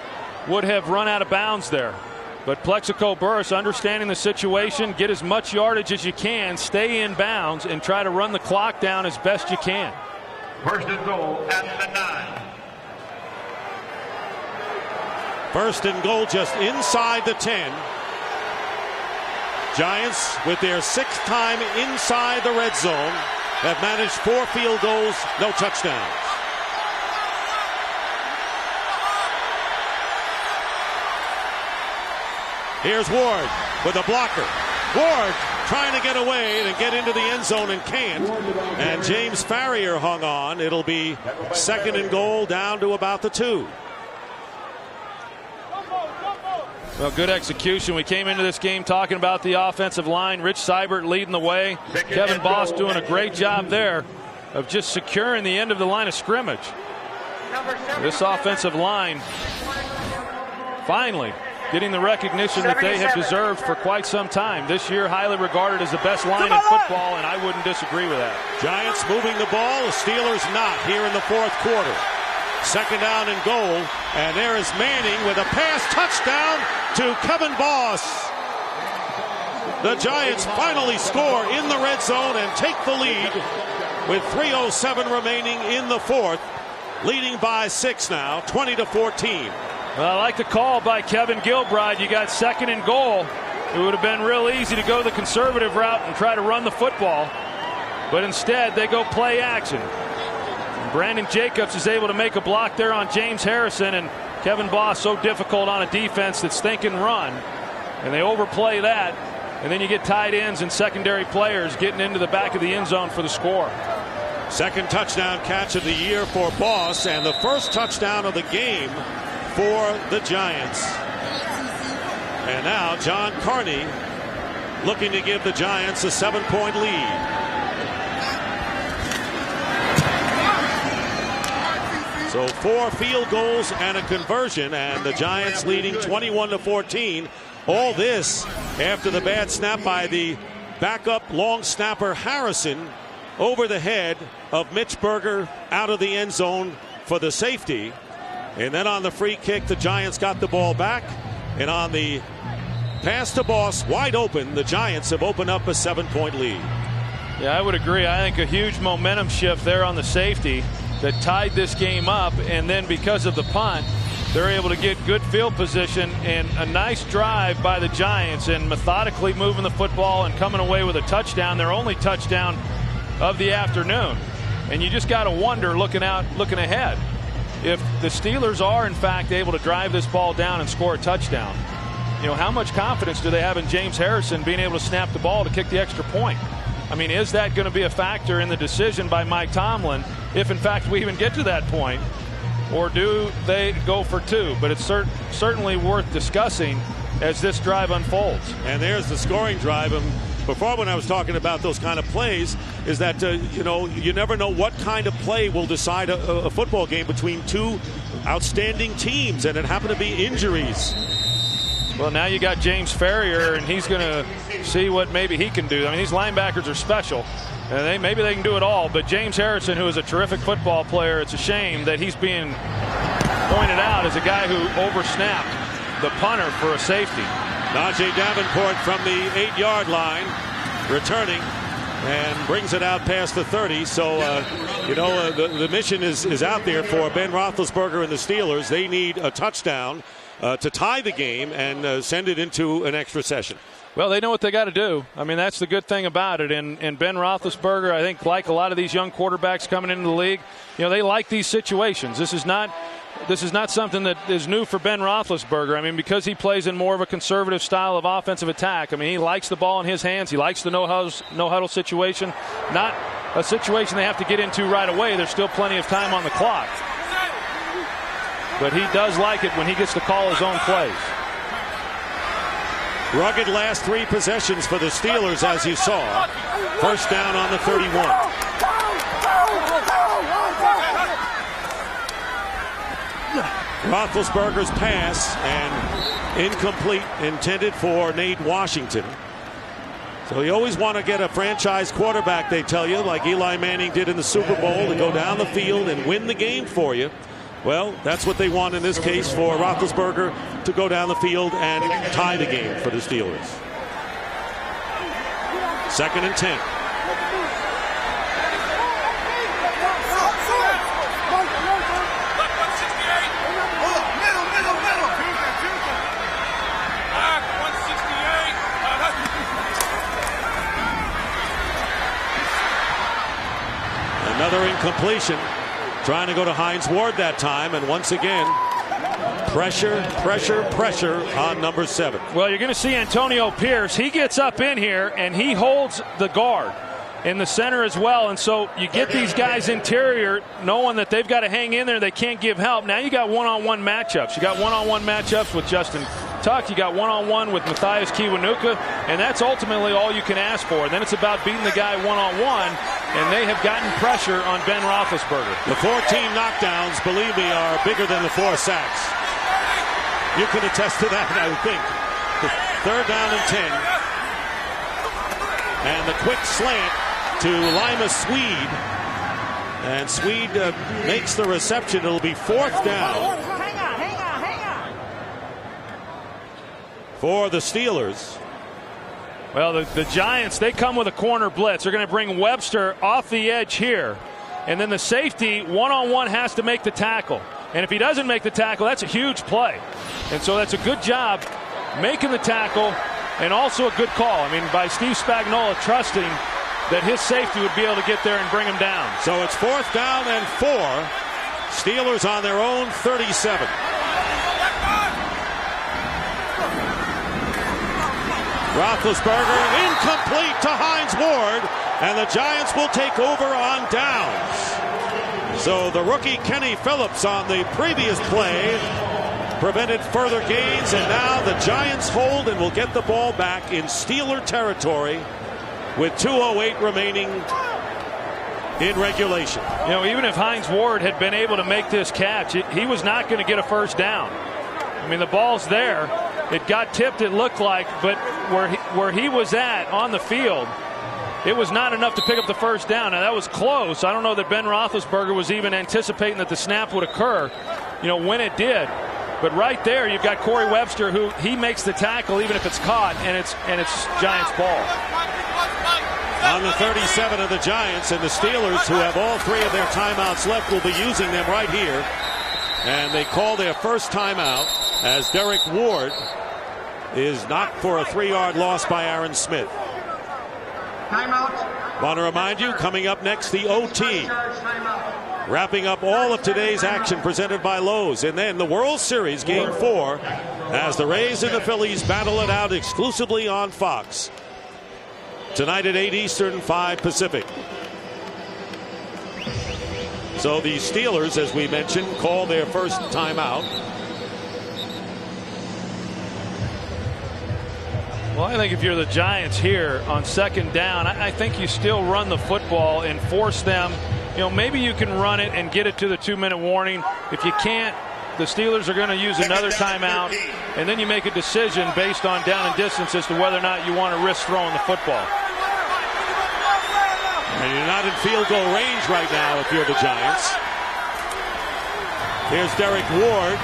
would have run out of bounds there. But Plexico Burris, understanding the situation, get as much yardage as you can, stay in bounds, and try to run the clock down as best you can. First and goal at the 9. First and goal just inside the 10. Giants, with their 6th time inside the red zone, have managed 4 field goals, no touchdowns. Here's Ward with a blocker. Ward trying to get away and get into the end zone and can't. And James Farrier hung on. It'll be second and goal down to about the 2. Well, good execution. We came into this game talking about the offensive line. Rich Seibert leading the way. Kevin Boss doing a great job there of just securing the end of the line of scrimmage. This offensive line finally getting the recognition that they have deserved for quite some time. This year highly regarded as the best line in football, and I wouldn't disagree with that. Giants moving the ball, the Steelers not here in the 4th quarter. Second down and goal, and there is Manning with a pass touchdown to Kevin Boss. The Giants finally score in the red zone and take the lead with 3:07 remaining in the 4th, leading by 6 now, 20-14. Well, I like the call by Kevin Gilbride. You got second and goal. It would have been real easy to go the conservative route and try to run the football, but instead they go play action. Brandon Jacobs is able to make a block there on James Harrison, and Kevin Boss so difficult on a defense that's think and run, and they overplay that, and then you get tight ends and secondary players getting into the back of the end zone for the score. Second touchdown catch of the year for Boss, and the first touchdown of the game for the Giants. And now John Carney looking to give the Giants a 7-point lead. So 4 field goals and a conversion, and the Giants leading 21-14. All this after the bad snap by the backup long snapper Harrison over the head of Mitch Berger out of the end zone for the safety. And then on the free kick, the Giants got the ball back. And on the pass to Boss, wide open, the Giants have opened up a 7-point lead. Yeah, I would agree. I think a huge momentum shift there on the safety that tied this game up, and then because of the punt, they're able to get good field position and a nice drive by the Giants and methodically moving the football and coming away with a touchdown, their only touchdown of the afternoon. And you just got to wonder, looking ahead, if the Steelers are in fact able to drive this ball down and score a touchdown, you know, how much confidence do they have in James Harrison being able to snap the ball to kick the extra point? I mean, is that going to be a factor in the decision by Mike Tomlin if in fact we even get to that point, or do they go for 2? But it's certainly worth discussing as this drive unfolds. And there's the scoring drive. And before, when I was talking about those kind of plays, is that you know, you never know what kind of play will decide a football game between 2 outstanding teams, and it happened to be injuries. Well, now you got James Farrier, and he's going to see what maybe he can do. I mean, these linebackers are special, and maybe they can do it all. But James Harrison, who is a terrific football player, it's a shame that he's being pointed out as a guy who oversnapped the punter for a safety. Najee Davenport from the 8-yard line, returning, and brings it out past the 30. So, the mission is out there for Ben Roethlisberger and the Steelers. They need a touchdown to tie the game and send it into an extra session. Well, they know what they got to do. I mean, that's the good thing about it. And Ben Roethlisberger, I think, like a lot of these young quarterbacks coming into the league, they like these situations. This is not something that is new for Ben Roethlisberger. I mean, because he plays in more of a conservative style of offensive attack. I mean, he likes the ball in his hands. He likes the no-huddle situation. Not a situation they have to get into right away. There's still plenty of time on the clock. But he does like it when he gets to call his own plays. Rugged last 3 possessions for the Steelers, as you saw. First down on the 31. Roethlisberger's pass, and incomplete, intended for Nate Washington. So you always want to get a franchise quarterback, they tell you, like Eli Manning did in the Super Bowl, to go down the field and win the game for you. Well, that's what they want in this case for Roethlisberger to go down the field and tie the game for the Steelers. 2nd and 10. Another incompletion. Trying to go to Hines Ward that time, and once again, pressure on number 7. Well, you're going to see Antonio Pierce. He gets up in here, and he holds the guard in the center as well. And so you get these guys interior knowing that they've got to hang in there. They can't give help. Now you got one-on-one matchups. You got one-on-one matchups with Justin Tuck. You got one-on-one with Matthias Kiwanuka, and that's ultimately all you can ask for. And then it's about beating the guy one-on-one, and they have gotten pressure on Ben Roethlisberger. The 14 knockdowns, believe me, are bigger than the 4 sacks. You can attest to that, I would think. 3rd down and 10. And the quick slant to Lima Swede. And Swede makes the reception. It'll be 4th down for the Steelers. Well, the Giants, they come with a corner blitz. They're going to bring Webster off the edge here. And then the safety, one-on-one, has to make the tackle. And if he doesn't make the tackle, that's a huge play. And so that's a good job making the tackle, and also a good call. I mean, by Steve Spagnuolo trusting that his safety would be able to get there and bring him down. So it's 4th down and 4. Steelers on their own 37. Roethlisberger incomplete to Hines Ward, and the Giants will take over on downs. So the rookie Kenny Phillips on the previous play prevented further gains, and now the Giants hold and will get the ball back in Steeler territory with 2:08 remaining in regulation. Even if Hines Ward had been able to make this catch, he was not going to get a first down. I mean, the ball's there. It got tipped, it looked like, but where he was at on the field, it was not enough to pick up the first down. Now, that was close. I don't know that Ben Roethlisberger was even anticipating that the snap would occur, when it did. But right there, you've got Corey Webster, who he makes the tackle even if it's caught, and it's Giants ball. On the 37 of the Giants, and the Steelers, who have all 3 of their timeouts left, will be using them right here. And they call their first timeout as Derek Ward is knocked for a 3-yard loss by Aaron Smith. Timeout. Want to remind you, coming up next, the OT. Wrapping up all of today's action presented by Lowe's. And then the World Series Game 4 as the Rays and the Phillies battle it out exclusively on Fox. Tonight at 8 Eastern, 5 Pacific. So the Steelers, as we mentioned, call their first timeout. Well, I think if you're the Giants here on 2nd down, I think you still run the football and force them. Maybe you can run it and get it to the 2-minute warning. If you can't, the Steelers are going to use another timeout, and then you make a decision based on down and distance as to whether or not you want to risk throwing the football. And you're not in field goal range right now if you're the Giants. Here's Derek Ward.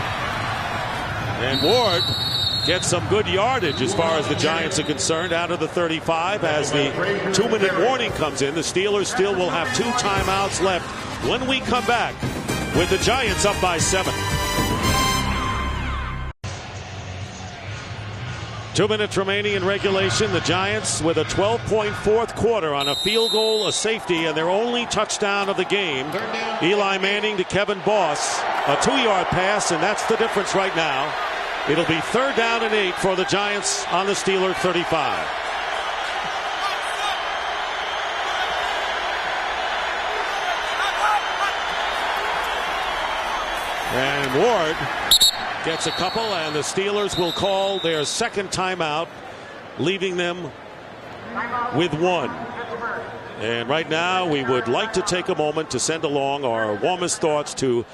And Ward gets some good yardage as far as the Giants are concerned out of the 35 as the 2-minute warning comes in. The Steelers still will have 2 timeouts left when we come back with the Giants up by 7. 2 minutes remaining in regulation. The Giants with a 12-point fourth quarter on a field goal, a safety, and their only touchdown of the game. Eli Manning to Kevin Boss. A 2-yard pass, and that's the difference right now. It'll be 3rd down and 8 for the Giants on the Steelers 35. And Ward gets a couple, and the Steelers will call their second timeout, leaving them with 1. And right now we would like to take a moment to send along our warmest thoughts to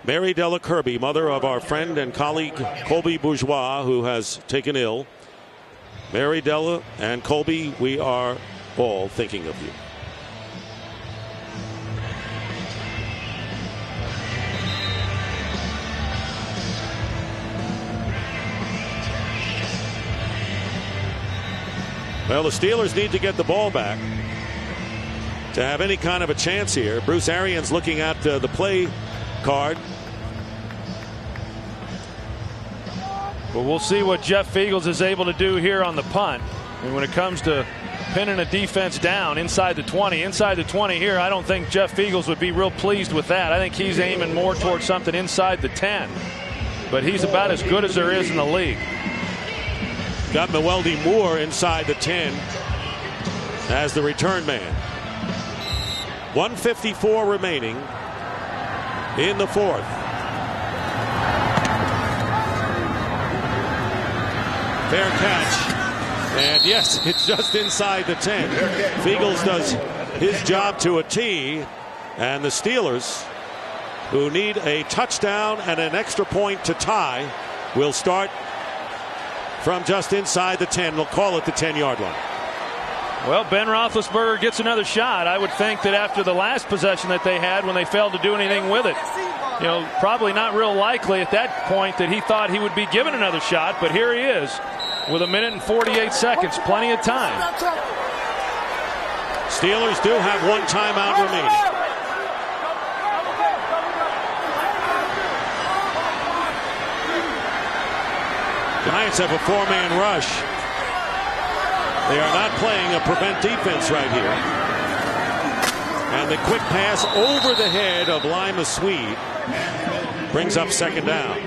Mary Della Kirby, mother of our friend and colleague Colby Bourgeois, who has taken ill. Mary Della and Colby, we are all thinking of you. Well, the Steelers need to get the ball back to have any kind of a chance here. Bruce Arians looking at the play card. Well, we'll see what Jeff Feagles is able to do here on the punt. And when it comes to pinning a defense down inside the 20 here, I don't think Jeff Feagles would be real pleased with that. I think he's aiming more towards something inside the 10. But he's about as good as there is in the league. Got Mewelde Moore inside the 10 as the return man. 1:54 remaining in the fourth. Fair catch. And yes, it's just inside the 10. Feagles does his job to a T. And the Steelers, who need a touchdown and an extra point to tie, will start from just inside the 10. They'll call it the 10-yard line. Well, Ben Roethlisberger gets another shot. I would think that after the last possession that they had when they failed to do anything with it, you know, probably not real likely at that point that he thought he would be given another shot. But here he is with 1 minute and 48 seconds. Plenty of time. Steelers do have 1 timeout remaining. Giants have a 4-man rush. They are not playing a prevent defense right here. And the quick pass over the head of Lima Swede brings up 2nd down.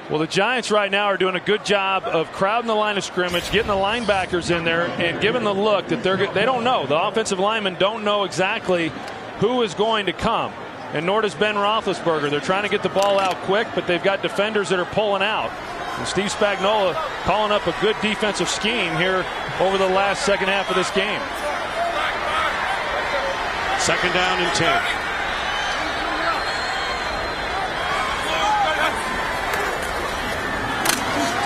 Well, the Giants right now are doing a good job of crowding the line of scrimmage, getting the linebackers in there, and giving the look that they don't know. The offensive linemen don't know exactly who is going to come, and nor does Ben Roethlisberger. They're trying to get the ball out quick, but they've got defenders that are pulling out. And Steve Spagnuolo calling up a good defensive scheme here over the last second half of this game. 2nd down and 10.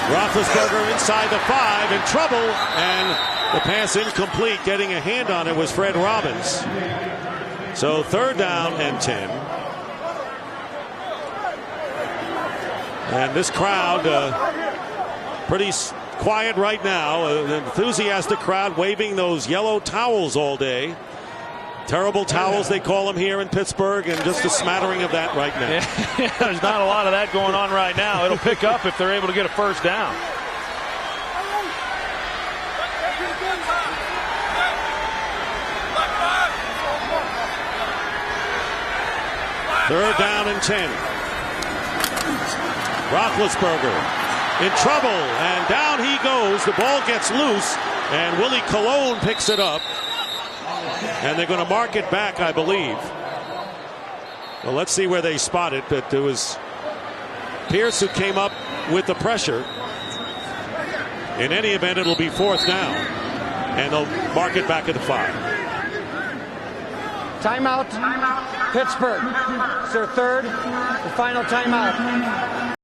Roethlisberger inside the 5, in trouble, and the pass incomplete. Getting a hand on it was Fred Robbins. So 3rd down and 10. And this crowd pretty quiet right now. An enthusiastic crowd waving those yellow towels all day. Terrible towels, they call them here in Pittsburgh, and just a smattering of that right now. Yeah, there's not a lot of that going on right now. It'll pick up if they're able to get a 1st down. Third down and 10. Roethlisberger in trouble, and down he goes. The ball gets loose, and Willie Colon picks it up. And they're going to mark it back, I believe. Well, let's see where they spot it, but it was Pierce who came up with the pressure. In any event, it'll be 4th down, and they'll mark it back at the 5. Timeout, Pittsburgh. It's their 3rd, the final timeout.